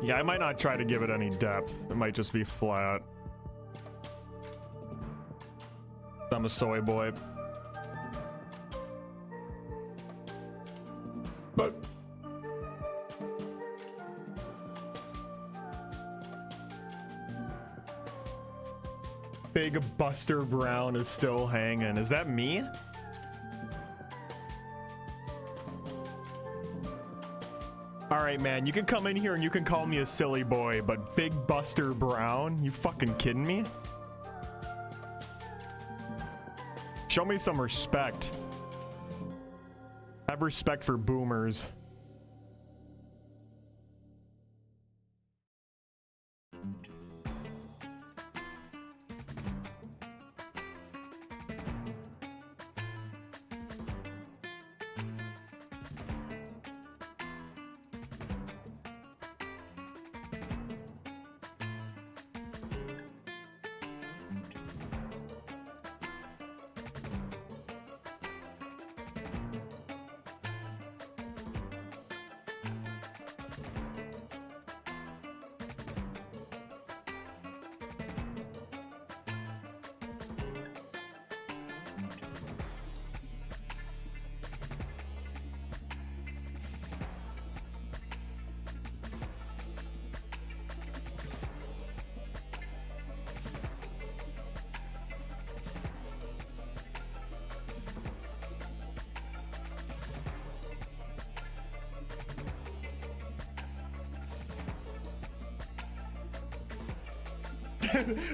Yeah, I might not try to give it any depth. It might just be flat. I'm a soy boy. But Big Buster Brown is still hanging. Is that me? Alright, man, you can come in here and you can call me a silly boy, but Big Buster Brown? You fucking kidding me? Show me some respect. Have respect for boomers.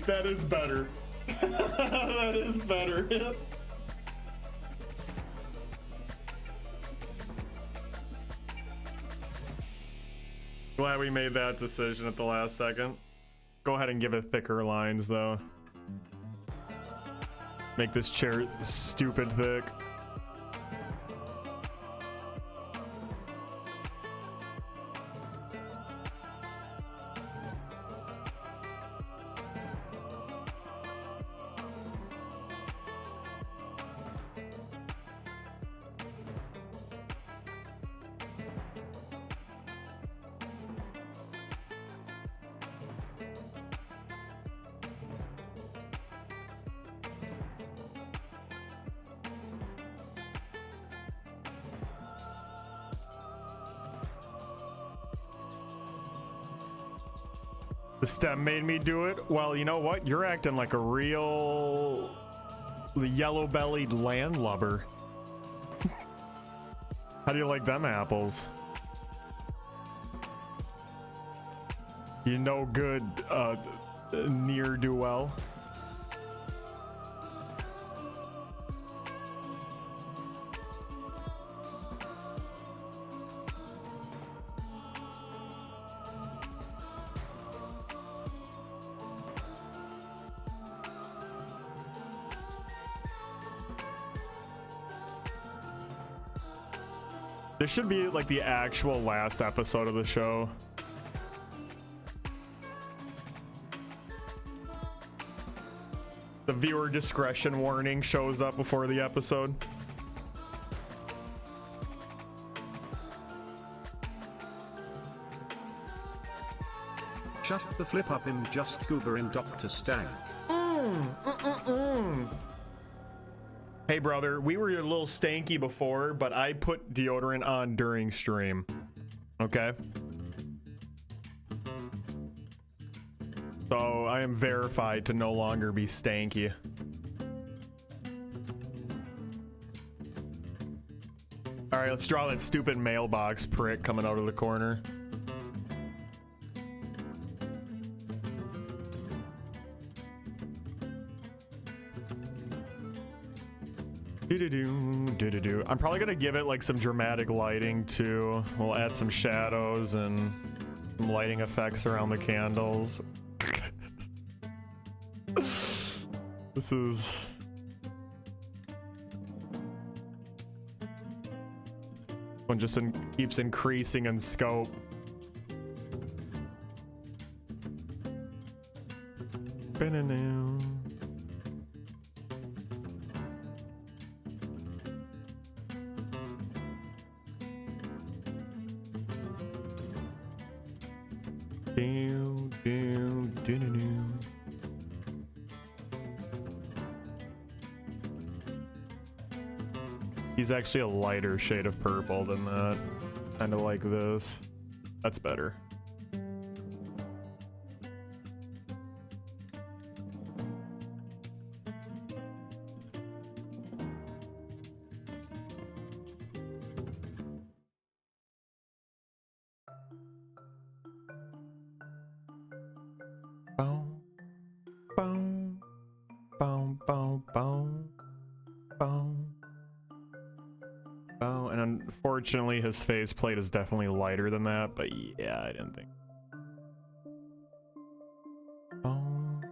That is better. That is better. Glad we made that decision at the last second. Go ahead and give it thicker lines, though. Make this chair stupid thick. The stem made me do it. Well, you know what? You're acting like a real yellow-bellied landlubber. How do you like them apples? You no good, ne'er-do-well. This should be like the actual last episode of the show. The viewer discretion warning shows up before the episode. Shut the flip up, him just goober in Dr. Stank. Hey brother, we were a little stanky before, but I put deodorant on during stream. Okay? So I am verified to no longer be stanky. Alright, let's draw that stupid mailbox prick coming out of the corner. Do-do-do. I'm probably gonna give it like some dramatic lighting too. We'll add some shadows and some lighting effects around the candles. This is... one just keeps increasing in scope. Ba-na-na. He's actually a lighter shade of purple than that. Kind of like this. That's better. Boom, boom, boom, boom, boom, boom. Oh, and unfortunately his faceplate is definitely lighter than that, but yeah, I didn't think. Boom,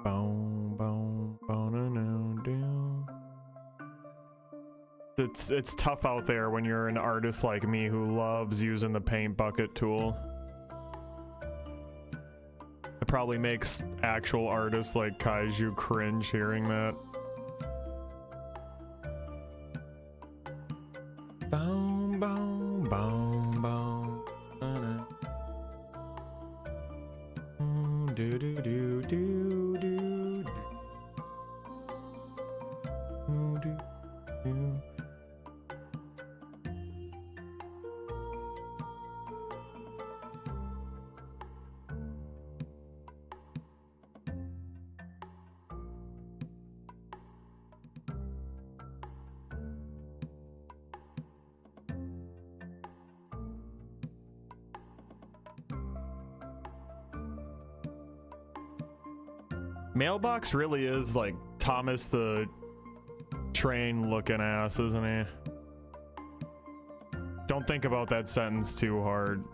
boom, boom, boom, boom. It's tough out there when you're an artist like me who loves using the paint bucket tool. It probably makes actual artists like Kaiju cringe hearing that. Boom, boom, boom, boom. Do do do do do do do. Mailbox really is like Thomas the Train looking ass, isn't he? Don't think about that sentence too hard.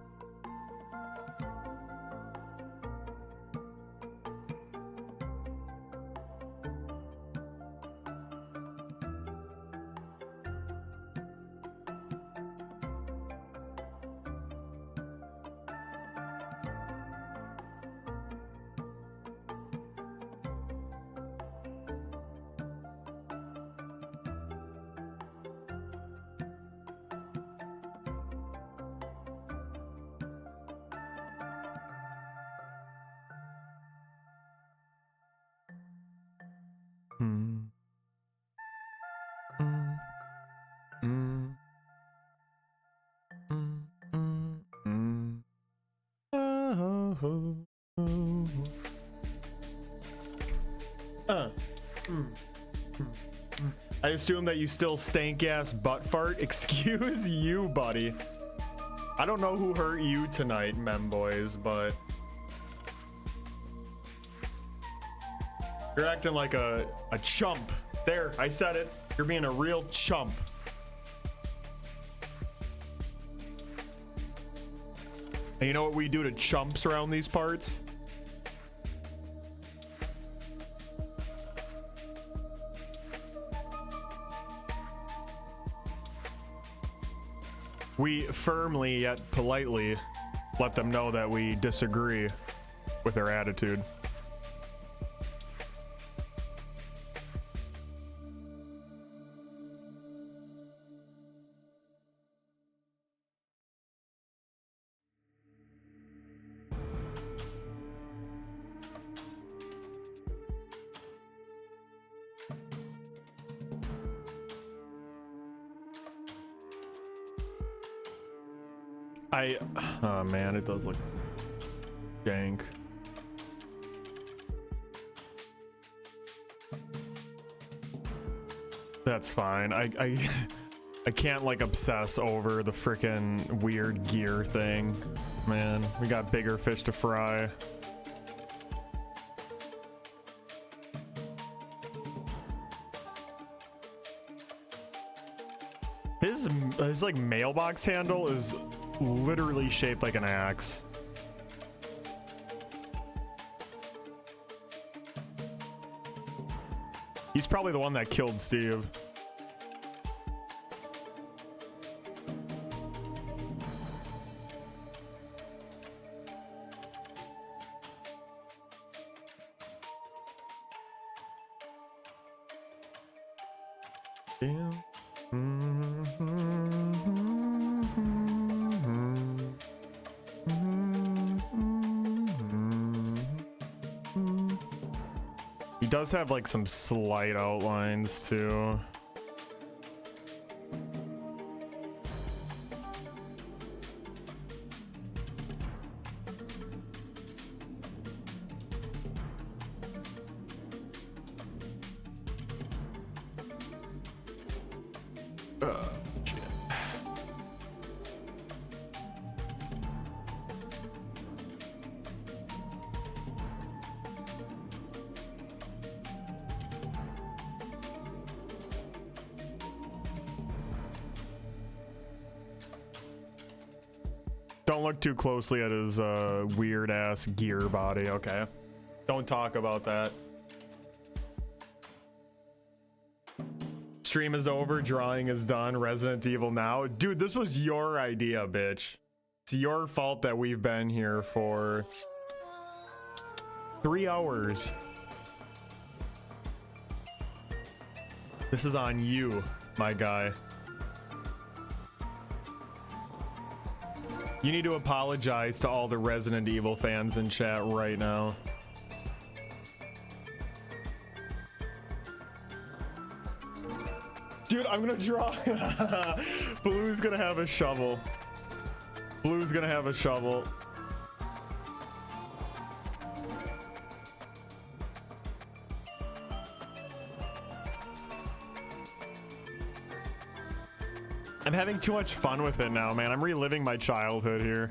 I assume that you still stank ass butt fart. Excuse you, buddy. I don't know who hurt you tonight, memboys, but you're acting like a chump. There, I said it. You're being a real chump. And you know what we do to chumps around these parts? We firmly yet politely let them know that we disagree with their attitude. Oh man, it does look jank. That's fine. I can't like obsess over the frickin' weird gear thing. Man, we got bigger fish to fry. His like mailbox handle is literally shaped like an axe. He's probably the one that killed Steve. Damn. He does have like some slight outlines too. Shit. Don't look too closely at his weird ass gear body, okay? Don't talk about that. Stream is over, drawing is done, Resident Evil now. Dude, this was your idea, bitch. It's your fault that we've been here for 3 hours. This is on you, my guy. You need to apologize to all the Resident Evil fans in chat right now. Dude, I'm gonna draw. Blue's gonna have a shovel. Blue's gonna have a shovel. I'm having too much fun with it now, man. I'm reliving my childhood here.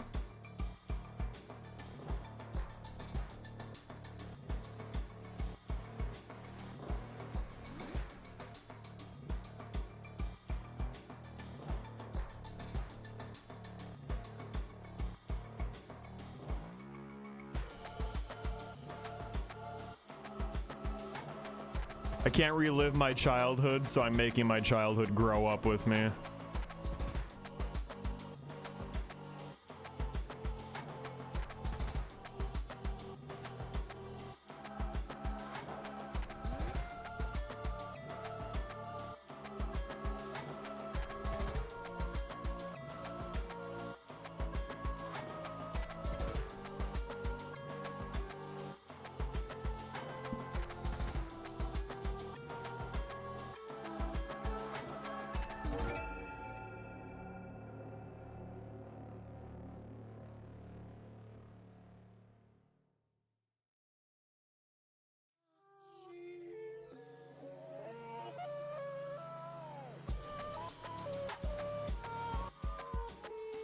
I can't relive my childhood, so I'm making my childhood grow up with me.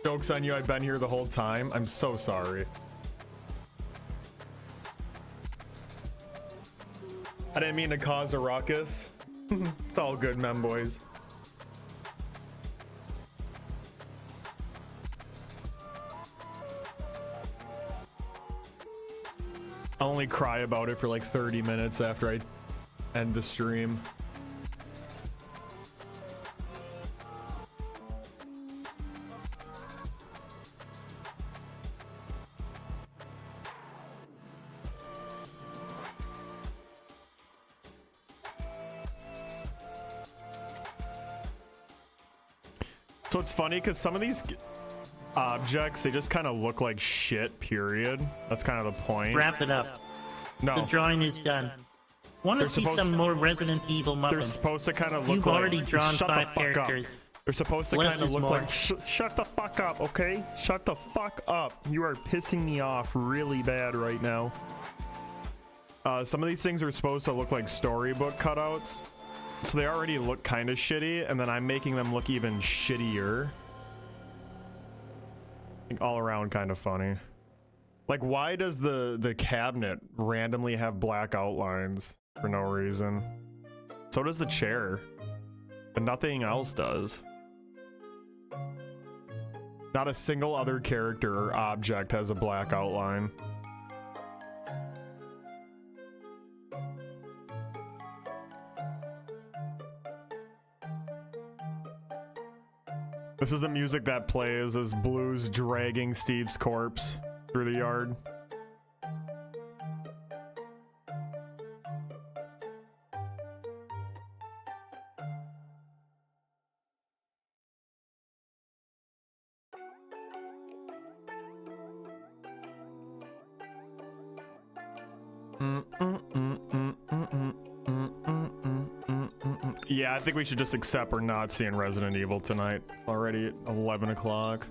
Joke's on you, I've been here the whole time. I'm so sorry. I didn't mean to cause a ruckus. It's all good, mem boys. I'll only cry about it for like 30 minutes after I end the stream. So it's funny because some of these objects, they just kind of look like shit, period. That's kind of the point. Wrap it up. No. The drawing is done. Want to see some more Resident Evil Muppets? They're supposed to kind of look You've like... already drawn Shut 5 the fuck characters. Up. They're supposed to Less kind of is look more. like... Shut the fuck up, okay? Shut the fuck up. You are pissing me off really bad right now. Some of these things are supposed to look like storybook cutouts. So they already look kind of shitty, and then I'm making them look even shittier. Like, all around kind of funny. Like, why does the cabinet randomly have black outlines for no reason? So does the chair, but nothing else does. Not a single other character or object has a black outline. This is the music that plays as Blue's dragging Steve's corpse through the yard. Yeah, I think we should just accept we're not seeing Resident Evil tonight. It's already 11 o'clock.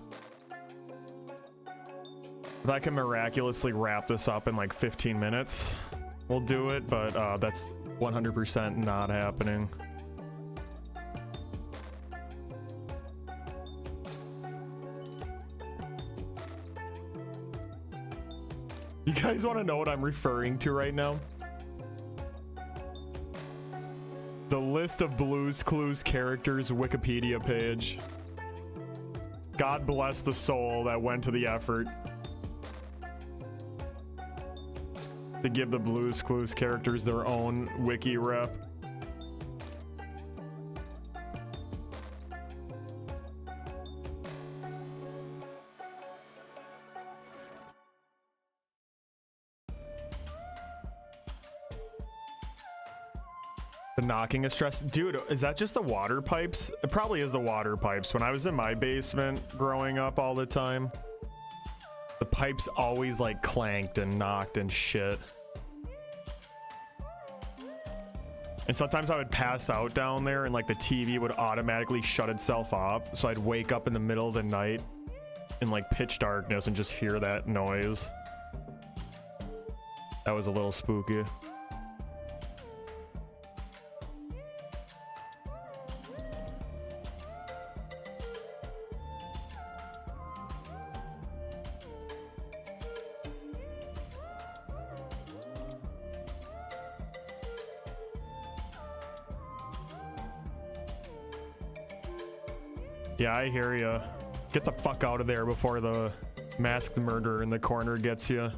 If I can miraculously wrap this up in like 15 minutes, we'll do it, but that's 100% not happening. You guys want to know what I'm referring to right now? The list of Blue's Clues characters Wikipedia page. God bless the soul that went to the effort to give the Blue's Clues characters their own wiki rep. The knocking is stressed. Dude, is that just the water pipes? It probably is the water pipes. When I was in my basement growing up all the time, the pipes always like clanked and knocked and shit. And sometimes I would pass out down there and like the TV would automatically shut itself off. So I'd wake up in the middle of the night in like pitch darkness and just hear that noise. That was a little spooky. Yeah, I hear ya. Get the fuck out of there before the masked murderer in the corner gets you.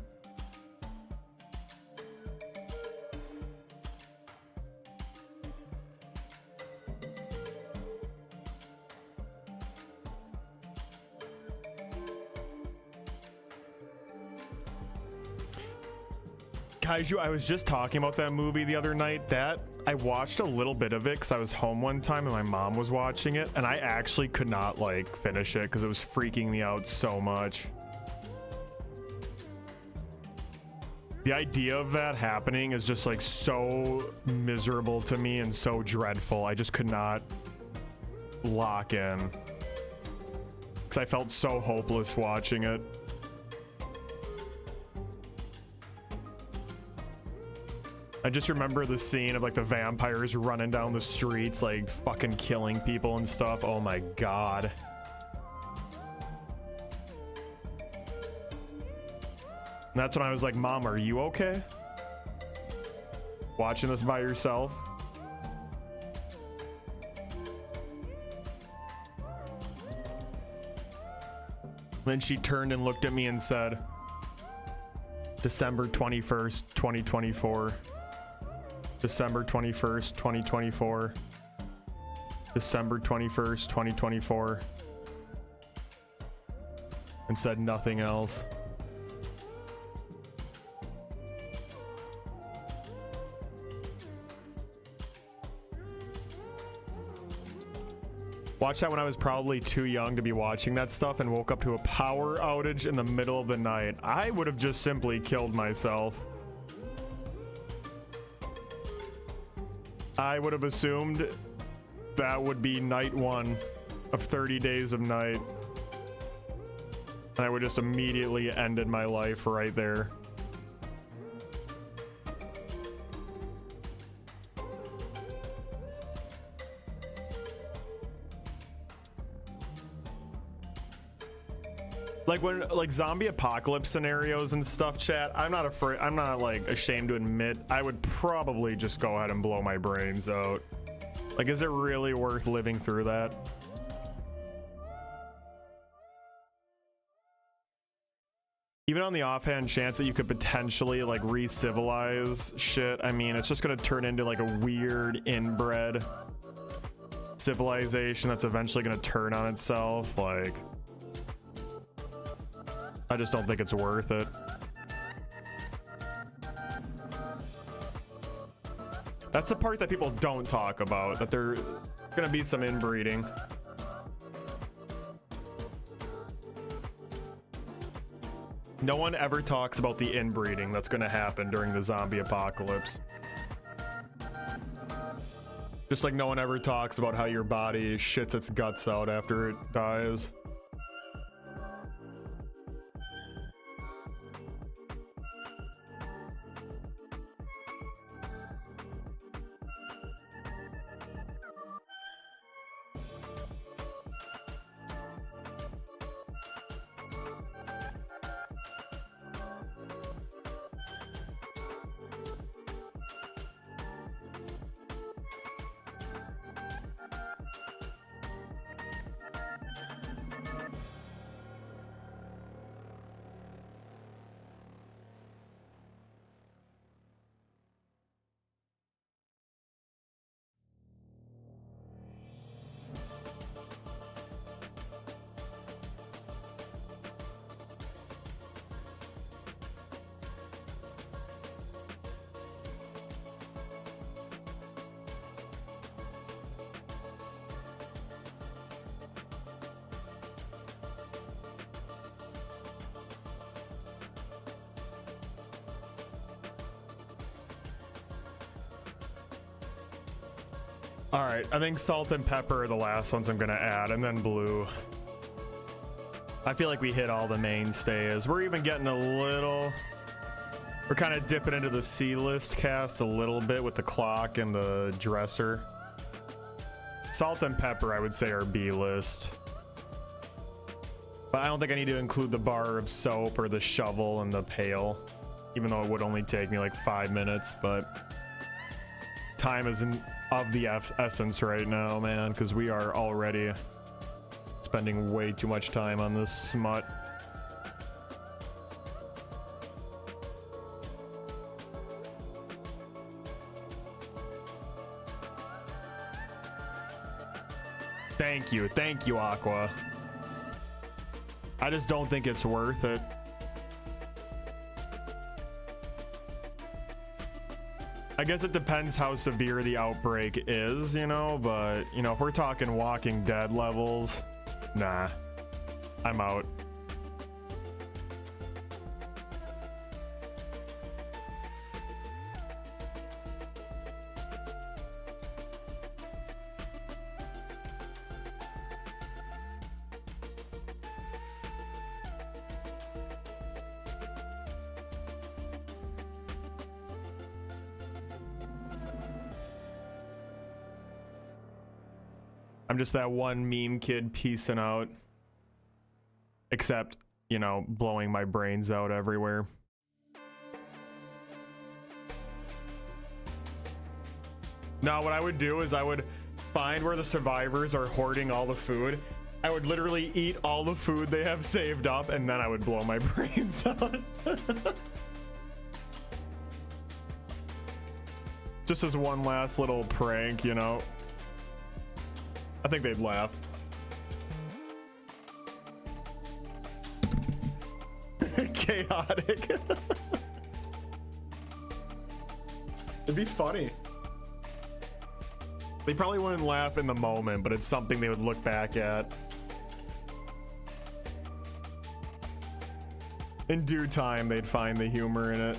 Kaiju, I was just talking about that movie the other night. That I watched a little bit of it because I was home one time and my mom was watching it, and I actually could not like finish it because it was freaking me out so much. The idea of that happening is just like so miserable to me and so dreadful. I just could not lock in because I felt so hopeless watching it. I just remember the scene of like the vampires running down the streets, like fucking killing people and stuff. Oh my god. And that's when I was like, Mom, are you okay? Watching this by yourself? Then she turned and looked at me and said, December 21st, 2024. December 21st, 2024. December 21st, 2024. And said nothing else. Watched that when I was probably too young to be watching that stuff and woke up to a power outage in the middle of the night. I would have just simply killed myself. I would have assumed that would be night 1 of 30 days of night. And I would just immediately ended my life right there. Like when like zombie apocalypse scenarios and stuff, chat, I'm not afraid, I'm not like ashamed to admit I would probably just go ahead and blow my brains out. Like, is it really worth living through that? Even on the offhand chance that you could potentially like re-civilize shit, I mean, it's just gonna turn into like a weird inbred civilization that's eventually gonna turn on itself. Like, I just don't think it's worth it. That's the part that people don't talk about, that there's gonna be some inbreeding. No one ever talks about the inbreeding that's gonna happen during the zombie apocalypse. Just like no one ever talks about how your body shits its guts out after it dies. Alright, I think salt and pepper are the last ones I'm gonna add, and then blue. I feel like we hit all the mainstays. We're even getting a little... We're kind of dipping into the C-list cast a little bit with the clock and the dresser. Salt and pepper, I would say, are B-list. But I don't think I need to include the bar of soap or the shovel and the pail. Even though it would only take me like 5 minutes, but... Time isn't of the essence right now, man, because we are already spending way too much time on this smut. Thank you, Aqua. I just don't think it's worth it. I guess it depends how severe the outbreak is, you know, but, you know, if we're talking Walking Dead levels, nah, I'm out. I'm just that one meme kid piecing out. Except, you know, blowing my brains out everywhere. Now, what I would do is I would find where the survivors are hoarding all the food. I would literally eat all the food they have saved up, and then I would blow my brains out. Just as one last little prank, you know. I think they'd laugh. Chaotic. It'd be funny. They probably wouldn't laugh in the moment, but it's something they would look back at. In due time, they'd find the humor in it.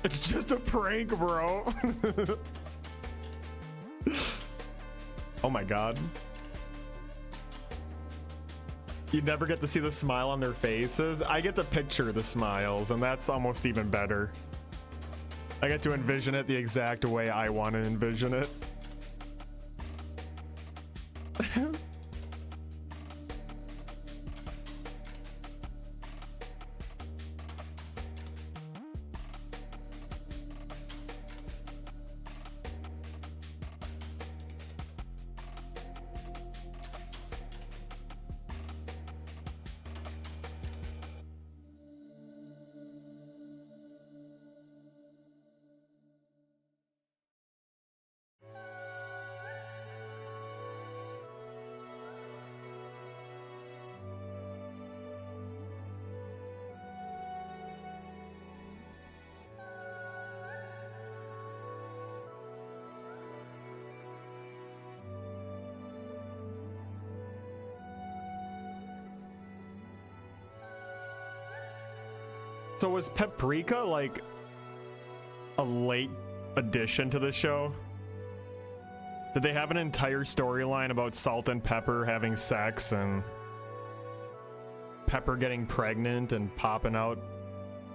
It's just a prank, bro. Oh my god. You never get to see the smile on their faces. I get to picture the smiles, and that's almost even better. I get to envision it the exact way I want to envision it. So was Paprika like a late addition to the show? Did they have an entire storyline about Salt and Pepper having sex and Pepper getting pregnant and popping out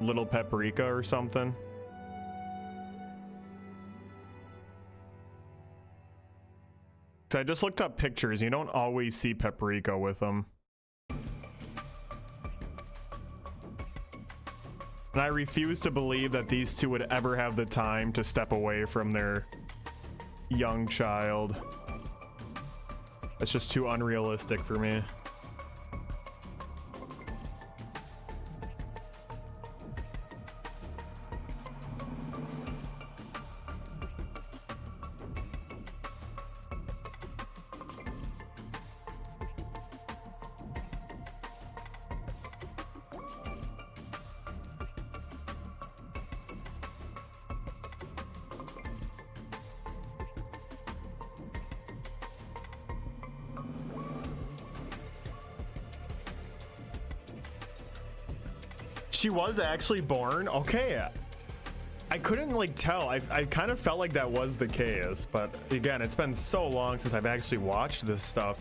little Paprika or something? So I just looked up pictures. You don't always see Paprika with them. And I refuse to believe that these two would ever have the time to step away from their young child. That's just too unrealistic for me. She was actually born? Okay. I couldn't like tell. I kind of felt like that was the case, but again, it's been so long since I've actually watched this stuff.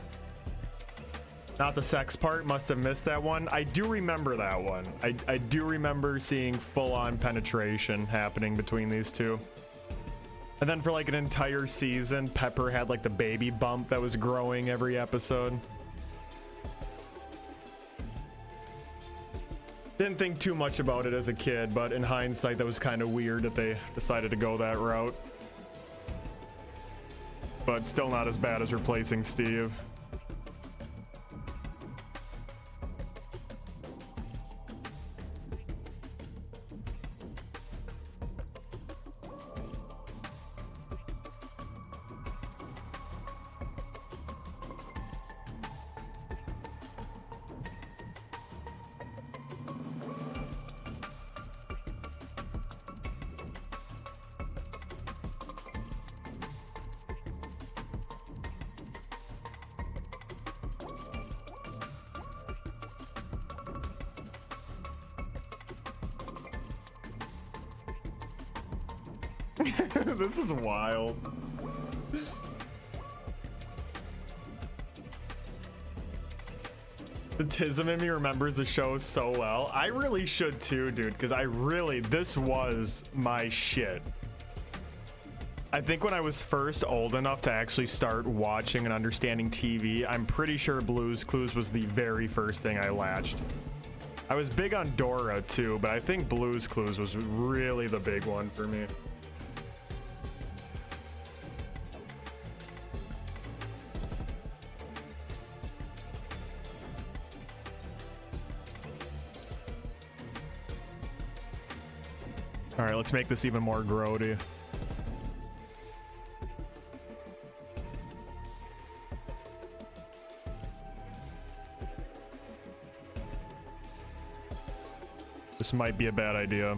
Not the sex part, must have missed that one. I do remember that one. I do remember seeing full-on penetration happening between these two. And then for like an entire season, Pepper had like the baby bump that was growing every episode. Didn't think too much about it as a kid, but in hindsight, that was kind of weird that they decided to go that route. But still not as bad as replacing Steve. This is wild. The Tism in me remembers the show so well. I really should too, dude, because this was my shit. I think when I was first old enough to actually start watching and understanding TV, I'm pretty sure Blue's Clues was the very first thing I latched. I was big on Dora too, but I think Blue's Clues was really the big one for me. All right, let's make this even more grody. This might be a bad idea.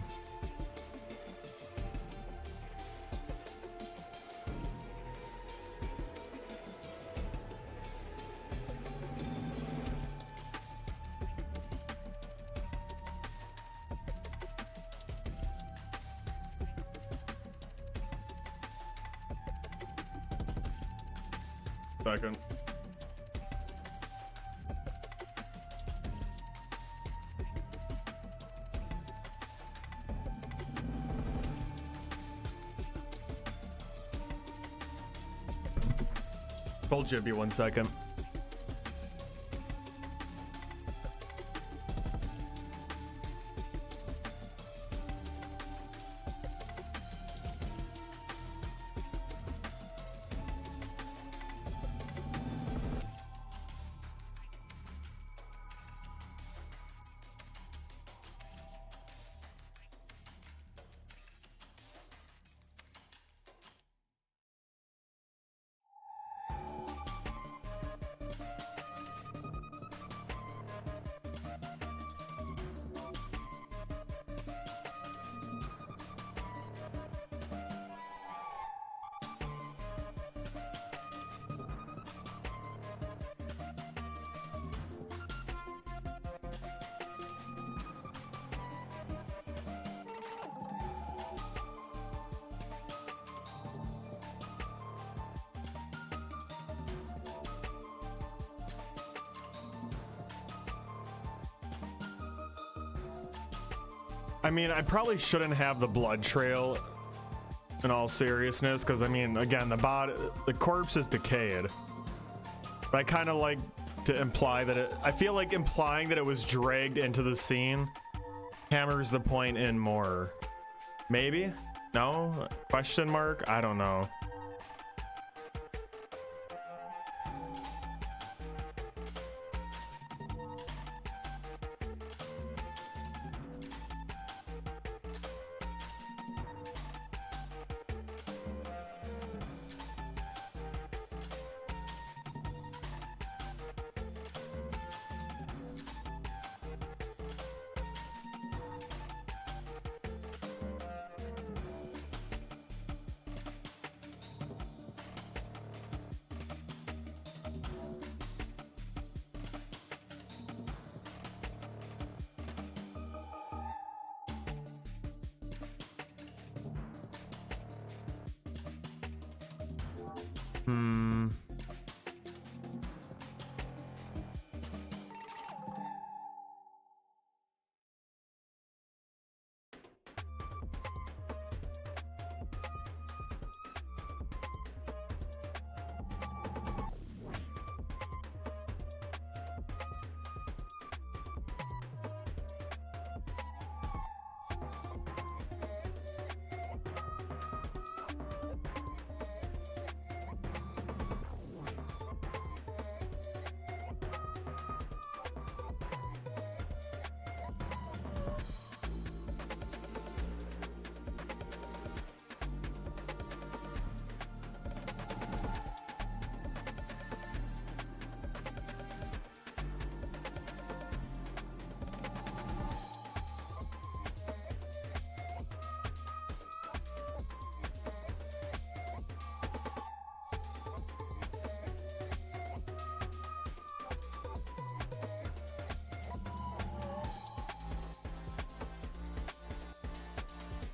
Second. Told you it'd be 1 second. I mean, I probably shouldn't have the blood trail in all seriousness, because I mean, again, the corpse is decayed. But I kind of like to imply that I feel like implying that it was dragged into the scene hammers the point in more. Maybe? No? Question mark? I don't know.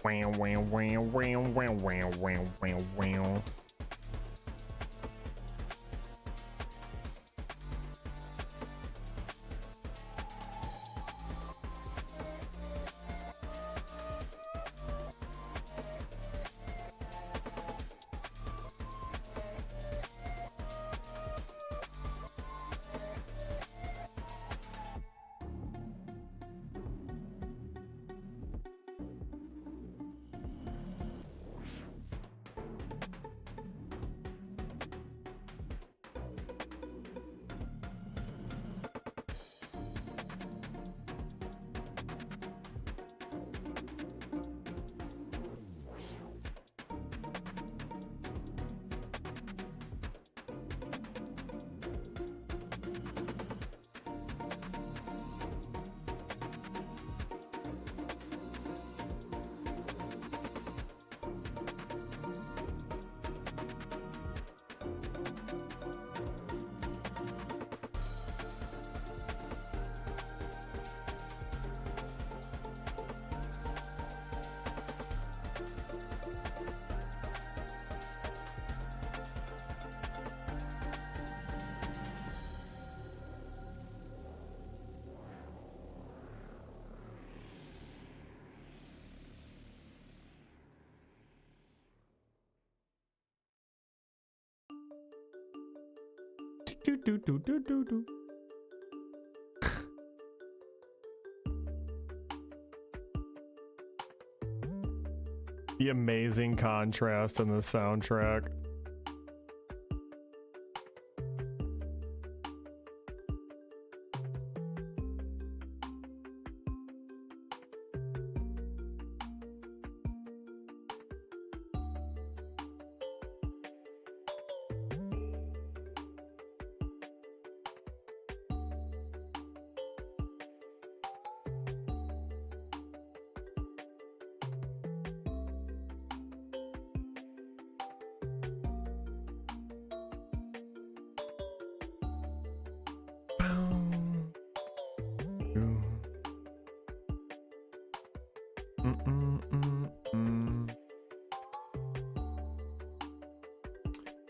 Wow, wow, wow, wow, wow, wow, wow, wow, wow. Do, do, do, do, do, do. The amazing contrast in the soundtrack.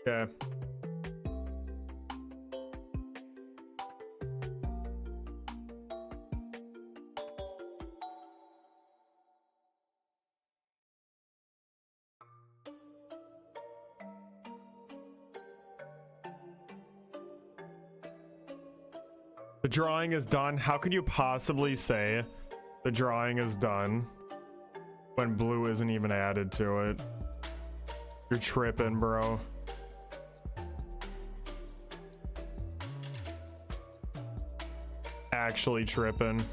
Okay. The drawing is done. How could you possibly say the drawing is done when blue isn't even added to it? You're tripping, bro. Actually tripping.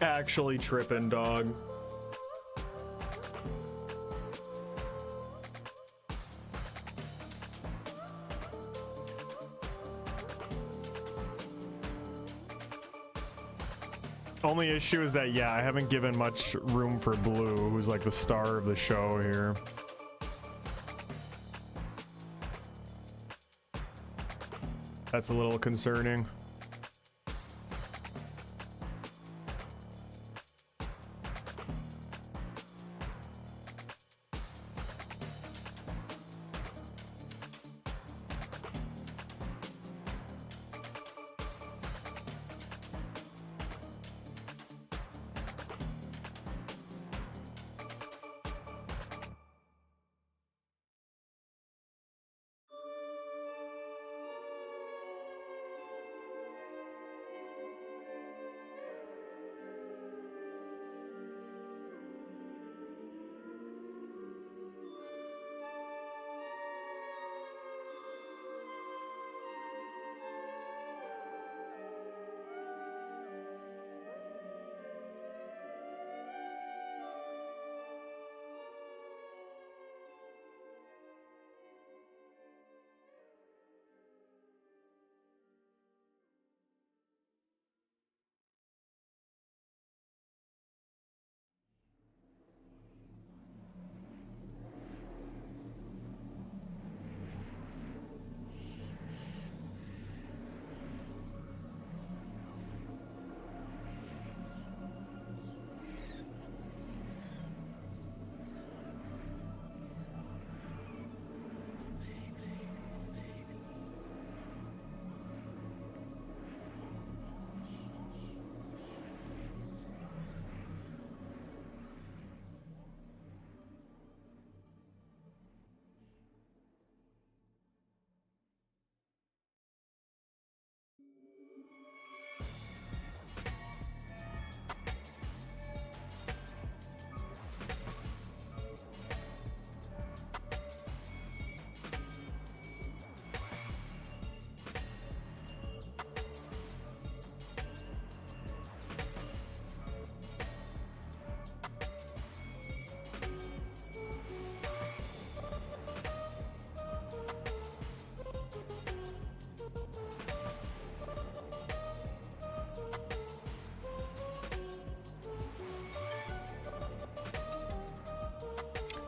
Actually tripping, dog. Only issue is that, yeah, I haven't given much room for Blue, who's like the star of the show here. That's a little concerning.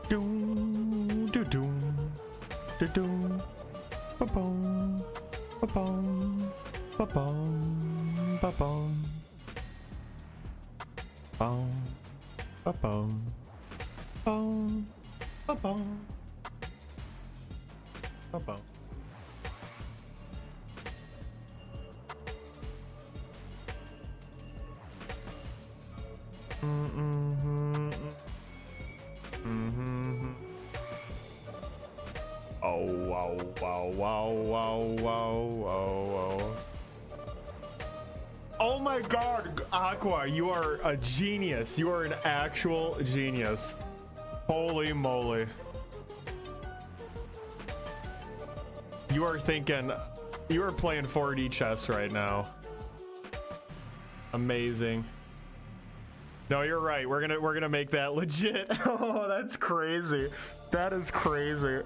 Doom, do doom, do doom, ba boom, ba boom, ba boom, ba boom, boom, ba boom, boom, ba boom, ba boom. Oh, wow, wow, wow, wow, wow, wow. Oh my god, Aqua, you are a genius. You are an actual genius. Holy moly. You are thinking, you are playing 4D chess right now. Amazing. No, you're right. We're gonna make that legit. Oh, that's crazy. That is crazy.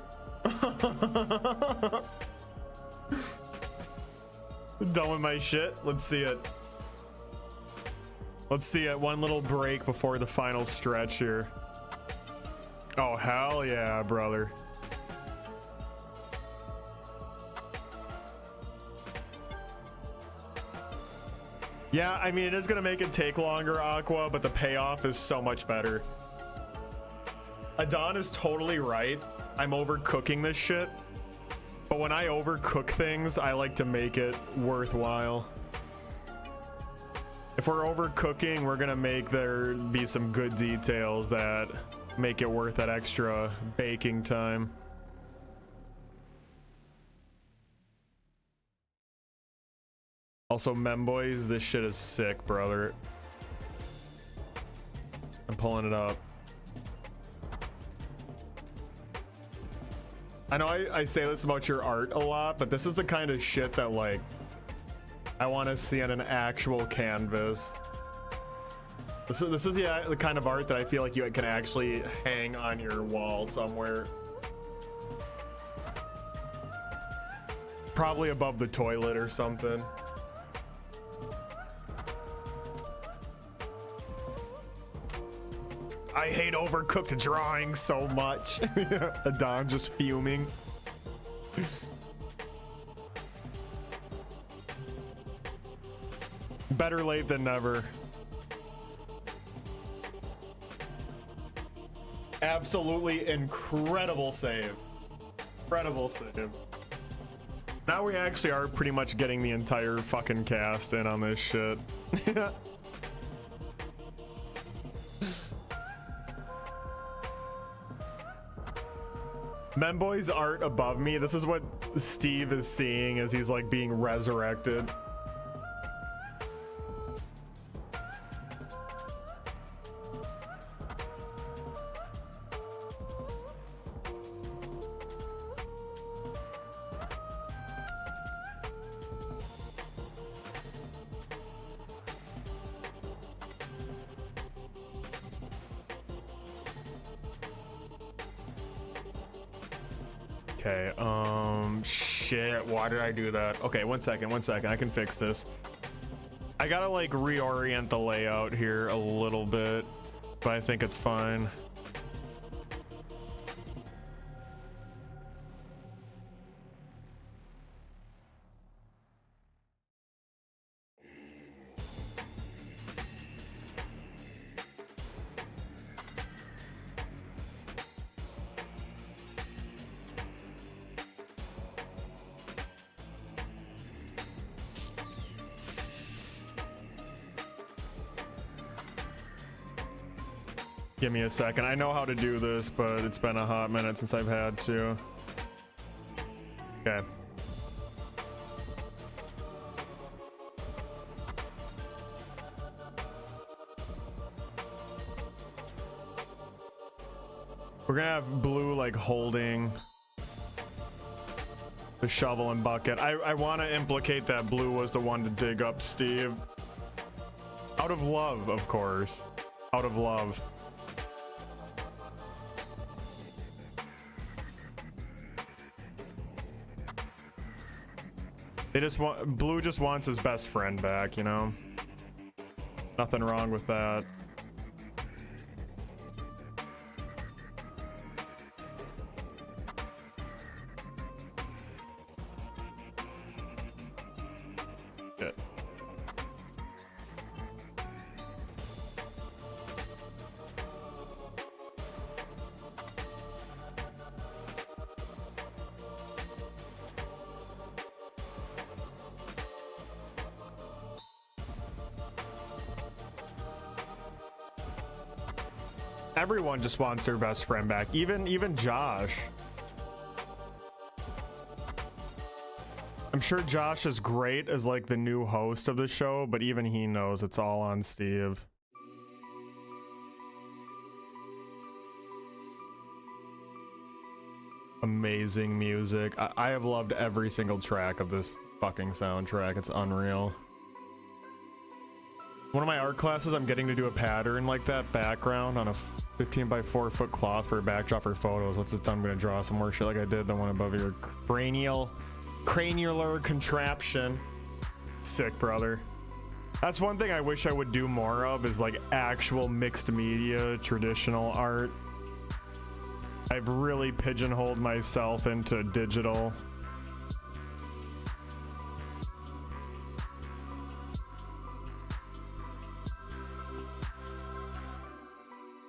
Done with my shit. Let's see it. Let's see it. One little break before the final stretch here. Oh, hell yeah, brother. Yeah, I mean, it is gonna make it take longer, Aqua, but the payoff is so much better. Adon is totally right. I'm overcooking this shit. But when I overcook things, I like to make it worthwhile. If we're overcooking, we're gonna make there be some good details that make it worth that extra baking time. Also, Memboys, this shit is sick, brother. I'm pulling it up. I know I say this about your art a lot, but this is the kind of shit that, like, I want to see on an actual canvas. This is the kind of art that I feel like you can actually hang on your wall somewhere. Probably above the toilet or something. I hate overcooked drawings so much. Adon just fuming. Better late than never. Absolutely incredible save. Incredible save. Now we actually are pretty much getting the entire fucking cast in on this shit. Memboy's art above me. This is what Steve is seeing as he's like being resurrected. Okay, shit, why did I do that? Okay, one second, I can fix this. I gotta like reorient the layout here a little bit, but I think it's fine. Give me a second. I know how to do this, but it's been a hot minute since I've had to. Okay. We're gonna have Blue like holding the shovel and bucket. I want to implicate that Blue was the one to dig up Steve. Out of love, of course. Out of love. They just want, Blue just wants his best friend back, you know? Nothing wrong with that. Good. Everyone just wants their best friend back, even Josh. I'm sure Josh is great as like the new host of the show, but even he knows it's all on Steve. Amazing music. I have loved every single track of this fucking soundtrack. It's unreal. One of my art classes, I'm getting to do a pattern like that background on a 15 by 4 foot cloth for a backdrop for photos. Once it's done, I'm gonna draw some more shit like I did the one above your cranular contraption. Sick, brother. That's one thing I wish I would do more of, is like actual mixed media traditional art. I've really pigeonholed myself into digital.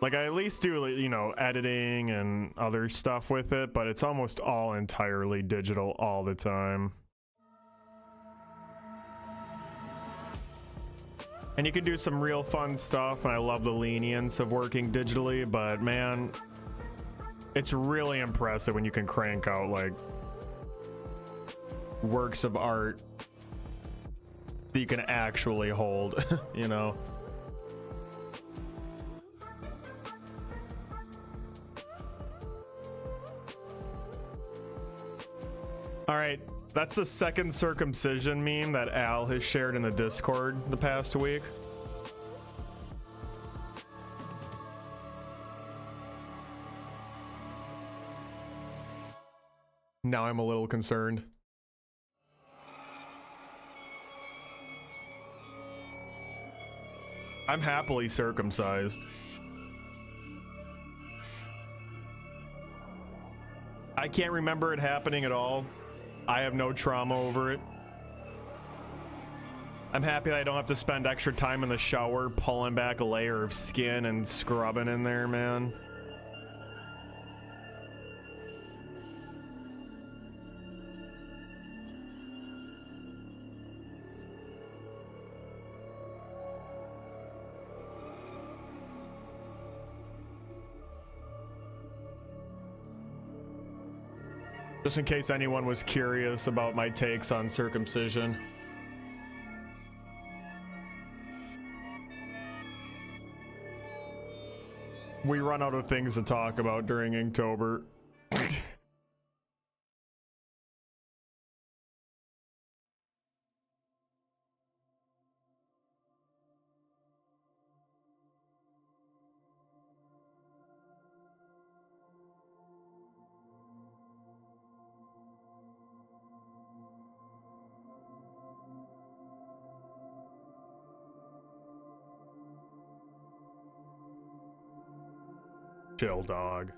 Like, I at least do, you know, editing and other stuff with it, but it's almost all entirely digital all the time. And you can do some real fun stuff, and I love the lenience of working digitally, but man, it's really impressive when you can crank out, like, works of art that you can actually hold, you know? All right, that's the second circumcision meme that Al has shared in the Discord the past week. Now I'm a little concerned. I'm happily circumcised. I can't remember it happening at all. I have no trauma over it. I'm happy that I don't have to spend extra time in the shower pulling back a layer of skin and scrubbing in there, man. Just in case anyone was curious about my takes on circumcision. We run out of things to talk about during Inktober. Chill, dog.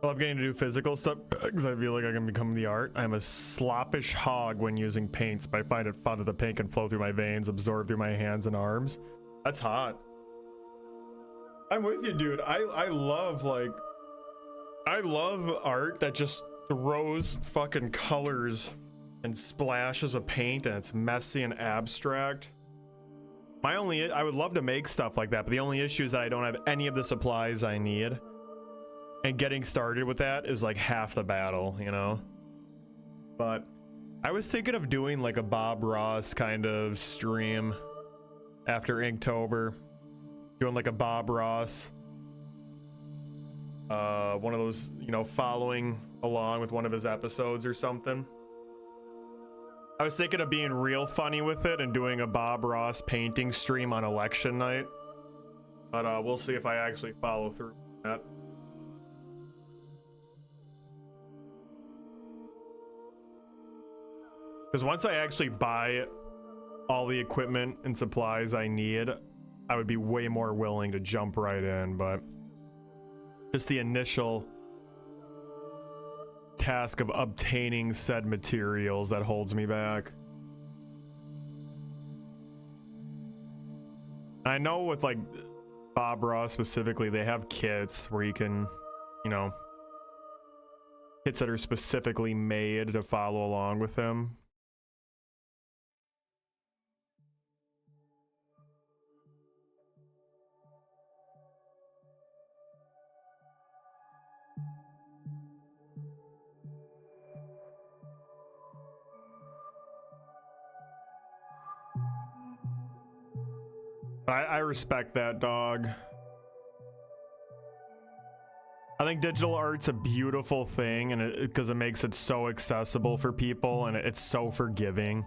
love getting to do physical stuff because I feel like I can become the art. I'm a sloppish hog when using paints, but I find it fun that the paint can flow through my veins, absorb through my hands and arms. That's hot. I'm with you, dude. I love, like, I love art that just throws fucking colors and splashes of paint and it's messy and abstract. I would love to make stuff like that, but the only issue is that I don't have any of the supplies I need. And getting started with that is like half the battle, you know? But I was thinking of doing like a Bob Ross kind of stream after Inktober. Doing like a Bob Ross. One of those, you know, following along with one of his episodes or something. I was thinking of being real funny with it and doing a Bob Ross painting stream on election night. But we'll see if I actually follow through with that. Because once I actually buy all the equipment and supplies I need, I would be way more willing to jump right in, but just the initial task of obtaining said materials that holds me back. I know with like Bob Ross specifically, they have kits where you can, you know, kits that are specifically made to follow along with him. I respect that, dog. I think digital art's a beautiful thing, and because it makes it so accessible for people, and it's so forgiving.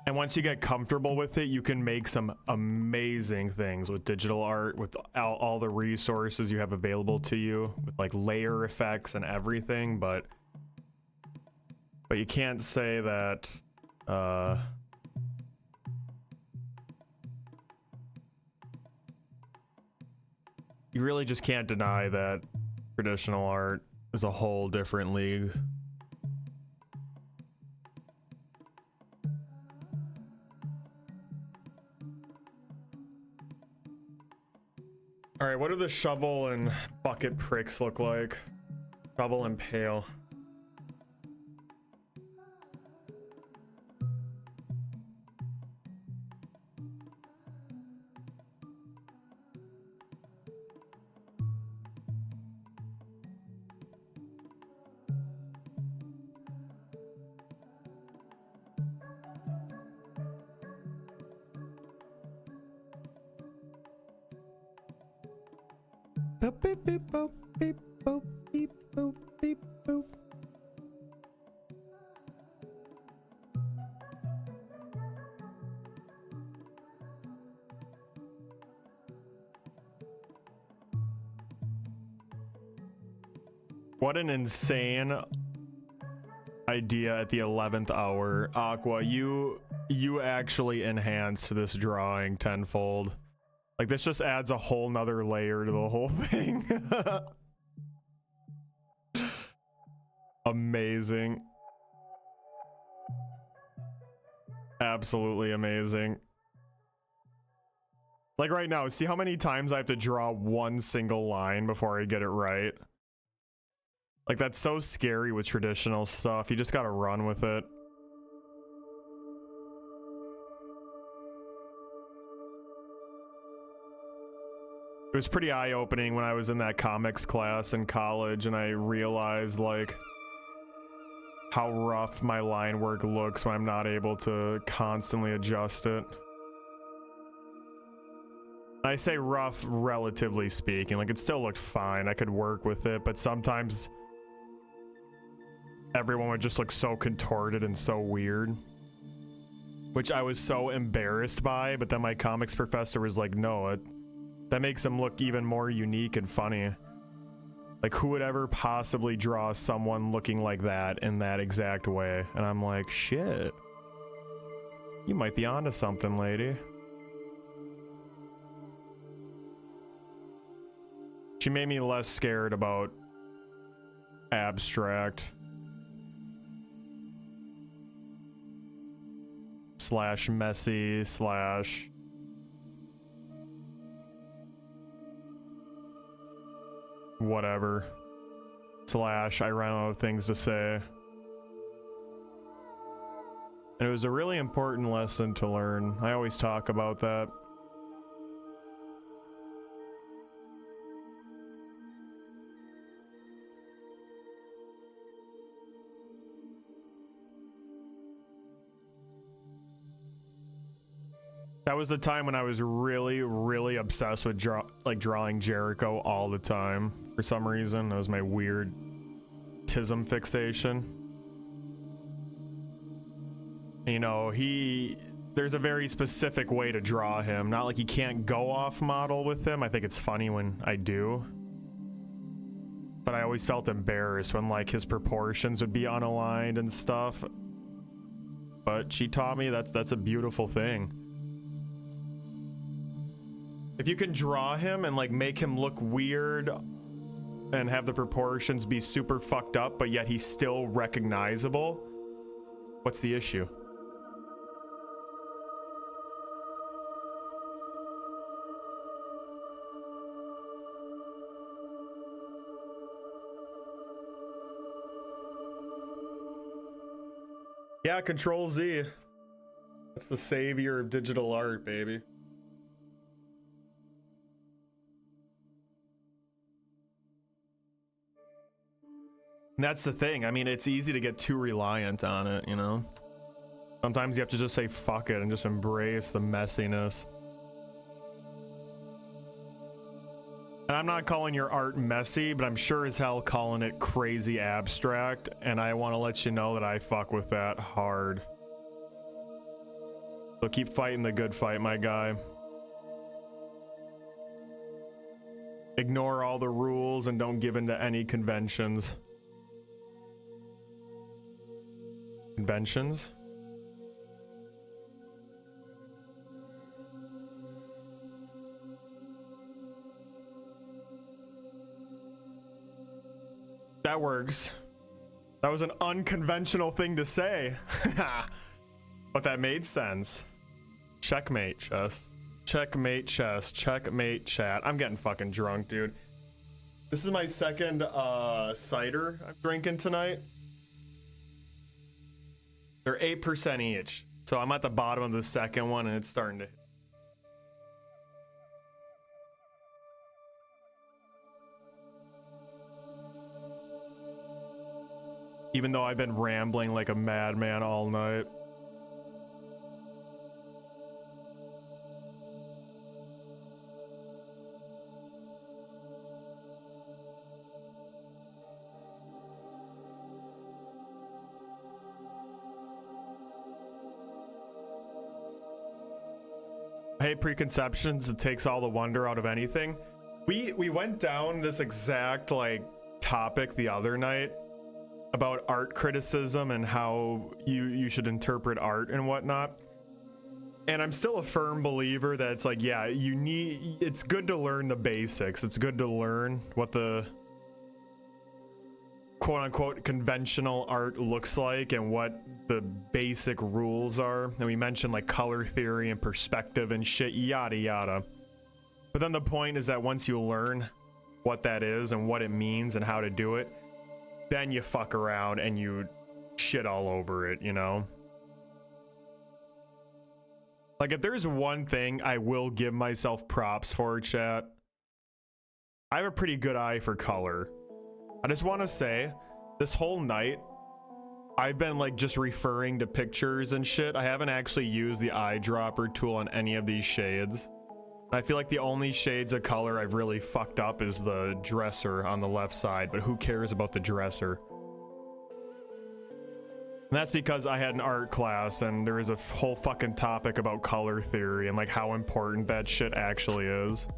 And once you get comfortable with it, you can make some amazing things with digital art, with all the resources you have available to you, with like layer effects and everything. But you can't say that. You really just can't deny that traditional art is a whole different league. All right, what do the shovel and bucket pricks look like? Shovel and pail. Boop, beep, beep, boop, beep, boop, beep, boop, beep, boop. What an insane idea at the 11th hour. Aqua, you actually enhanced this drawing tenfold. Like, this just adds a whole nother layer to the whole thing. Amazing. Absolutely amazing. Like right now, see how many times I have to draw one single line before I get it right? Like, that's so scary with traditional stuff. You just gotta run with it. It was pretty eye-opening when I was in that comics class in college and I realized like how rough my line work looks when I'm not able to constantly adjust it. I say rough relatively speaking, like it still looked fine, I could work with it, but sometimes everyone would just look so contorted and so weird, which I was so embarrassed by, but then my comics professor was like, no, that makes them look even more unique and funny. Like, who would ever possibly draw someone looking like that in that exact way? And I'm like, shit. You might be onto something, lady. She made me less scared about abstract slash messy slash whatever slash I ran out of things to say. And it was a really important lesson to learn. I always talk about that. That was the time when I was really, really obsessed with drawing Jericho all the time. For some reason, that was my weird tism fixation. You know, there's a very specific way to draw him. Not like you can't go off model with him. I think it's funny when I do. But I always felt embarrassed when like his proportions would be unaligned and stuff. But she taught me that's a beautiful thing. If you can draw him and like make him look weird and have the proportions be super fucked up, but yet he's still recognizable, what's the issue? Yeah, Control Z. That's the savior of digital art, baby. And that's the thing. I mean, it's easy to get too reliant on it, you know? Sometimes you have to just say fuck it and just embrace the messiness. And I'm not calling your art messy, but I'm sure as hell calling it crazy abstract, and I want to let you know that I fuck with that hard. So keep fighting the good fight, my guy. Ignore all the rules and don't give in to any conventions. Conventions? That works. That was an unconventional thing to say. But that made sense. Checkmate, chess. Checkmate, chess. Checkmate, chat. I'm getting fucking drunk, dude. This is my second cider I'm drinking tonight. They're 8% each. So I'm at the bottom of the second one and it's starting to... Even though I've been rambling like a madman all night. I hate preconceptions. It takes all the wonder out of anything. We went down this exact like topic the other night about art criticism and how you should interpret art and whatnot. And I'm still a firm believer that it's like, yeah, it's good to learn the basics. It's good to learn what the quote unquote conventional art looks like and what the basic rules are. And we mentioned like color theory and perspective and shit, yada yada. But then the point is that once you learn what that is and what it means and how to do it, then you fuck around and you shit all over it, you know? Like, if there's one thing I will give myself props for, chat, I have a pretty good eye for color. I just want to say, this whole night, I've been, like, just referring to pictures and shit. I haven't actually used the eyedropper tool on any of these shades. I feel like the only shades of color I've really fucked up is the dresser on the left side, but who cares about the dresser? And that's because I had an art class and there is a whole fucking topic about color theory and like how important that shit actually is.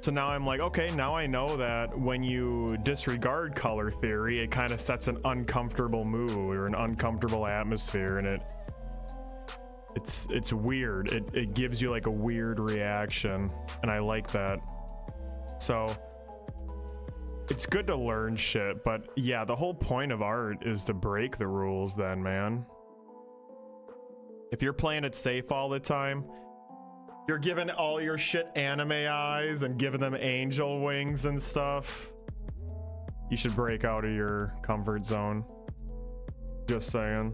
So now I'm like, okay, now I know that when you disregard color theory, it kind of sets an uncomfortable mood or an uncomfortable atmosphere, and It's weird. It gives you like a weird reaction, and I like that. So it's good to learn shit, but yeah, the whole point of art is to break the rules then, man. If you're playing it safe all the time, you're giving all your shit anime eyes and giving them angel wings and stuff. You should break out of your comfort zone. Just saying.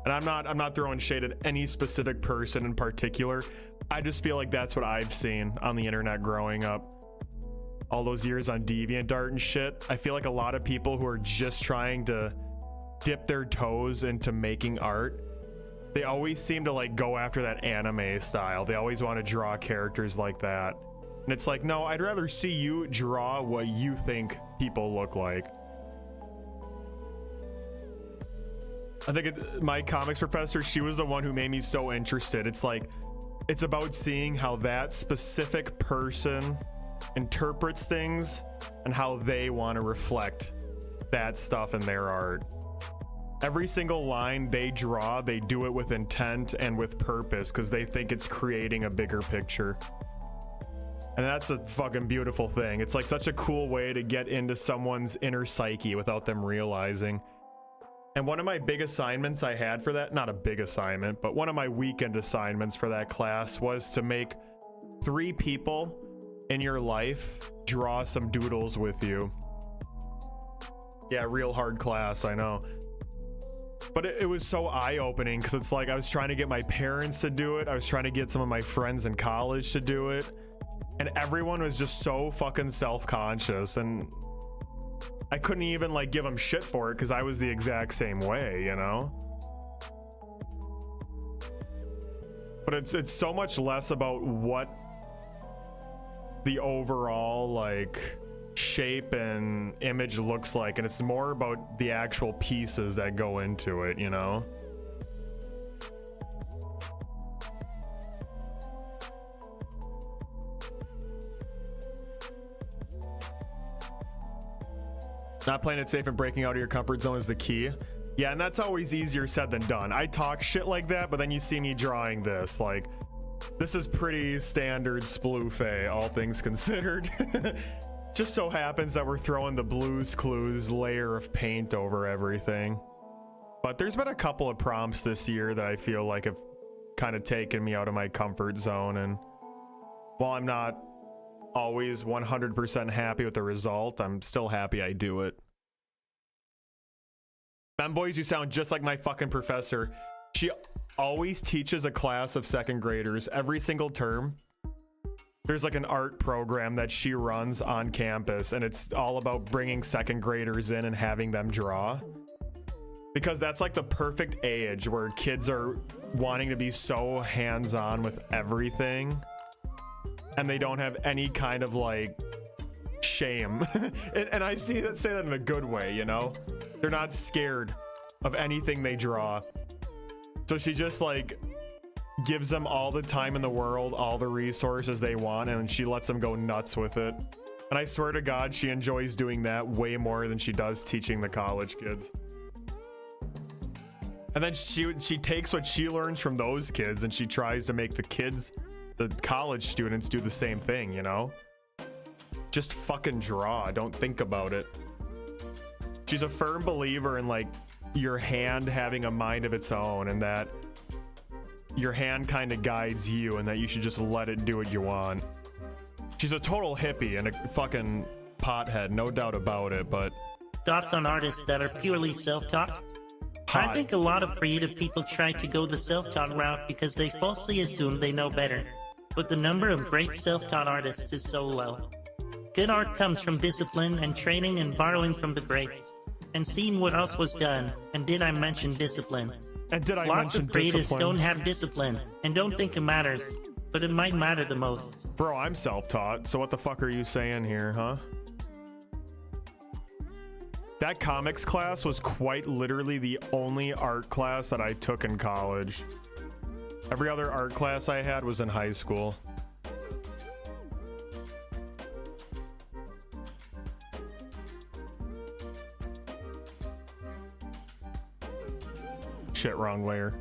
And I'm not throwing shade at any specific person in particular. I just feel like that's what I've seen on the internet growing up. All those years on DeviantArt and shit. I feel like a lot of people who are just trying to dip their toes into making art, they always seem to like go after that anime style. They always want to draw characters like that. And it's like, no, I'd rather see you draw what you think people look like. I think my comics professor, she was the one who made me so interested. It's like, it's about seeing how that specific person interprets things and how they want to reflect that stuff in their art. Every single line they draw, they do it with intent and with purpose because they think it's creating a bigger picture. And that's a fucking beautiful thing. It's like such a cool way to get into someone's inner psyche without them realizing. And one of my big assignments I had for that, not a big assignment, but one of my weekend assignments for that class was to make 3 people in your life draw some doodles with you. Yeah, real hard class, I know. But it was so eye-opening because it's like I was trying to get my parents to do it. I was trying to get some of my friends in college to do it. And everyone was just so fucking self-conscious, and I couldn't even like give them shit for it because I was the exact same way, you know? But it's so much less about what the overall like shape and image looks like, and it's more about the actual pieces that go into it, you know? Not playing it safe and breaking out of your comfort zone is the key. Yeah, and that's always easier said than done. I talk shit like that, but then you see me drawing this. Like, this is pretty standard Splufay, all things considered. Just so happens that we're throwing the Blue's Clues layer of paint over everything. But there's been a couple of prompts this year that I feel like have kind of taken me out of my comfort zone. And while I'm not always 100% happy with the result, I'm still happy I do it. Man, boys, you sound just like my fucking professor. She always teaches a class of 2nd graders every single term. There's like an art program that she runs on campus, and it's all about bringing 2nd graders in and having them draw. Because that's like the perfect age where kids are wanting to be so hands-on with everything. And they don't have any kind of like shame. and I say that in a good way, you know? They're not scared of anything they draw. So she just like gives them all the time in the world, all the resources they want, and she lets them go nuts with it. And I swear to God, she enjoys doing that way more than she does teaching the college kids. And then she takes what she learns from those kids and she tries to make the college students do the same thing, you know? Just fucking draw, don't think about it. She's a firm believer in like your hand having a mind of its own, and that your hand kind of guides you and that you should just let it do what you want. She's a total hippie and a fucking pothead, no doubt about it, but... Thoughts on artists that are purely self-taught? I think a lot of creative people try to go the self-taught route because they falsely assume they know better. But the number of great self-taught artists is so low. Good art comes from discipline and training and borrowing from the greats. And seeing what else was done. And did I mention discipline? And did I Lots mention of creatives discipline? don't have discipline and don't think it matters. But it might matter the most. Bro, I'm self-taught, so what the fuck are you saying here, huh? That comics class was quite literally the only art class that I took in college. Every other art class I had was in high school. Shit, wrong layer.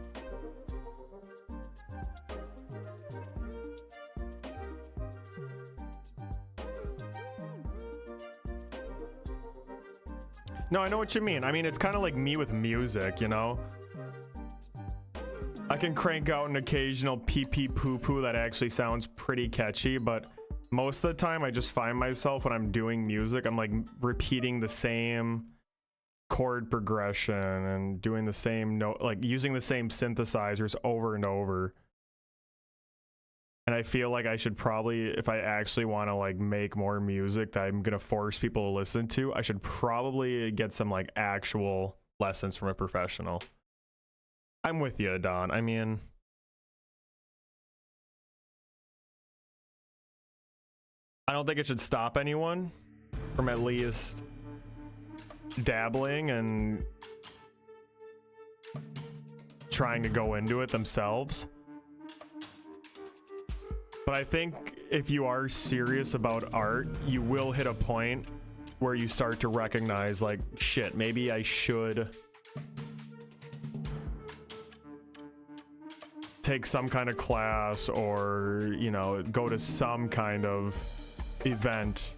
No, I know what you mean. I mean, it's kind of like me with music, you know? I can crank out an occasional pee-pee poo-poo that actually sounds pretty catchy, but most of the time I just find myself when I'm doing music, I'm like repeating the same chord progression and doing the same note, like using the same synthesizers over and over. And I feel like I should probably, if I actually want to like make more music that I'm gonna force people to listen to, I should probably get some like actual lessons from a professional. I'm with you, Don. I mean, I don't think it should stop anyone from at least dabbling and trying to go into it themselves. But I think if you are serious about art, you will hit a point where you start to recognize, like, shit, maybe I should take some kind of class or, you know, go to some kind of event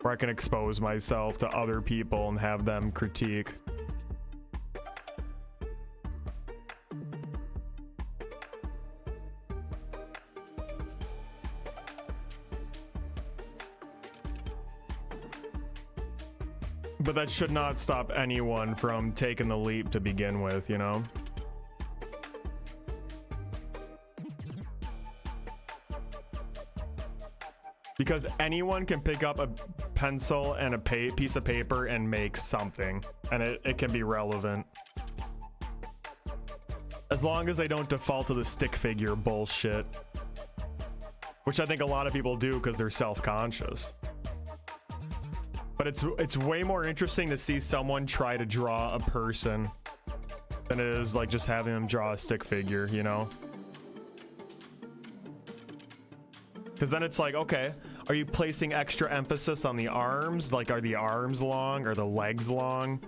where I can expose myself to other people and have them critique. But that should not stop anyone from taking the leap to begin with, you know? Because anyone can pick up a pencil and a piece of paper and make something, and it can be relevant. As long as they don't default to the stick figure bullshit. Which I think a lot of people do because they're self-conscious. But it's way more interesting to see someone try to draw a person than it is like just having them draw a stick figure, you know? Because then it's like, okay, are you placing extra emphasis on the arms? Like, are the arms long? Are the legs long?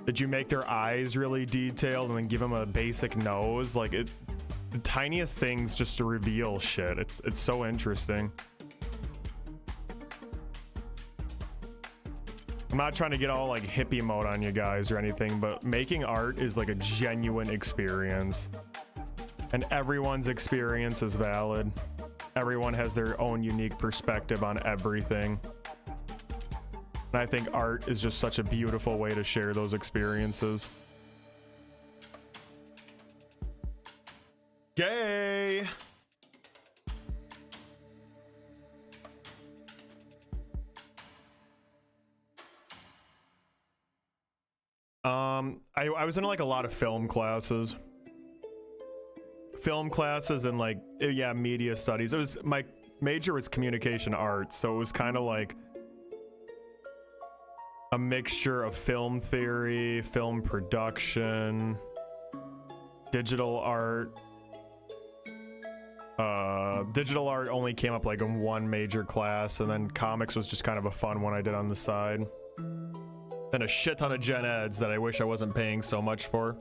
Did you make their eyes really detailed and then give them a basic nose? Like, the tiniest things just to reveal shit. It's so interesting. I'm not trying to get all like hippie mode on you guys or anything, but making art is like a genuine experience. And everyone's experience is valid. Everyone has their own unique perspective on everything. And I think art is just such a beautiful way to share those experiences. Gay! I was in like a lot of film classes and like, yeah, media studies. It was, my major was communication arts, so it was kind of like a mixture of film theory, film production, digital art. Digital art only came up like in one major class, and then comics was just kind of a fun one I did on the side. And a shit ton of gen eds that I wish I wasn't paying so much for.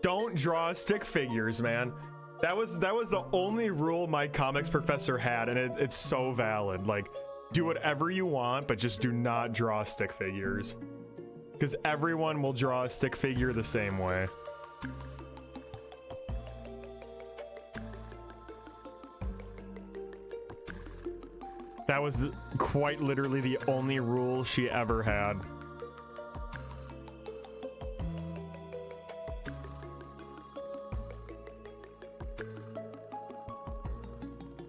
Don't draw stick figures, man. That was the only rule my comics professor had, and it's so valid. Like, do whatever you want, but just do not draw stick figures. Because everyone will draw a stick figure the same way. That was quite literally the only rule she ever had.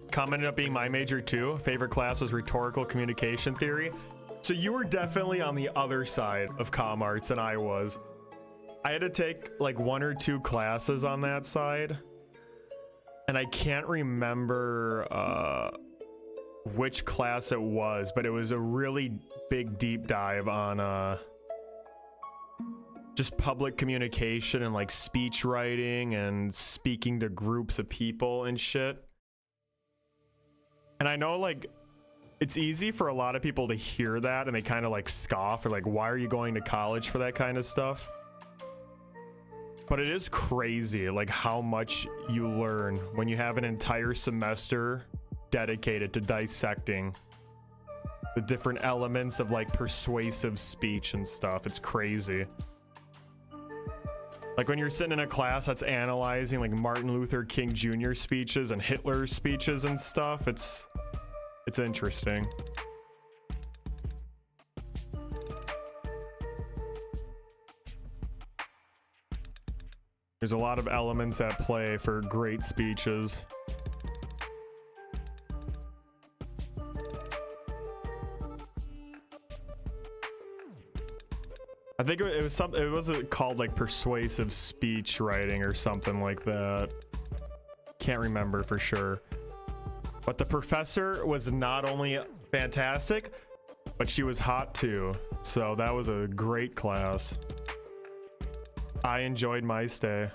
Common ended up being my major too. Favorite class was rhetorical communication theory. So you were definitely on the other side of comm arts than I was. I had to take like 1 or 2 classes on that side. And I can't remember which class it was, but it was a really big deep dive on just public communication and like speech writing and speaking to groups of people and shit. And I know like it's easy for a lot of people to hear that and they kind of like scoff or like, why are you going to college for that kind of stuff? But it is crazy like how much you learn when you have an entire semester dedicated to dissecting the different elements of like persuasive speech and stuff. It's crazy. Like when you're sitting in a class that's analyzing like Martin Luther King Jr. speeches and Hitler's speeches and stuff, it's interesting. There's a lot of elements at play for great speeches. I think it was something. It was called like persuasive speech writing or something like that. Can't remember for sure. But the professor was not only fantastic, but she was hot too. So that was a great class. I enjoyed my stay.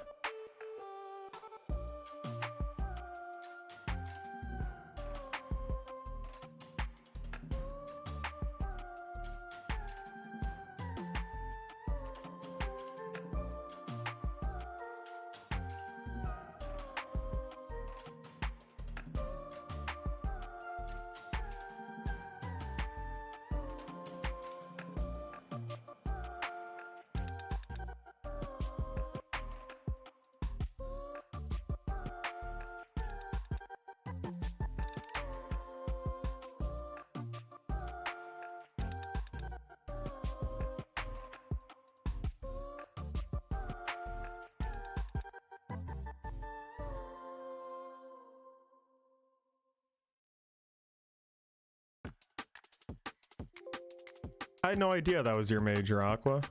I had no idea that was your major, Aqua.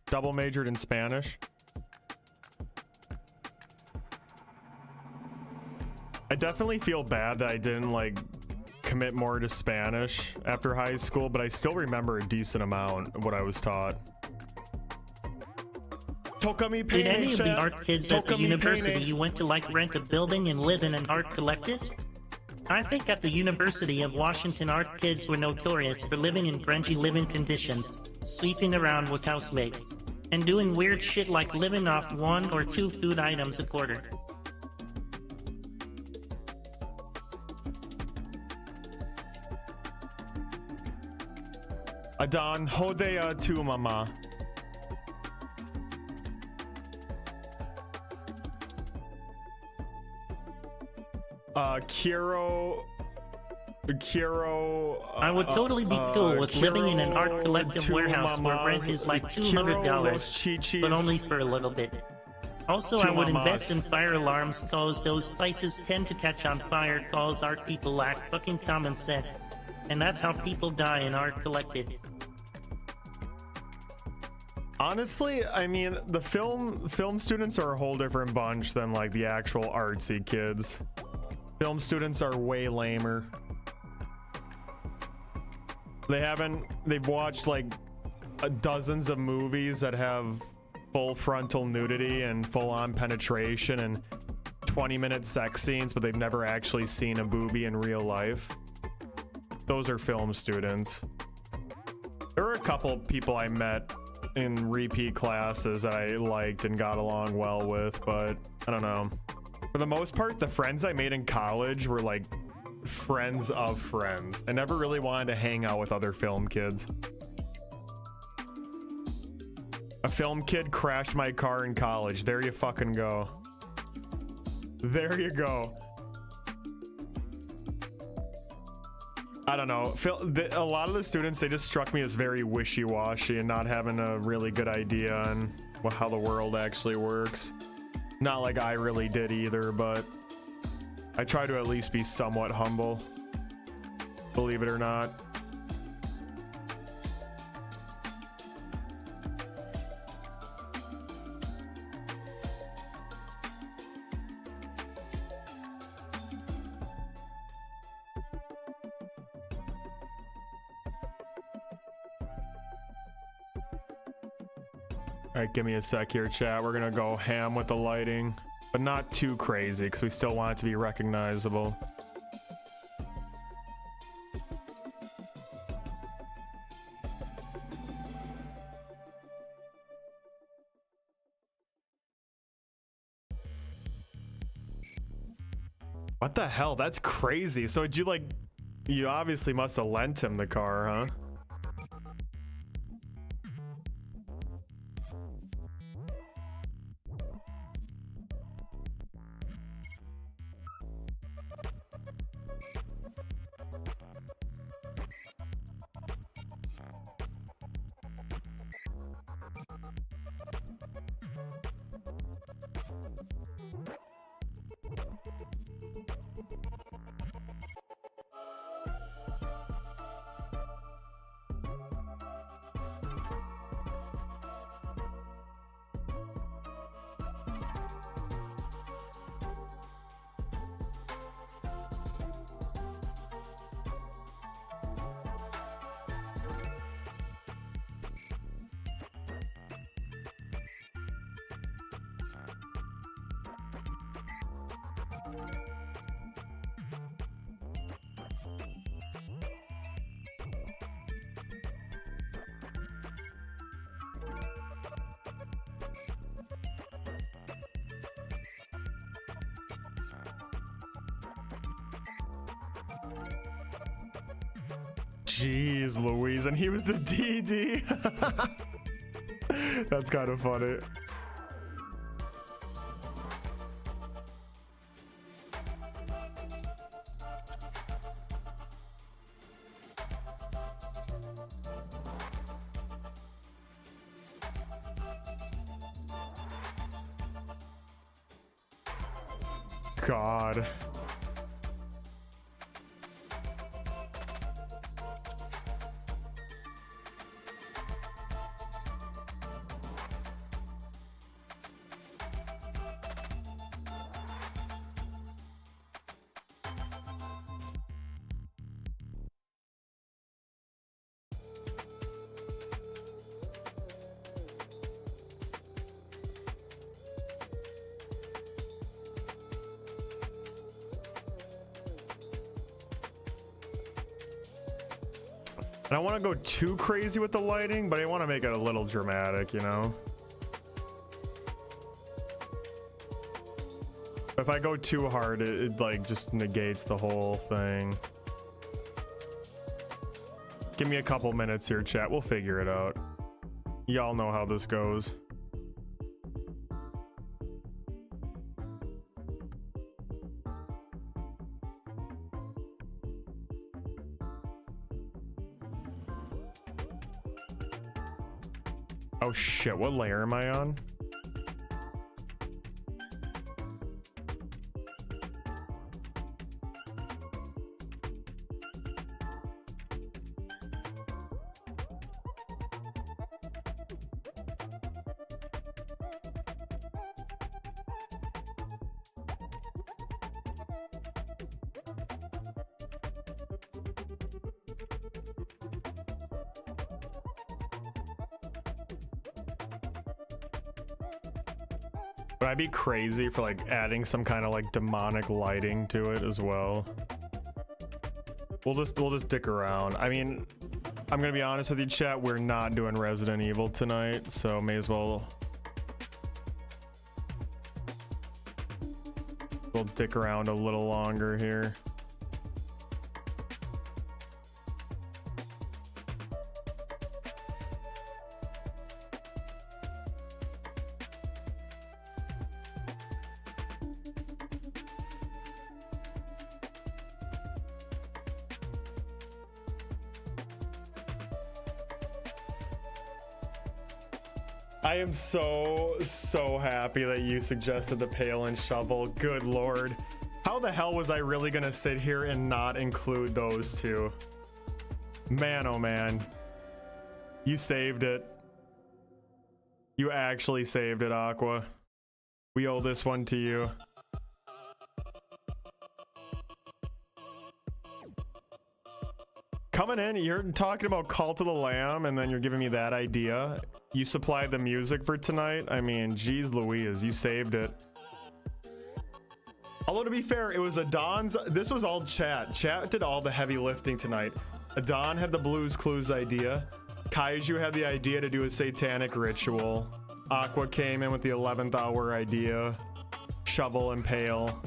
Double majored in Spanish. I definitely feel bad that I didn't like commit more to Spanish after high school, but I still remember a decent amount of what I was taught. Did any of the art kids at the university you went to like rent a building and live in an art collective? I think at the University of Washington, art kids were notorious for living in grungy living conditions, sleeping around with housemates, and doing weird shit like living off 1 or 2 food items a quarter. Adon, hodea tu mama. Kiro. I would totally be cool with living in an art collective warehouse where rent is like $200, but only for a little bit. Also, I would invest in fire alarms cause those places tend to catch on fire cause art people lack fucking common sense. And that's how people die in art collectives. Honestly, I mean, the film students are a whole different bunch than like the actual artsy kids. Film students are way lamer. They've watched like dozens of movies that have full frontal nudity and full-on penetration and 20-minute sex scenes, but they've never actually seen a boobie in real life. Those are film students. There were a couple people I met in repeat classes that I liked and got along well with, but I don't know. For the most part, the friends I made in college were like friends of friends. I never really wanted to hang out with other film kids. A film kid crashed my car in college. There you fucking go. There you go. I don't know. A lot of the students, they just struck me as very wishy-washy and not having a really good idea on how the world actually works. Not like I really did either, but I try to at least be somewhat humble. Believe it or not. Alright, give me a sec here, chat. We're gonna go ham with the lighting, but not too crazy because we still want it to be recognizable. What the hell? That's crazy. So did you like, you obviously must have lent him the car, huh? Jeez Louise, and he was the DD. That's kind of funny. God. I don't want to go too crazy with the lighting, but I want to make it a little dramatic, you know? If I go too hard, it like just negates the whole thing. Give me a couple minutes here, chat. We'll figure it out. Y'all know how this goes. Oh shit, what layer am I on? Would I be crazy for like adding some kind of like demonic lighting to it as well? We'll just dick around. I mean, I'm gonna be honest with you, chat. We're not doing Resident Evil tonight, so may as well. We'll dick around a little longer here. I am so happy that you suggested the pail and shovel. Good lord. How the hell was I really gonna sit here and not include those two? Man, oh man. You saved it. You actually saved it, Aqua. We owe this one to you. Coming in, you're talking about Cult of the Lamb, and then you're giving me that idea. You supplied the music for tonight. I mean, geez Louise, you saved it. Although to be fair, it was Adon's. This was all chat. Chat did all the heavy lifting tonight. Adon had the Blues Clues idea. Kaiju had the idea to do a satanic ritual. Aqua came in with the 11th hour idea. Shovel and pail.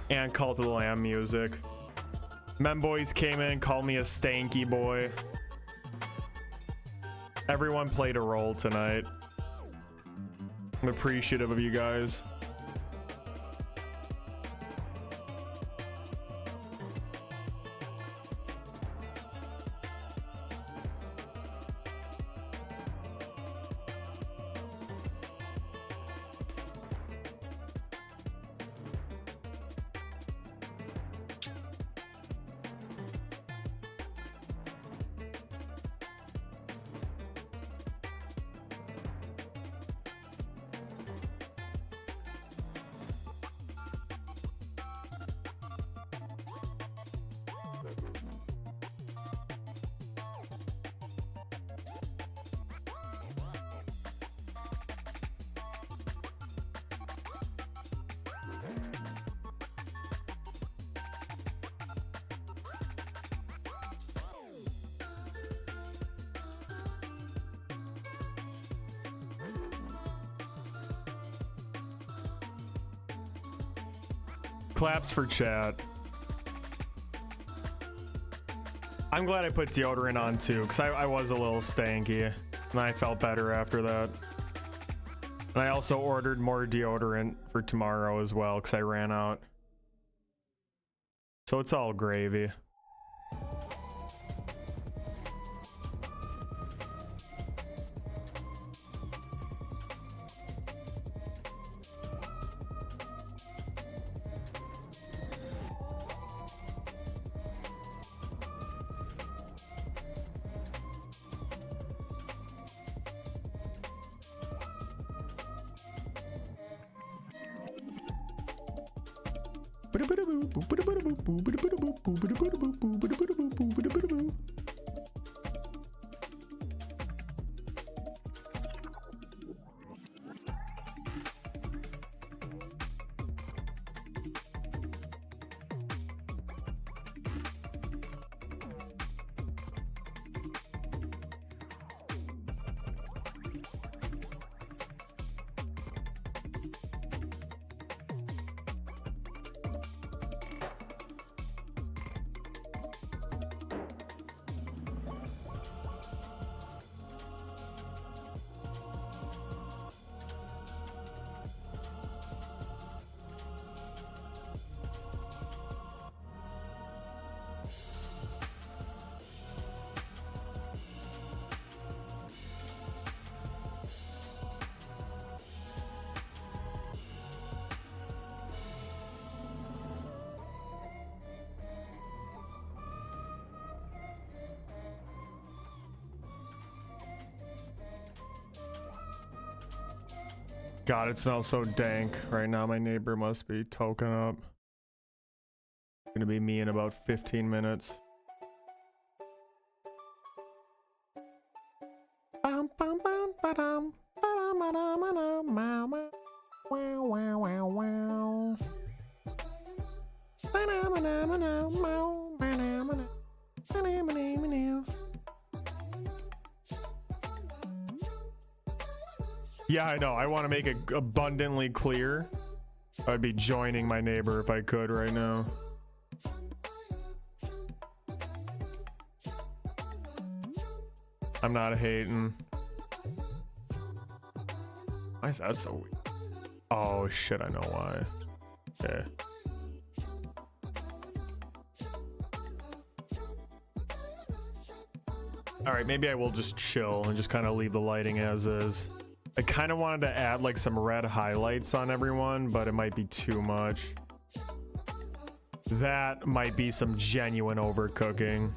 And Cult of the Lamb music. Memboys came in, called me a stanky boy. Everyone played a role tonight. I'm appreciative of you guys. Claps for chat. I'm glad I put deodorant on too, because I was a little stanky and I felt better after that. And I also ordered more deodorant for tomorrow as well because I ran out. So it's all gravy. God, it smells so dank right now. My neighbor must be token up. It's gonna be me in about 15 minutes. Bum, bum, bum, ba-dum, ba-dum, ba-dum, ba-dum, meow, meow. Wow, wow, wow, wow. Ba-dum, ba-dum, ba-dum, meow, ba-dum, ba-dum, ba-dum, ba-dum, ba-dum. Yeah, I know. I want to make it abundantly clear. I'd be joining my neighbor if I could right now. I'm not hating. Why is that so weird? Oh shit, I know why. Okay. Alright, maybe I will just chill and just kind of leave the lighting as is. I kind of wanted to add like some red highlights on everyone, but it might be too much. That might be some genuine overcooking.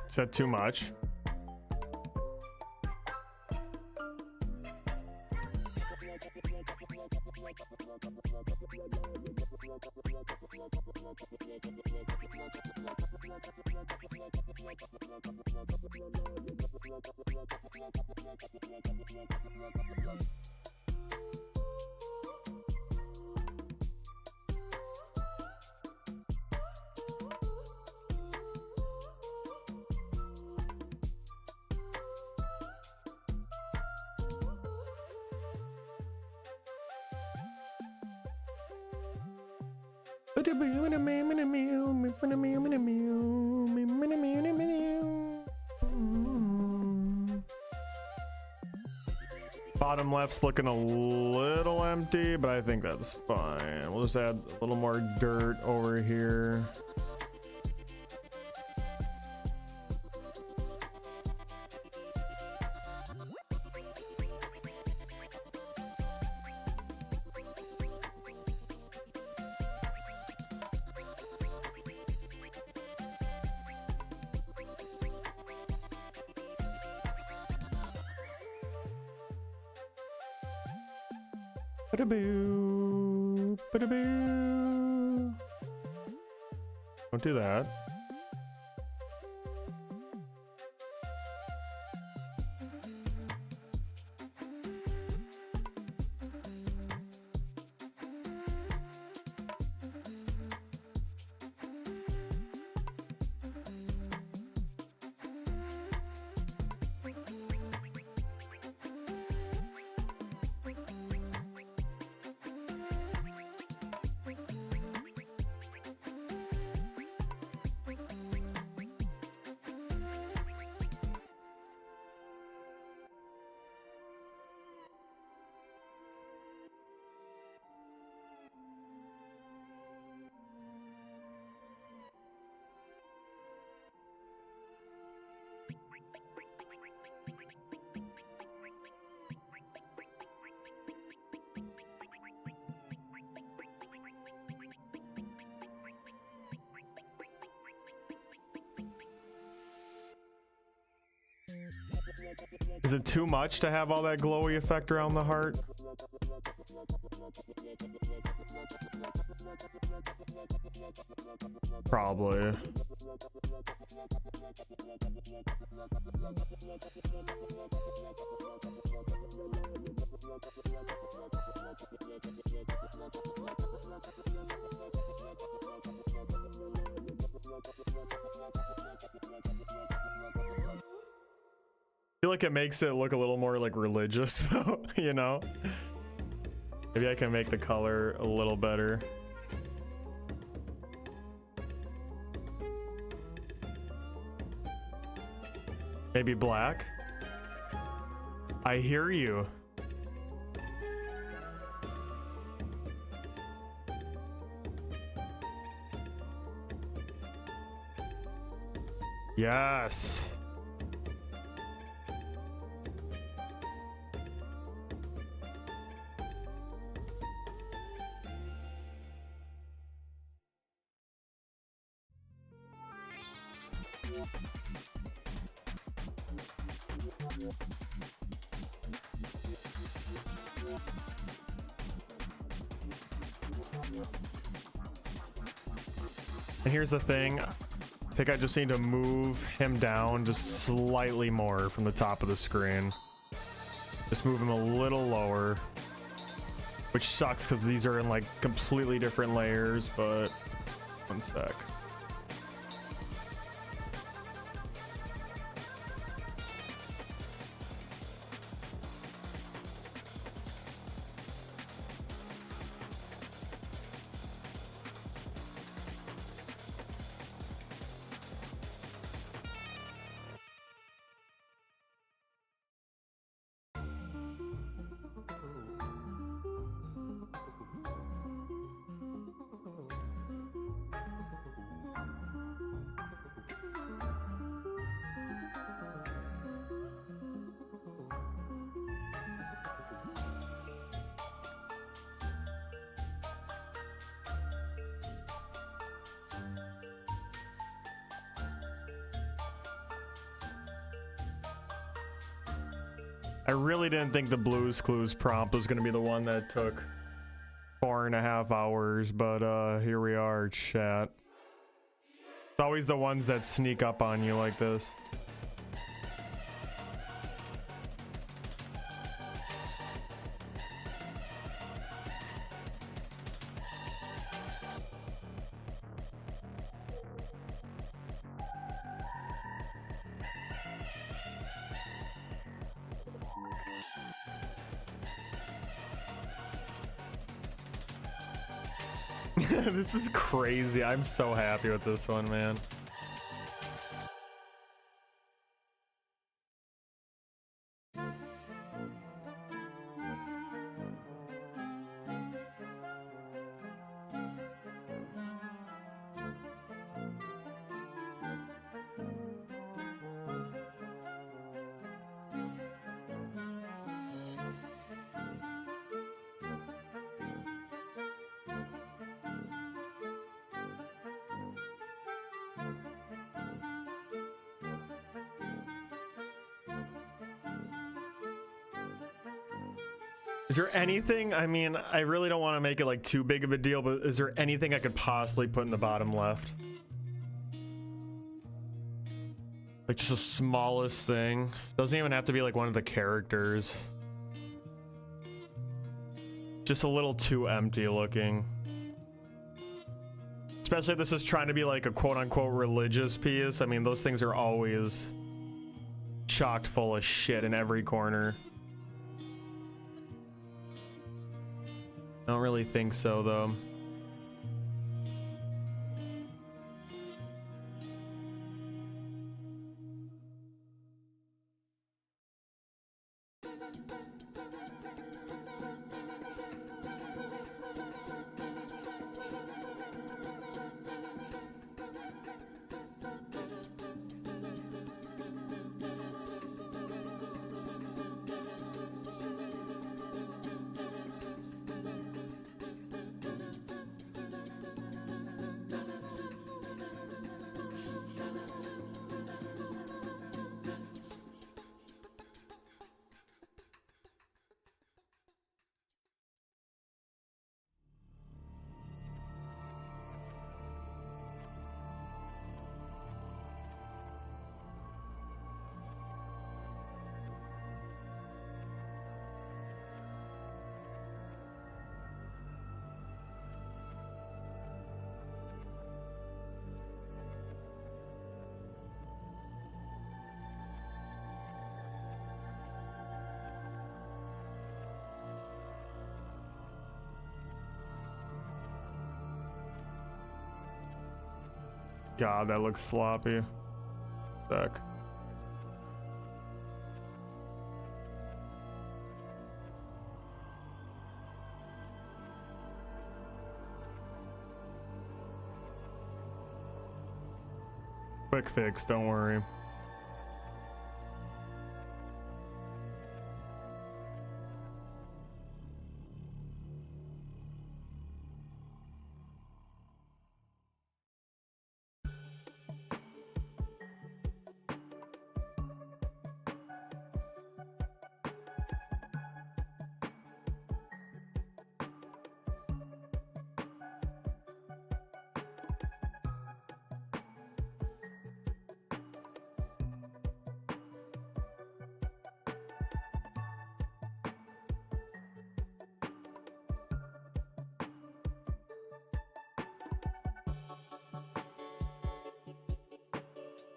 Is that too much? Bottom left's looking a little empty, but I think that's fine. We'll just add a little more dirt over here. Ba-da-boo, ba-da-boo. Don't do that. Is it too much to have all that glowy effect around the heart? Probably. I feel like it makes it look a little more like religious though, you know? Maybe I can make the color a little better. Maybe black? I hear you. Yes. And here's the thing, I think I just need to move him down just slightly more from the top of the screen. Just move him a little lower, which sucks because these are in like completely different layers, but one sec. I really didn't think the Blue's Clues prompt was gonna be the one that took 4.5 hours, but here we are, chat. It's always the ones that sneak up on you like this. This is crazy. I'm so happy with this one, man. Is there anything, I mean, I really don't want to make it like too big of a deal, but is there anything I could possibly put in the bottom left? Like just the smallest thing. Doesn't even have to be like one of the characters. Just a little too empty looking. Especially if this is trying to be like a quote-unquote religious piece. I mean, those things are always chocked full of shit in every corner. I don't really think so, though. God, that looks sloppy. Back. Quick fix, don't worry.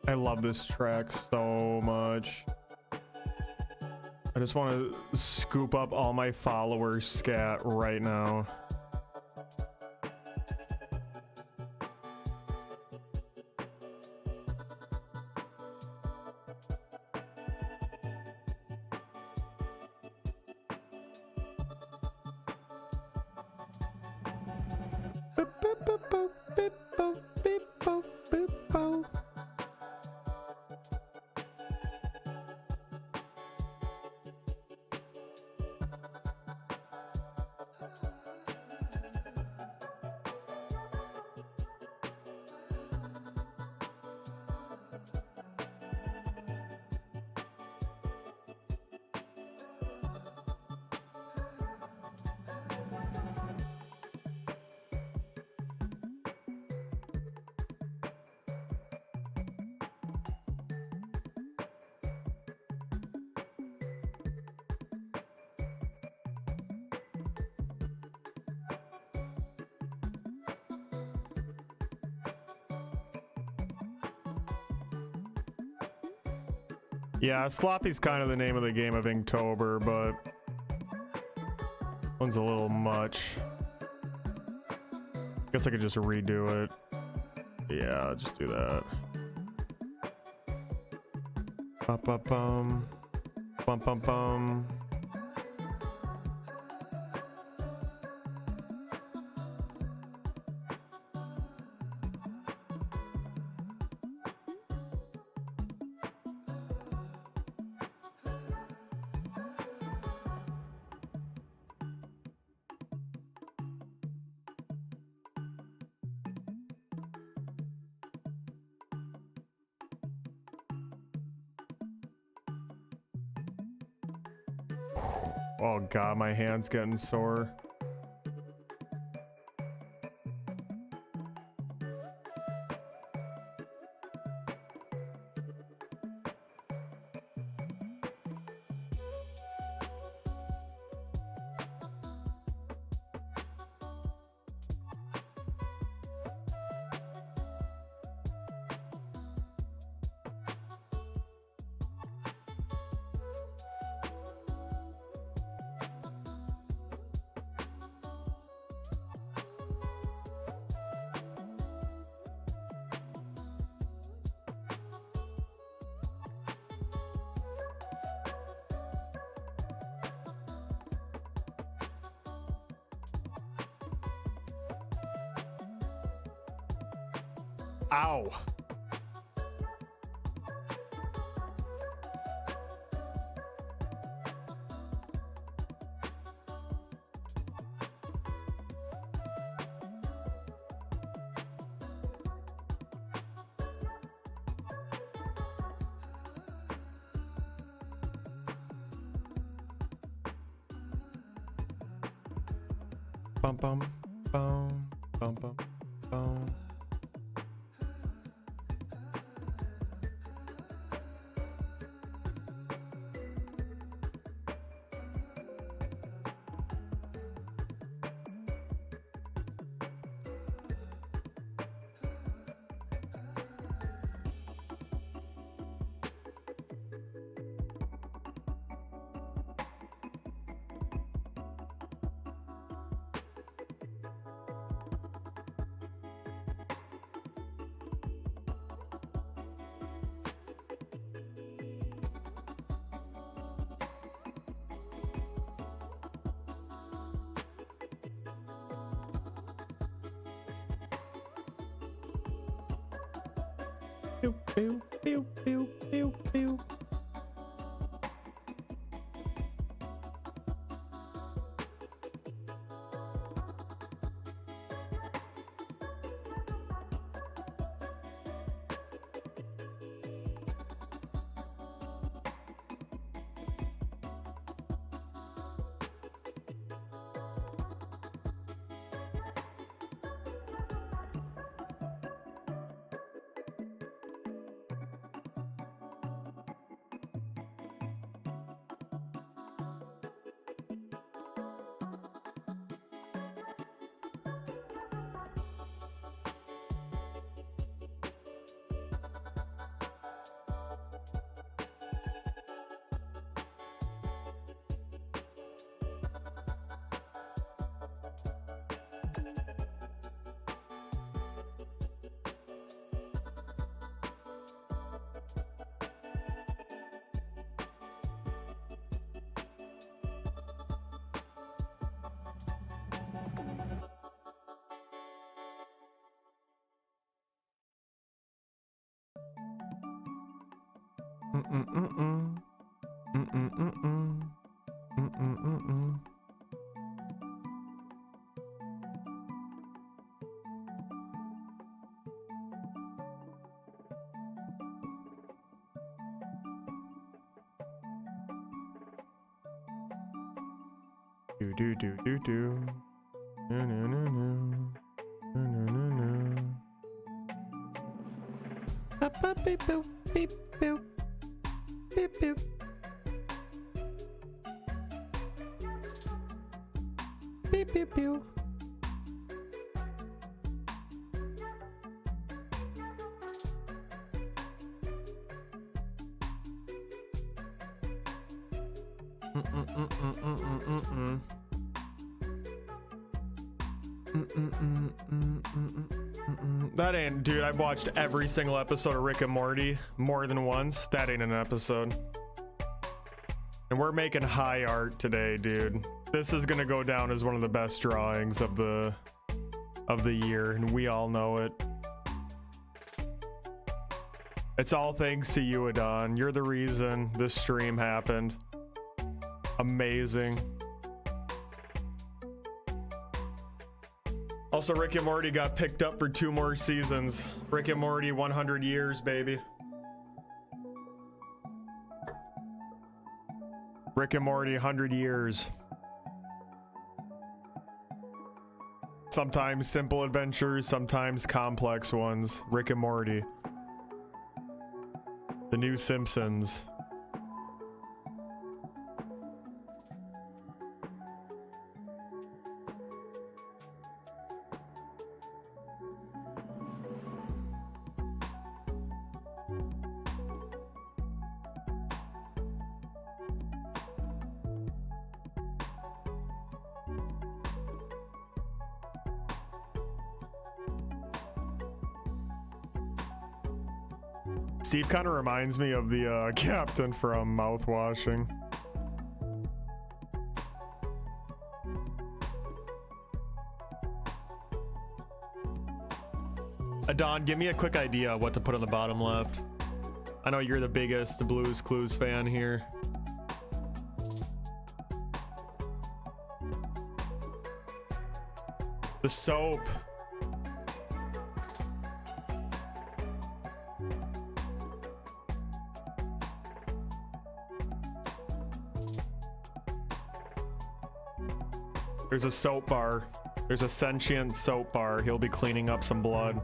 I love this track so much. I just want to scoop up all my followers scat right now. Yeah, sloppy's kind of the name of the game of Inktober, but one's a little much. Guess I could just redo it. Yeah, just do that. Bum bum bum. Bum bum bum. Oh god, my hand's getting sore. Ow. Bum bum bum bum bum bum. Pew, pew, pew, pew, pew, pew. Do do do do do. No no no no. No no no no. Up up beep boop beep boop. Beep boop. Beep beep beep. That ain't, dude, I've watched every single episode of Rick and Morty more than once. That ain't an episode. And we're making high art today, dude. This is gonna go down as one of the best drawings of the year, and we all know it. It's all thanks to you, Adon. You're the reason this stream happened. Amazing. Also, Rick and Morty got picked up for 2 more seasons. Rick and Morty 100 years, baby. Rick and Morty 100 years. Sometimes simple adventures, sometimes complex ones. Rick and Morty. The new Simpsons. Steve kind of reminds me of the captain from Mouthwashing. Adon, give me a quick idea of what to put on the bottom left. I know you're the biggest Blue's Clues fan here. The soap. There's a soap bar. There's a sentient soap bar. He'll be cleaning up some blood.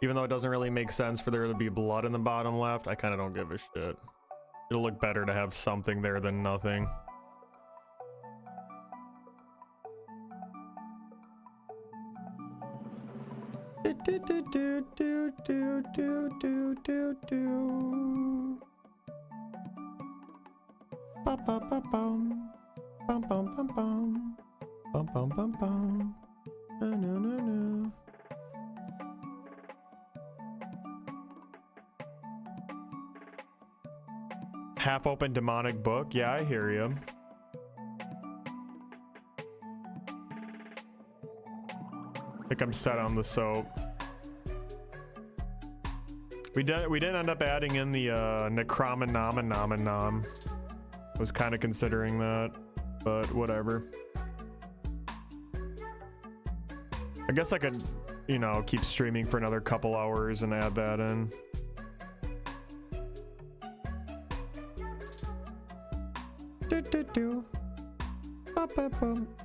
Even though it doesn't really make sense for there to be blood in the bottom left, I kind of don't give a shit. It'll look better to have something there than nothing. Bum bum bum bum. Bum bum bum bum. No no no no. Half open demonic book. Yeah, I hear you. I think I'm set on the soap. We didn't end up adding in the Necromonomenom. I was kind of considering that, but whatever. I guess I could, you know, keep streaming for another couple hours and add that in.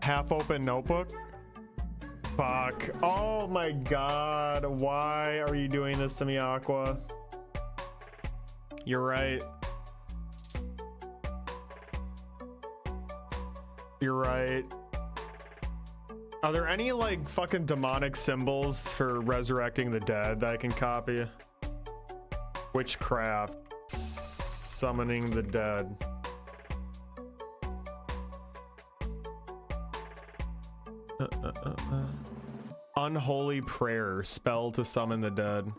Half open notebook. Fuck. Oh my god. Why are you doing this to me, Aqua? You're right. You're right. Are there any like fucking demonic symbols for resurrecting the dead that I can copy? Witchcraft. Summoning the dead. Unholy prayer. Spell to summon the dead.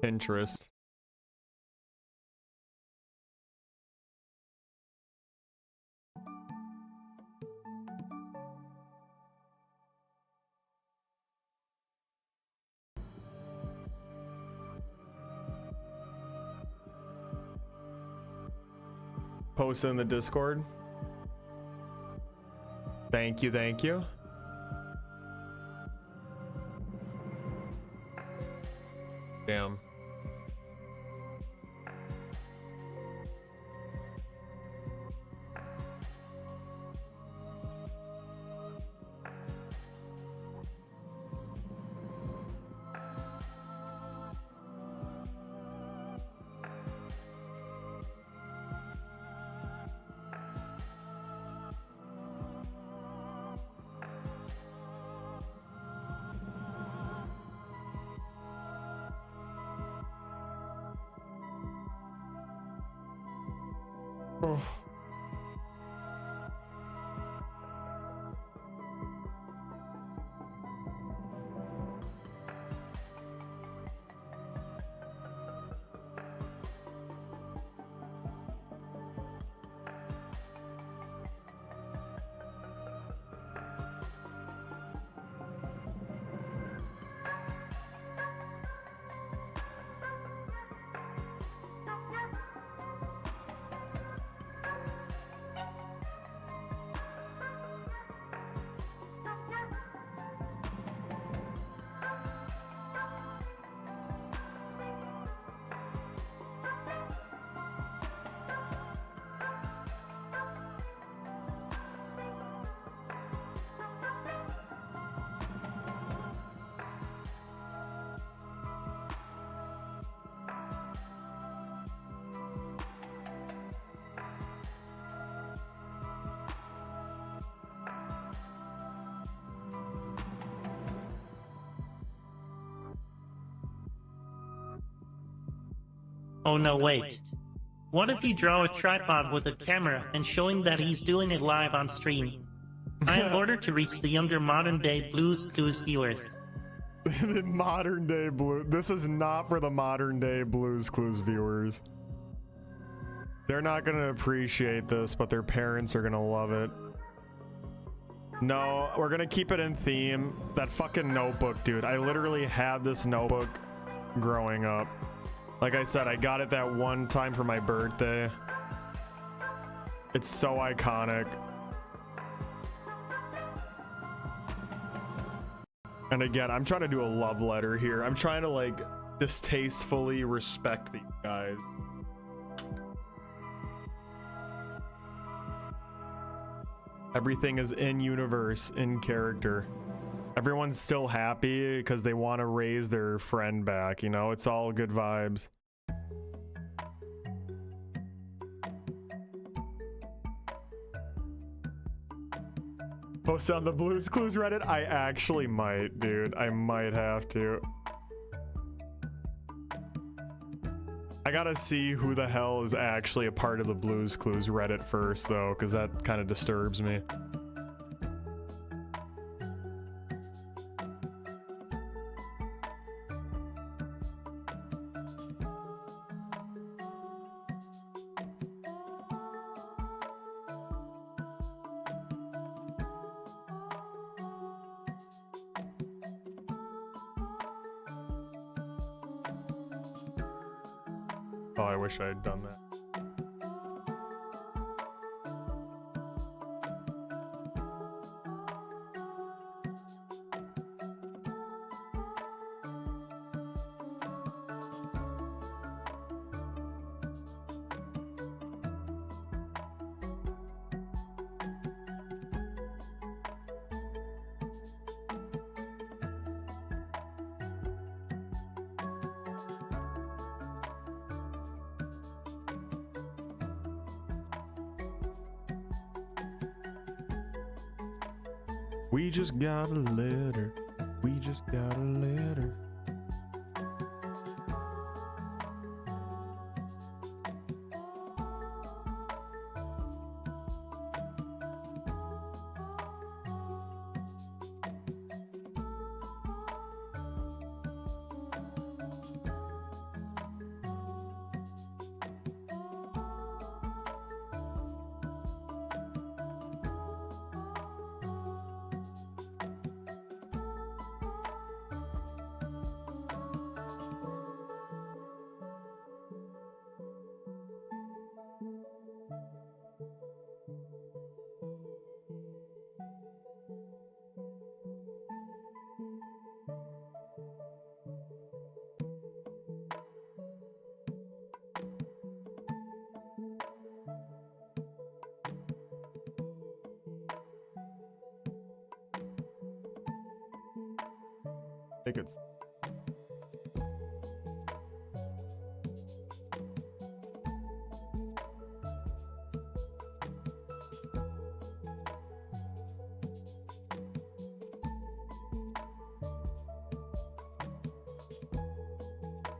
Pinterest. Post in the Discord. Thank you, thank you. Damn. Oh. Oh no, wait. What if you draw a tripod with a camera and showing that he's doing it live on stream? I am ordered to reach the younger modern day Blues Clues viewers. The modern day blue. This is not for the modern day Blues Clues viewers. They're not gonna appreciate this, but their parents are gonna love it. No, we're gonna keep it in theme. That fucking notebook, dude. I literally had this notebook growing up. Like I said, I got it that one time for my birthday. It's so iconic. And again, I'm trying to do a love letter here. I'm trying to like distastefully respect these guys. Everything is in universe, in character. Everyone's still happy because they want to raise their friend back, you know? It's all good vibes. Post on the Blues Clues Reddit? I actually might, dude. I might have to. I gotta see who the hell is actually a part of the Blues Clues Reddit first, though, because that kind of disturbs me. Oh, I wish I had done that. We just got a letter. We just got a letter. I think it's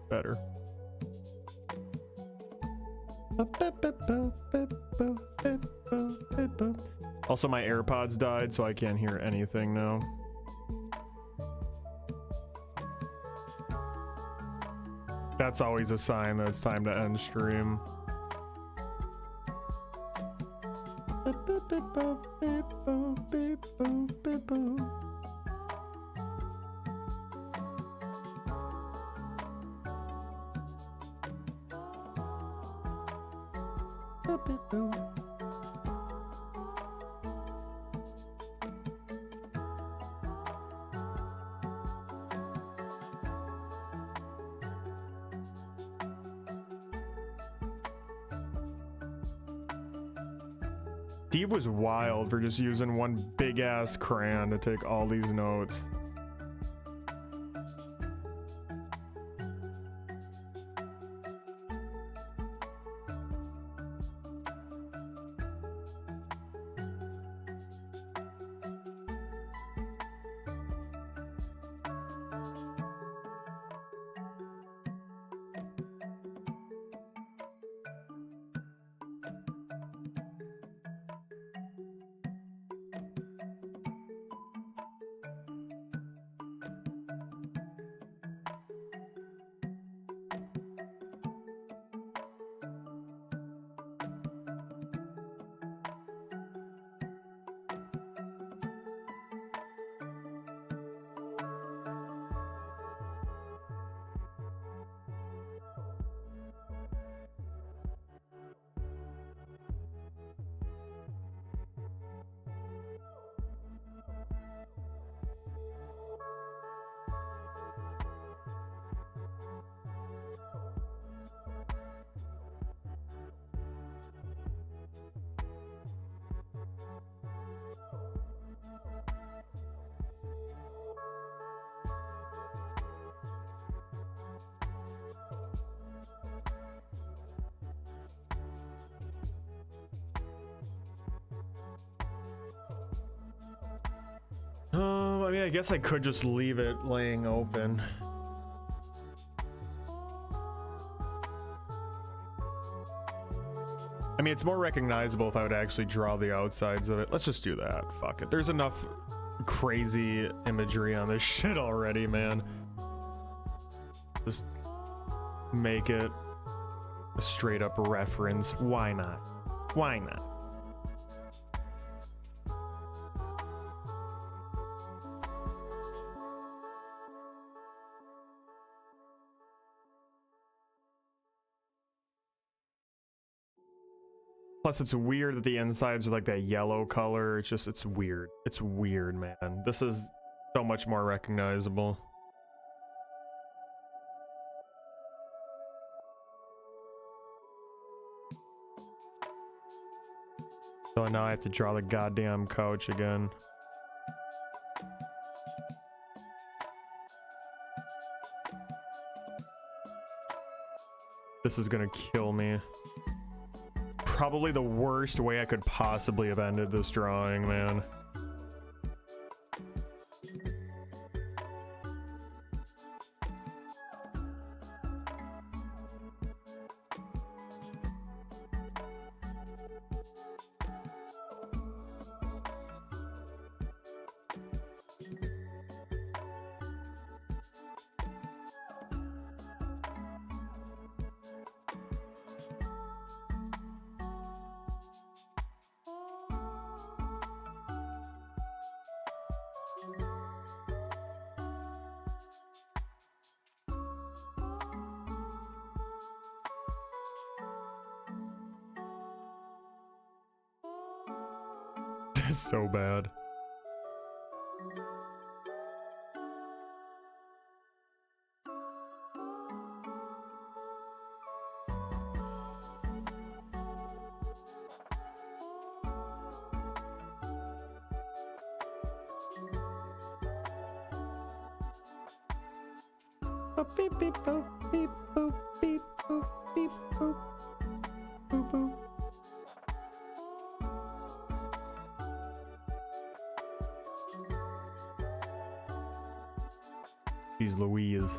better. Also, my AirPods died, so I can't hear anything now. That's always a sign that it's time to end stream. Steve was wild for just using one big ass crayon to take all these notes. I mean, I guess I could just leave it laying open. I mean, it's more recognizable if I would actually draw the outsides of it. Let's just do that. Fuck it. There's enough crazy imagery on this shit already, man. Just make it a straight up reference. Why not? Why not? Plus, it's weird that the insides are like that yellow color. It's just, it's weird. It's weird, man. This is so much more recognizable. So now I have to draw the goddamn couch again. This is gonna kill me. Probably the worst way I could possibly have ended this drawing, man. It's so bad. Beep beep boop beep boop beep boop beep boop boop boop. She's Louise.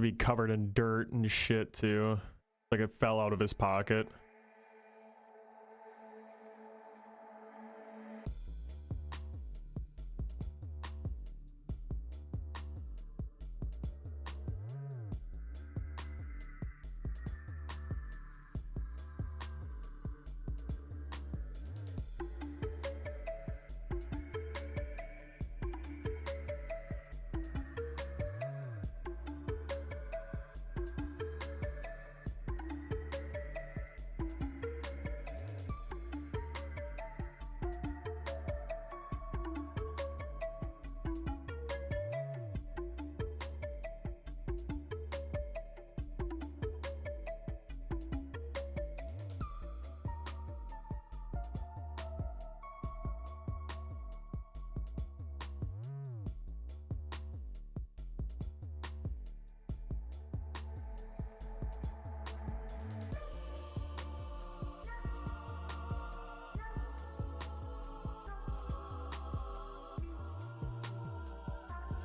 to be covered in dirt and shit too. Like it fell out of his pocket.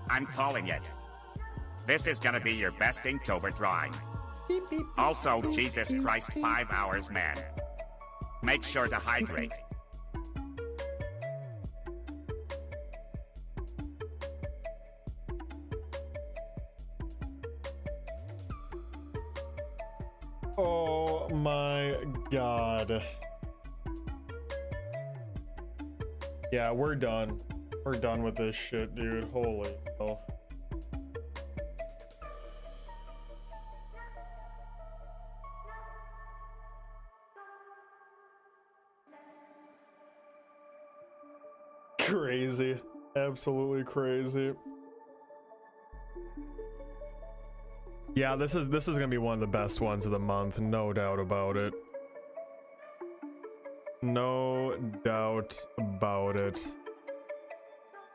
I'm calling it. This is gonna be your best Inktober drawing. Also, Jesus Christ, 5 hours, man. Make sure to hydrate. Oh my god. Yeah, we're done. We're done with this shit, dude. Holy hell. Crazy. Absolutely crazy. Yeah, this is gonna be one of the best ones of the month, no doubt about it. No doubt about it.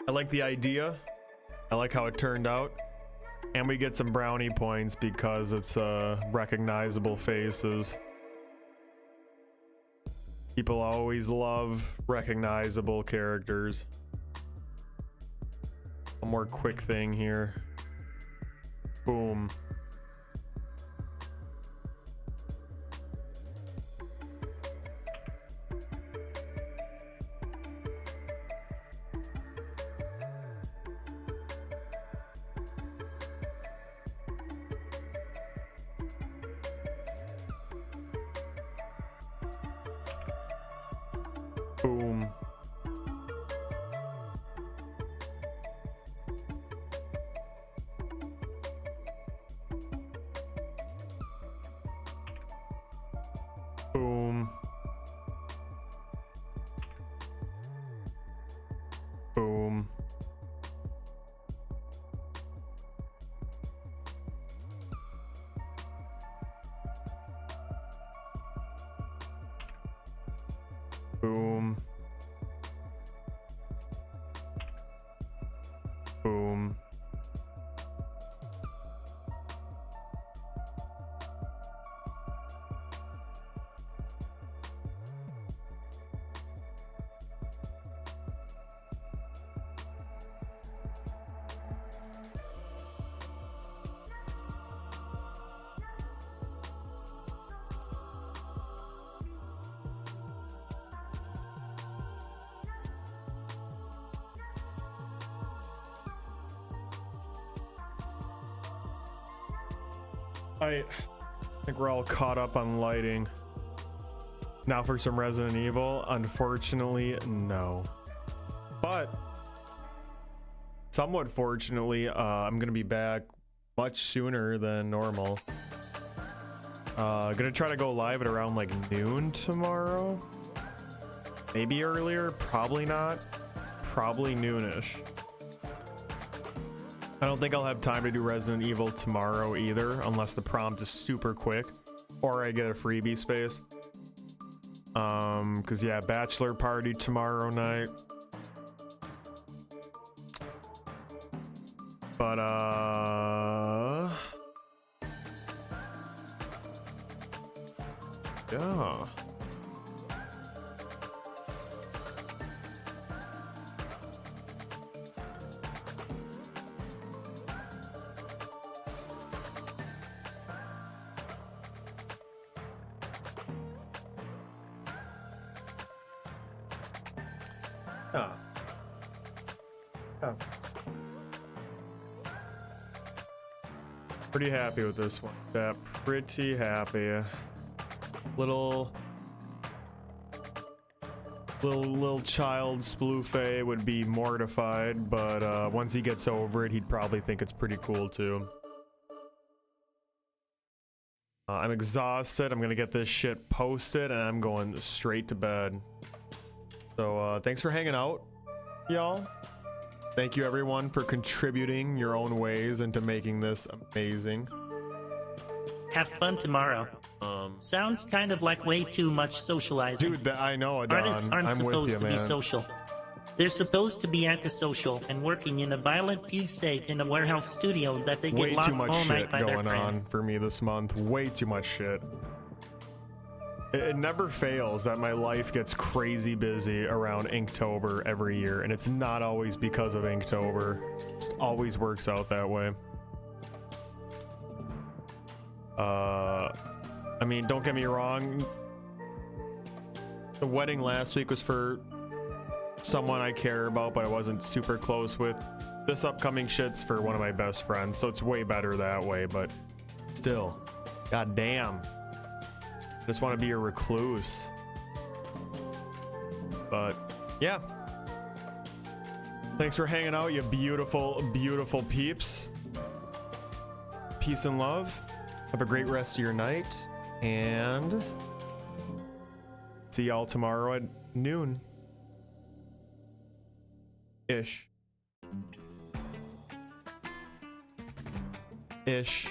I like the idea. I like how it turned out. And we get some brownie points because it's recognizable faces. People always love recognizable characters. One more quick thing here. Boom. Boom. Boom. Boom. Boom. Boom. I think we're all caught up on lighting. Now for some Resident Evil. Unfortunately, no. But somewhat fortunately, I'm gonna be back much sooner than normal. Gonna try to go live at around like noon tomorrow. Maybe earlier, probably not. Probably noonish. I don't think I'll have time to do Resident Evil tomorrow either, unless the prompt is super quick or I get a freebie space. Cause yeah, bachelor party tomorrow night. But yeah. Oh. Oh. Pretty happy with this one. Yeah, pretty happy. Little child Splufay would be mortified, but once he gets over it, he'd probably think it's pretty cool too. I'm exhausted. I'm gonna get this shit posted and I'm going straight to bed. So thanks for hanging out, y'all. Thank you everyone for contributing your own ways into making this amazing. Have fun tomorrow. Sounds kind of like way too much socializing. Dude, I know, Don. Artists aren't I'm with supposed you, to be man. social. They're supposed to be antisocial and working in a violent fugue state in a warehouse studio that they get Way locked too much all shit night by their going on friends. for me this month. Way too much shit. It never fails that my life gets crazy busy around Inktober every year, and it's not always because of Inktober. It just always works out that way. I mean, don't get me wrong. The wedding last week was for someone I care about, but I wasn't super close with. This upcoming shit's for one of my best friends, so it's way better that way, but still, god damn. I just want to be a recluse. But yeah, thanks for hanging out, you beautiful, beautiful peeps. Peace and love. Have a great rest of your night, and see y'all tomorrow at noon ish. Ish.